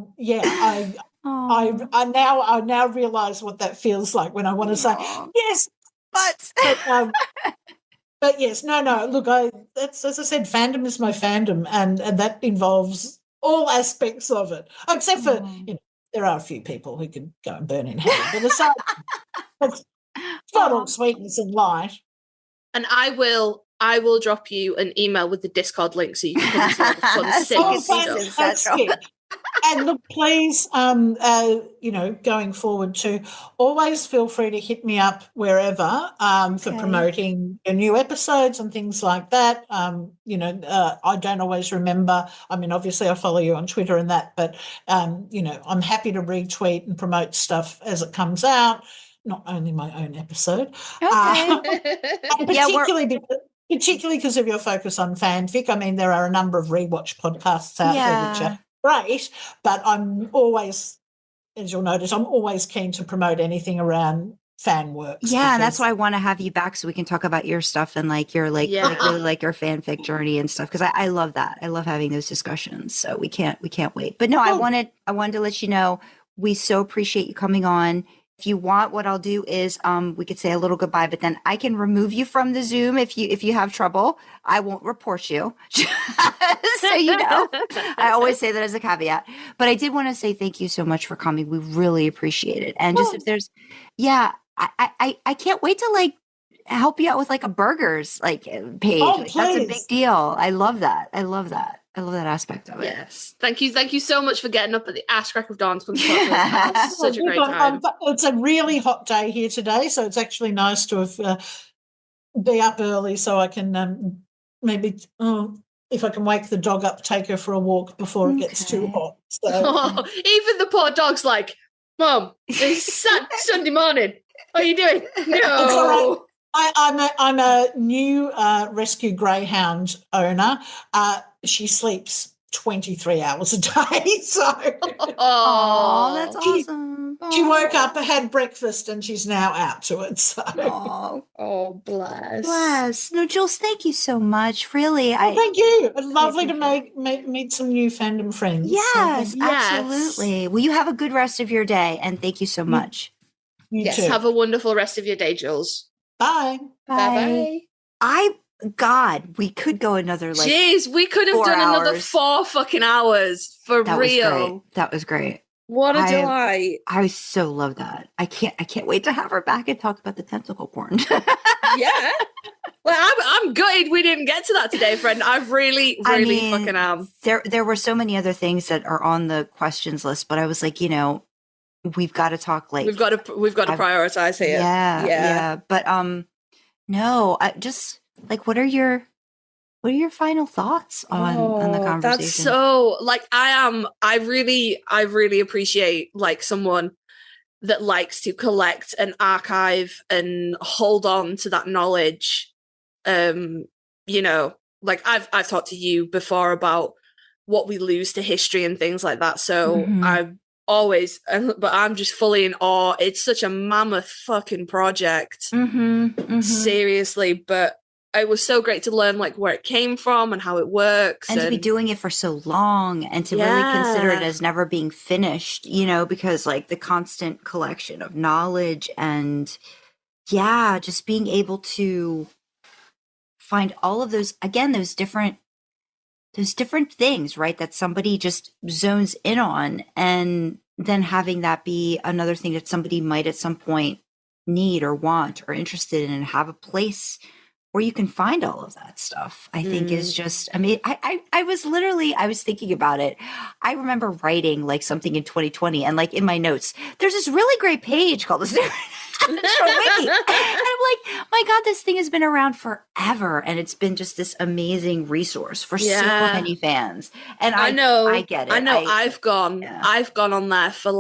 now realise what that feels like when I want to say, yes, but yes, no. Look, as I said, fandom is my fandom, and that involves all aspects of it, except for, there are a few people who could go and burn in hell. But aside, it's not all sweetness and light.
And I will drop you an email with the Discord link so you can come see all the fun sick stuff.
And look, please, going forward too, always feel free to hit me up wherever for promoting your new episodes and things like that. I don't always remember. I mean, obviously I follow you on Twitter and that, but, I'm happy to retweet and promote stuff as it comes out, not only my own episode. And particularly because of your focus on fanfic. I mean, there are a number of rewatch podcasts out there which are great, but I'm always, as you'll notice, I'm always keen to promote anything around fan works.
Yeah, and that's why I want to have you back so we can talk about your stuff and your really your fanfic journey and stuff, because I love that. I love having those discussions. So we can't wait. But no, I wanted to let you know we so appreciate you coming on. If you want, what I'll do is we could say a little goodbye, but then I can remove you from the Zoom if you have trouble. I won't report you. So you know. I always say that as a caveat. But I did want to say thank you so much for coming. We really appreciate it. And just if there's I can't wait to help you out with a burgers page. That's a big deal. I love that. I love that aspect of it.
Yes. Thank you so much for getting up at the ass crack of dawn to come to talk to us. It's such a great time.
It's a really hot day here today, so it's actually nice to be up early so I can maybe if I can wake the dog up, take her for a walk before it gets too hot. So,
even the poor dog's like, Mom, it's Sunday morning. What are you doing? No.
I'm a new rescue greyhound owner. She sleeps 23 hours a day. So,
that's awesome.
She woke up, had breakfast, and she's now out to it. So,
bless.
No, Jules, thank you so much. Really,
thank you. It's lovely to meet some new fandom friends.
Yes, absolutely. Well, you have a good rest of your day, and thank you so much.
You too.
Have a wonderful rest of your day, Jules.
Bye.
Bye.
God, we could go another
Jeez, we could have done another 4 fucking hours for real.
That was great.
What a delight.
I so love that. I can't wait to have her back and talk about the tentacle porn.
Yeah. Well, I'm gutted we didn't get to that today, friend. I really fucking am.
There were so many other things that are on the questions list, but I was like, we've got to talk
we've got to prioritize here.
Yeah. But no, I just what are your final thoughts on the conversation?
That's so I really appreciate someone that likes to collect and archive and hold on to that knowledge. I've talked to you before about what we lose to history and things like that. So I'm just fully in awe. It's such a mammoth fucking project. Seriously, but it was so great to learn where it came from and how it works.
And to be doing it for so long and to really consider it as never being finished, because the constant collection of knowledge and just being able to find all of those, again, those different things, right? That somebody just zones in on, and then having that be another thing that somebody might at some point need or want or interested in and have a place where you can find all of that stuff, I think is just, I was thinking about it. I remember writing something in 2020 and in my notes, there's this really great page called the Supernatural Wiki. And I'm like, my God, this thing has been around forever. And it's been just this amazing resource for so many fans. And I know, I get it.
I know I've gone on there for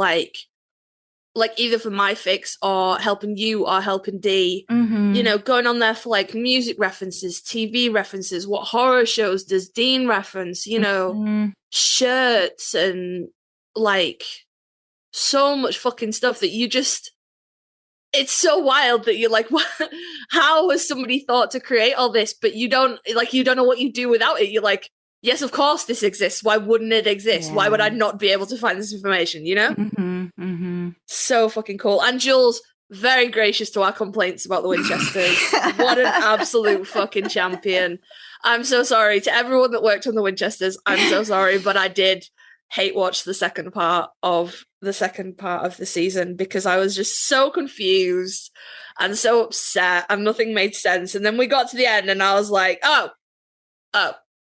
either for my fix or helping you or helping D, going on there for music references, TV references, what horror shows does Dean reference, shirts and so much fucking stuff that you just, it's so wild that you're like, what? How has somebody thought to create all this? But you don't know what you do without it. You're like, yes, of course this exists. Why wouldn't it exist? Why would I not be able to find this information, So fucking cool. And Jules, very gracious to our complaints about the Winchesters. What an absolute fucking champion. I'm so sorry to everyone that worked on the Winchesters. I'm so sorry, but I did hate watch the second part of the season because I was just so confused and so upset and nothing made sense. And then we got to the end and I was like, oh.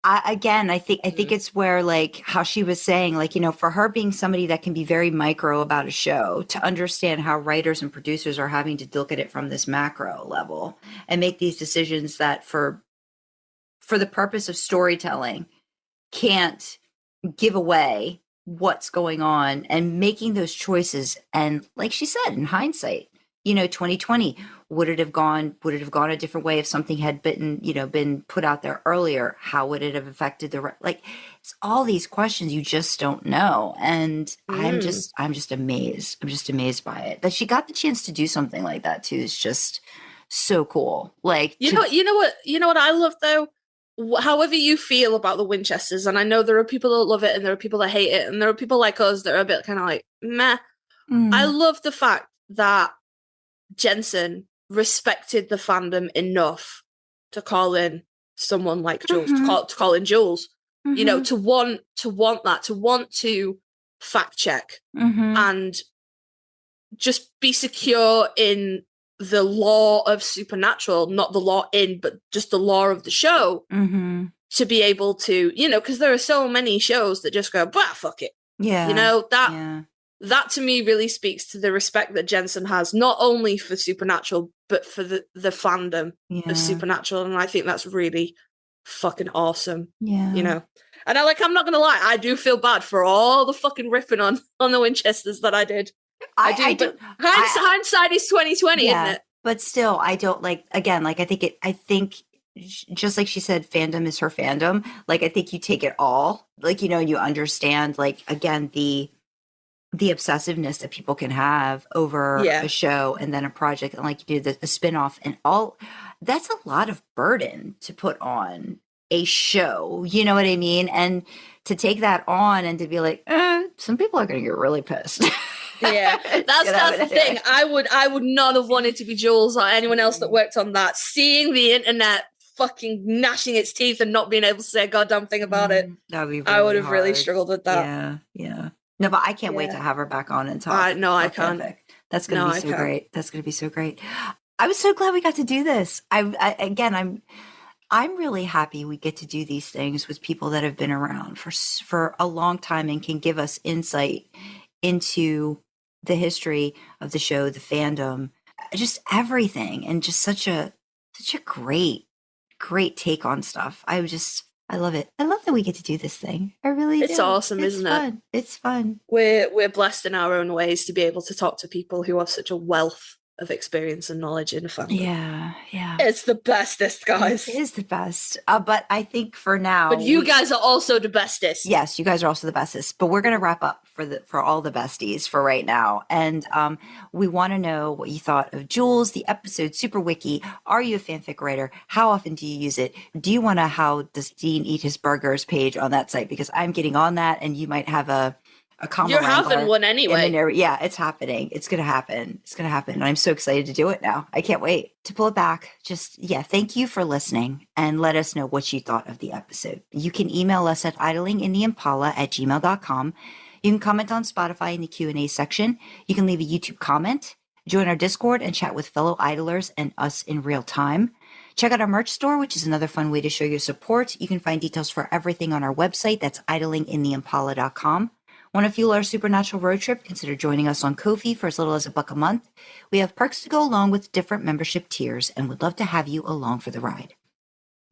I think it's where, like, how she was saying, like, you know, for her being somebody that can be very micro about a show, to understand how writers and producers are having to look at it from this macro level and make these decisions that for the purpose of storytelling can't give away what's going on, and making those choices. And like she said, in hindsight, you know, 2020, would it have gone a different way if something had been put out there earlier? How would it have affected like, it's all these questions you just don't know. And I'm just amazed. I'm just amazed by it. That she got the chance to do something like that too is just so cool. Like, you know what I love though? However you feel about the Winchesters, and I know there are people that love it and there are people that hate it, and there are people like us that are a bit kind of like, meh. I love the fact that Jensen respected the fandom enough to call in someone like Jules, to call in Jules, you know, to want to fact check and just be secure in the law of Supernatural, not the law but just the law of the show, to be able to, you know, because there are so many shows that just go, bah, fuck it. Yeah. You know, that to me really speaks to the respect that Jensen has, not only for Supernatural, but for the fandom of Supernatural. And I think that's really fucking awesome. Yeah. You know? And I'm not going to lie, I do feel bad for all the fucking ripping on the Winchesters that I did. I do. Hindsight is 2020, isn't it? But still, I don't I think just like she said, fandom is her fandom. Like, I think you take it all, like, you know, you understand, like, again, the obsessiveness that people can have over a show and then a project, and like you do the spinoff and all, that's a lot of burden to put on a show, you know what I mean? And to take that on and to be like, some people are going to get really pissed. Yeah, that's the thing. I would not have wanted to be Jules or anyone else that worked on that. Seeing the internet fucking gnashing its teeth and not being able to say a goddamn thing about it, that'd be really I would have really struggled with that. Yeah. No, but I can't wait to have her back on and talk. No, I can't. That's going to be so great. That's going to be so great. I was so glad we got to do this. I'm really happy we get to do these things with people that have been around for a long time and can give us insight into the history of the show, the fandom, just everything, and just such a great take on stuff. I love it. I love that we get to do this thing. I really do. It's awesome, isn't it? It's fun. We're blessed in our own ways to be able to talk to people who have such a wealth of experience and knowledge in fandom. Yeah. It's the bestest, guys. It is the best. But I think for now, but you guys are also the bestest. Yes, you guys are also the bestest. But we're going to wrap up for all the besties for right now. And we want to know what you thought of Jules, the episode SuperWiki. Are you a fanfic writer? How often do you use it? Do you want to How Does Dean Eat His Burgers page on that site? Because I'm getting on that, and you might have a combo. You're having one anyway. Yeah, it's happening. It's going to happen. And I'm so excited to do it now. I can't wait to pull it back. Thank you for listening, and let us know what you thought of the episode. You can email us at idlingintheimpala@gmail.com. You can comment on Spotify in the Q&A section. You can leave a YouTube comment, join our Discord, and chat with fellow idlers and us in real time. Check out our merch store, which is another fun way to show your support. You can find details for everything on our website. That's idlingintheimpala.com. Want to fuel our Supernatural road trip? Consider joining us on Ko-fi for as little as $1 a month. We have perks to go along with different membership tiers, and would love to have you along for the ride.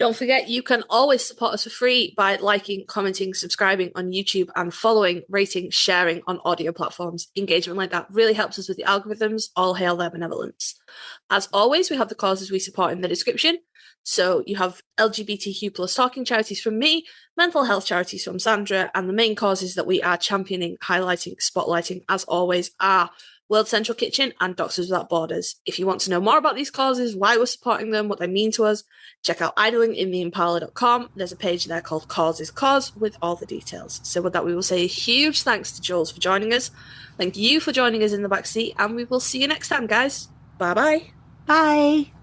Don't forget, you can always support us for free by liking, commenting, subscribing on YouTube, and following, rating, sharing on audio platforms. Engagement like that really helps us with the algorithms. All hail their benevolence. As always, we have the causes we support in the description. So you have LGBTQ plus talking charities from me, mental health charities from Sandra, and the main causes that we are championing, highlighting, spotlighting, as always, are World Central Kitchen and Doctors Without Borders. If you want to know more about these causes, why we're supporting them, what they mean to us, check out idlingintheimpala.com. There's a page there called Causes Cause with all the details. So with that, we will say a huge thanks to Jules for joining us. Thank you for joining us in the backseat, and we will see you next time, guys. Bye-bye. Bye.